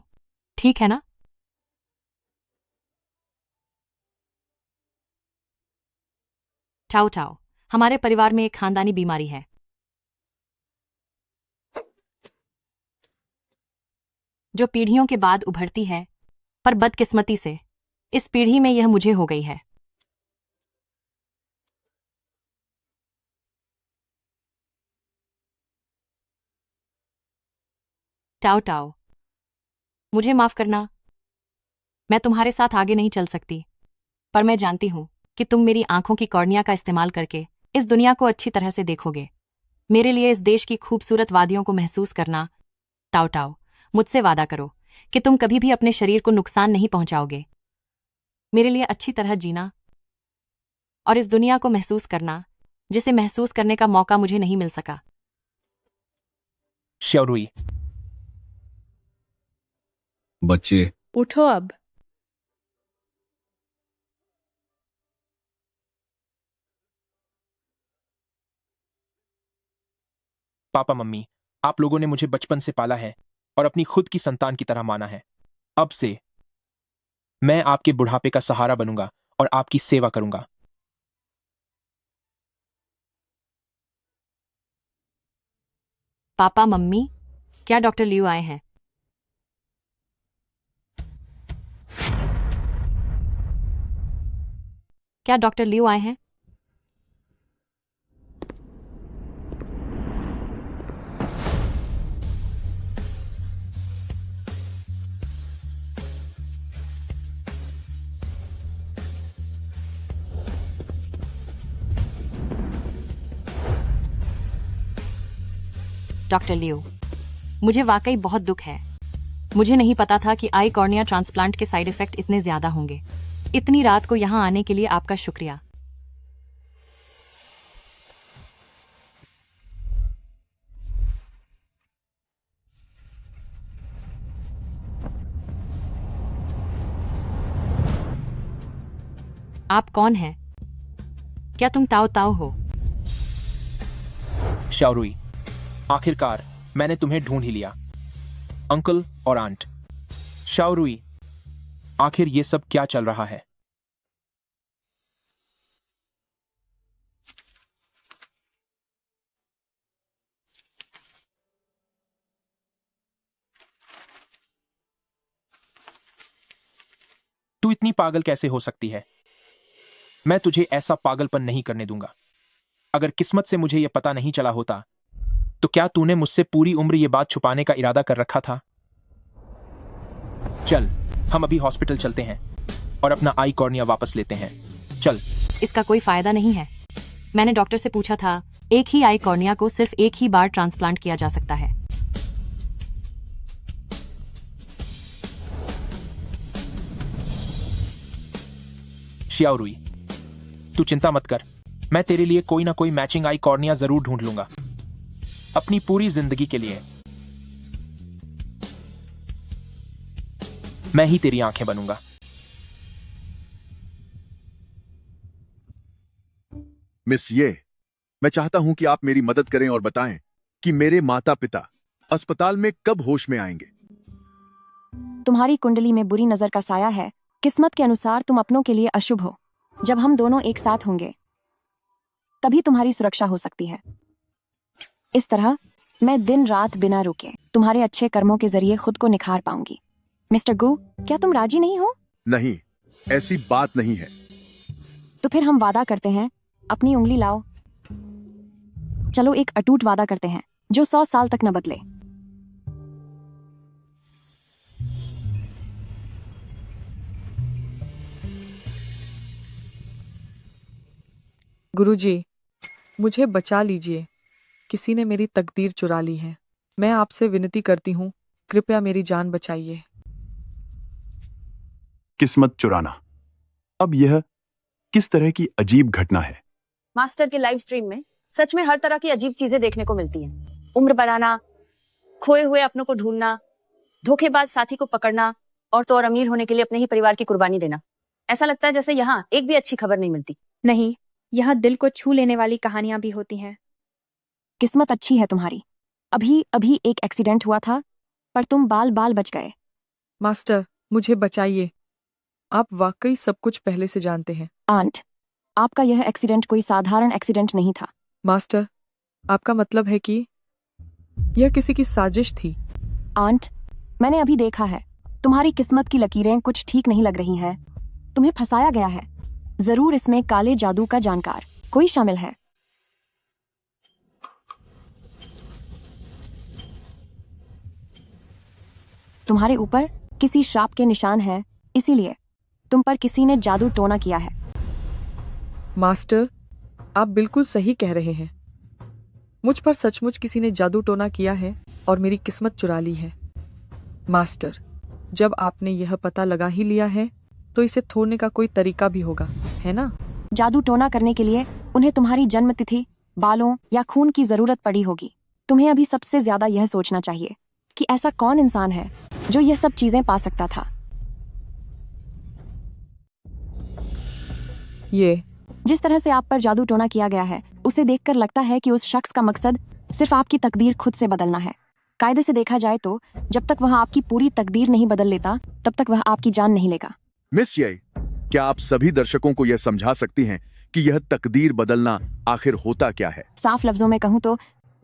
ठीक है ना? चाओ चाओ, हमारे परिवार में एक खानदानी बीमारी है। जो पीढ़ियों के बाद उभरती है, पर बदकिस्मती से इस पीढ़ी में यह मुझे हो गई है। टाओ टाओ, मुझे माफ करना। मैं तुम्हारे साथ आगे नहीं चल सकती, पर मैं जानती हूं कि तुम मेरी आंखों की कॉर्निया का इस्तेमाल करके इस दुनिया को अच्छी तरह से देखोगे। मेरे लिए इस देश की खूबसूरत वादियों को महसूस करना। टाओ टाओ, मुझसे वादा करो कि तुम कभी भी अपने शरीर को नुकसान नहीं पहुंचाओगे। मेरे लिए अच्छी तरह जीना और इस दुनिया को महसूस करना जिसे महसूस करने का मौका मुझे नहीं मिल सका। श्याओरुई, बच्चे उठो अब। पापा मम्मी, आप लोगों ने मुझे बचपन से पाला है और अपनी खुद की संतान की तरह माना है। अब से मैं आपके बुढ़ापे का सहारा बनूंगा और आपकी सेवा करूंगा। पापा मम्मी, क्या डॉक्टर लियू आए हैं? क्या डॉक्टर लियू आए हैं? डॉक्टर लियो, मुझे वाकई बहुत दुख है। मुझे नहीं पता था कि आई कॉर्निया ट्रांसप्लांट के साइड इफेक्ट इतने ज्यादा होंगे। इतनी रात को यहां आने के लिए आपका शुक्रिया। आप कौन हैं? क्या तुम ताओ ताओ हो? शाओरुई, आखिरकार मैंने तुम्हें ढूंढ ही लिया। अंकल और आंट। शाओरुई, आखिर ये सब क्या चल रहा है? तू इतनी पागल कैसे हो सकती है? मैं तुझे ऐसा पागलपन नहीं करने दूंगा। अगर किस्मत से मुझे यह पता नहीं चला होता तो क्या तूने मुझसे पूरी उम्र ये बात छुपाने का इरादा कर रखा था? चल, हम अभी हॉस्पिटल चलते हैं और अपना आई कॉर्निया वापस लेते हैं। चल। इसका कोई फायदा नहीं है। मैंने डॉक्टर से पूछा था, एक ही आई कॉर्निया को सिर्फ एक ही बार ट्रांसप्लांट किया जा सकता है। शाओरुई, तू चिंता मत कर। मैं तेरे लिए कोई ना कोई मैचिंग आई कॉर्निया जरूर ढूंढ लूंगा, अपनी पूरी जिंदगी के लिए। मैं ही तेरी आंखें बनूंगा। मिस ये, मैं चाहता हूं कि आप मेरी मदद करें और बताएं कि मेरे माता पिता अस्पताल में कब होश में आएंगे। तुम्हारी कुंडली में बुरी नजर का साया है। किस्मत के अनुसार तुम अपनों के लिए अशुभ हो। जब हम दोनों एक साथ होंगे तभी तुम्हारी सुरक्षा हो सकती है। इस तरह मैं दिन रात बिना रुके तुम्हारे अच्छे कर्मों के जरिए खुद को निखार पाऊंगी। मिस्टर गु, क्या तुम राजी नहीं हो? नहीं, ऐसी बात नहीं है। तो फिर हम वादा करते हैं। अपनी उंगली लाओ। चलो एक अटूट वादा करते हैं जो 100 साल तक न बदले। गुरुजी, मुझे बचा लीजिए। किसी ने मेरी तकदीर चुरा ली है। मैं आपसे विनती करती हूँ, कृपया मेरी जान बचाइए। किस्मत चुराना, अब यह किस तरह की अजीब घटना है? मास्टर के लाइव स्ट्रीम में सच में हर तरह की अजीब चीजें देखने को मिलती हैं। उम्र बढ़ाना, खोए हुए अपनों को ढूंढना, धोखेबाज साथी को पकड़ना और तो और अमीर होने के लिए अपने ही परिवार की कुर्बानी देना। ऐसा लगता है जैसे यहाँ एक भी अच्छी खबर नहीं मिलती। नहीं, यहाँ दिल को छू लेने वाली कहानियां भी होती हैं। किस्मत अच्छी है तुम्हारी। अभी अभी एक एक्सीडेंट हुआ था पर तुम बाल बाल बच गए। मास्टर, मुझे बचाइए। आप वाकई सब कुछ पहले से जानते हैं। आंट, आपका यह एक्सीडेंट कोई साधारण एक्सीडेंट नहीं था। मास्टर, आपका मतलब है कि यह किसी की साजिश थी? आंट, मैंने अभी देखा है। तुम्हारी किस्मत की लकीरें कुछ ठीक नहीं लग रही हैं। तुम्हें फंसाया गया है। जरूर इसमें काले जादू का जानकार कोई शामिल है। तुम्हारे ऊपर किसी श्राप के निशान हैं, इसीलिए तुम पर किसी ने जादू टोना किया है। मास्टर, आप बिल्कुल सही कह रहे हैं। मुझ पर सचमुच किसी ने जादू टोना किया है और मेरी किस्मत चुरा ली है। मास्टर, जब आपने यह पता लगा ही लिया है तो इसे तोड़ने का कोई तरीका भी होगा, है ना? जादू टोना करने के लिए उन्हें तुम्हारी जन्म तिथि, बालों या खून की जरूरत पड़ी होगी। तुम्हें अभी सबसे ज्यादा यह सोचना चाहिए कि ऐसा कौन इंसान है जो यह सब चीजें पा सकता था। ये जिस तरह से आप पर जादू टोना किया गया है, उसे देखकर लगता है कि उस शख्स का मकसद सिर्फ आपकी तकदीर खुद से बदलना है। कायदे से देखा जाए तो जब तक वह आपकी पूरी तकदीर नहीं बदल लेता, तब तक वह आपकी जान नहीं लेगा। मिस ये, क्या आप सभी दर्शकों को यह समझा सकती हैं कि यह तकदीर बदलना आखिर होता क्या है? साफ लफ्जों में कहूँ तो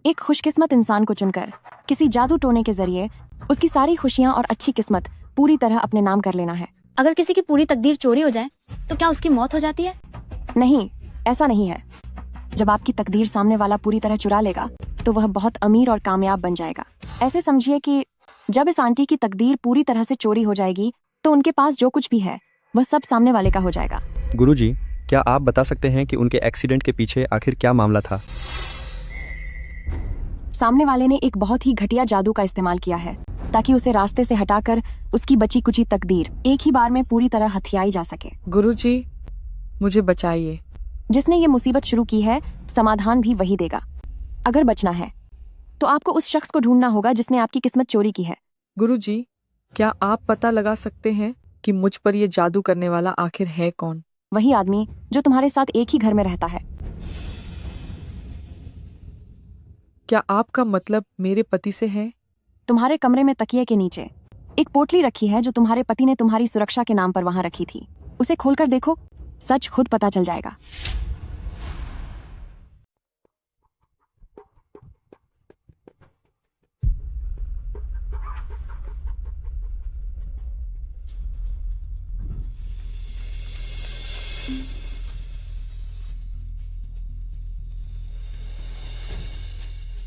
एक खुशकिस्मत इंसान को चुनकर किसी जादू टोने के जरिए उसकी सारी खुशियां और अच्छी किस्मत पूरी तरह अपने नाम कर लेना है। अगर किसी की पूरी तकदीर चोरी हो जाए तो क्या उसकी मौत हो जाती है? नहीं, ऐसा नहीं है। जब आपकी तकदीर सामने वाला पूरी तरह चुरा लेगा तो वह बहुत अमीर और कामयाब बन जाएगा। ऐसे समझिए कि जब इस आंटी की तकदीर पूरी तरह से चोरी हो जाएगी तो उनके पास जो कुछ भी है वह सब सामने वाले का हो जाएगा। गुरुजी, क्या आप बता सकते हैं कि उनके एक्सीडेंट के पीछे आखिर क्या मामला था? सामने वाले ने एक बहुत ही घटिया जादू का इस्तेमाल किया है ताकि उसे रास्ते से हटाकर उसकी बची कुची तकदीर एक ही बार में पूरी तरह हथियाई जा सके। गुरुजी, मुझे बचाइए। जिसने ये मुसीबत शुरू की है, समाधान भी वही देगा। अगर बचना है तो आपको उस शख्स को ढूंढना होगा जिसने आपकी किस्मत चोरी की है। गुरुजी, क्या आप पता लगा सकते हैं कि मुझ पर ये जादू करने वाला आखिर है कौन? वही आदमी जो तुम्हारे साथ एक ही घर में रहता है। क्या आपका मतलब मेरे पति से है? तुम्हारे कमरे में तकिए के नीचे एक पोटली रखी है जो तुम्हारे पति ने तुम्हारी सुरक्षा के नाम पर वहां रखी थी। उसे खोलकर देखो, सच खुद पता चल जाएगा।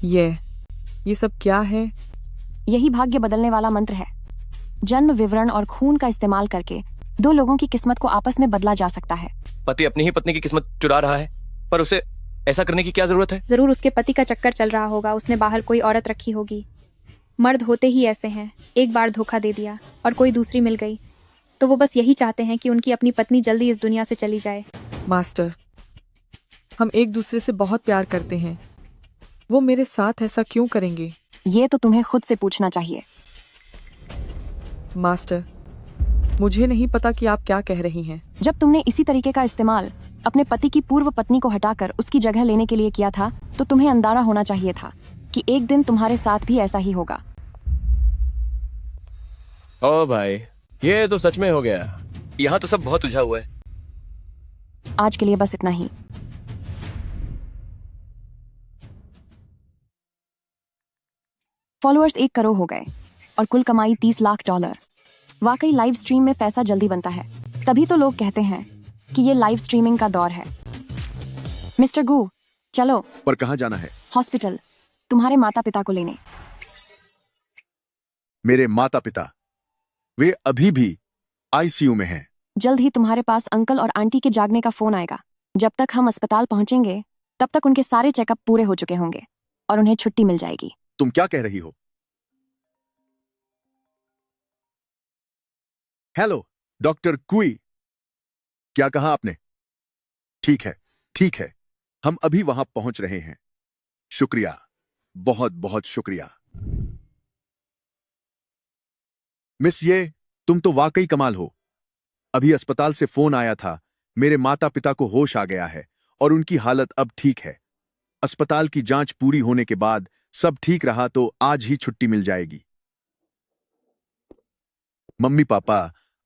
ये सब क्या है? यही भाग्य बदलने वाला मंत्र है। जन्म विवरण और खून का इस्तेमाल करके दो लोगों की किस्मत को आपस में बदला जा सकता है। पति अपनी ही पत्नी की किस्मत चुरा रहा है, पर उसे ऐसा करने की क्या जरूरत है? जरूर उसके पति का चक्कर चल रहा होगा, उसने बाहर कोई औरत रखी होगी। मर्द होते ही ऐसे हैं, एक बार धोखा दे दिया और कोई दूसरी मिल गई तो वो बस यही चाहते हैं कि उनकी अपनी पत्नी जल्दी इस दुनिया से चली जाए। मास्टर, हम एक दूसरे से बहुत प्यार करते हैं, वो मेरे साथ ऐसा क्यों करेंगे? ये तो तुम्हें खुद से पूछना चाहिए। मास्टर, मुझे नहीं पता कि आप क्या कह रही हैं। जब तुमने इसी तरीके का इस्तेमाल अपने पति की पूर्व पत्नी को हटाकर उसकी जगह लेने के लिए किया था तो तुम्हें अंदाजा होना चाहिए था कि एक दिन तुम्हारे साथ भी ऐसा ही होगा। ओ भाई, ये तो सच में हो गया। यहाँ तो सब बहुत उलझा हुआ है। आज के लिए बस इतना ही। फॉलोअर्स 1 करोड़ हो गए और कुल कमाई $30 लाख। वाकई लाइव स्ट्रीम में पैसा जल्दी बनता है, तभी तो लोग कहते हैं कि ये लाइव स्ट्रीमिंग का दौर है। मिस्टर गू, चलो। पर कहाँ जाना है? हॉस्पिटल, तुम्हारे माता पिता को लेने। मेरे माता पिता? वे अभी भी आईसीयू में हैं। जल्द ही तुम्हारे पास अंकल और आंटी के जागने का फोन आएगा। जब तक हम अस्पताल पहुंचेंगे तब तक उनके सारे चेकअप पूरे हो चुके होंगे और उन्हें छुट्टी मिल जाएगी। तुम क्या कह रही हो? हेलो डॉक्टर कुई, क्या कहा आपने? ठीक है, ठीक है, हम अभी वहां पहुंच रहे हैं। शुक्रिया, बहुत बहुत शुक्रिया। मिस ये, तुम तो वाकई कमाल हो। अभी अस्पताल से फोन आया था, मेरे माता पिता को होश आ गया है और उनकी हालत अब ठीक है। अस्पताल की जांच पूरी होने के बाद सब ठीक रहा तो आज ही छुट्टी मिल जाएगी। मम्मी पापा,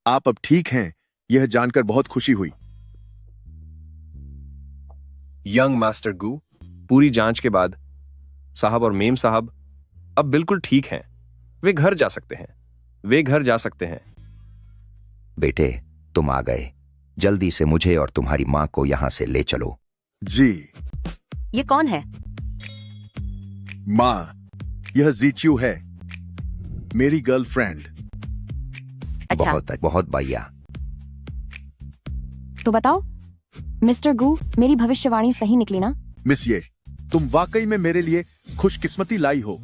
आप अब ठीक हैं, यह जानकर बहुत खुशी हुई। यंग मास्टर गू, पूरी जांच के बाद साहब और मेम साहब अब बिल्कुल ठीक हैं। वे घर जा सकते हैं, वे घर जा सकते हैं। बेटे, तुम आ गए। जल्दी से मुझे और तुम्हारी मां को यहां से ले चलो। जी। ये कौन है? मां, यह जीच्यू है, मेरी गर्लफ्रेंड। अच्छा। बहुत बहुत बढ़िया। तो बताओ मिस्टर गू, मेरी भविष्यवाणी सही निकली ना? मिस ये, तुम वाकई में मेरे लिए खुशकिस्मती लाई हो।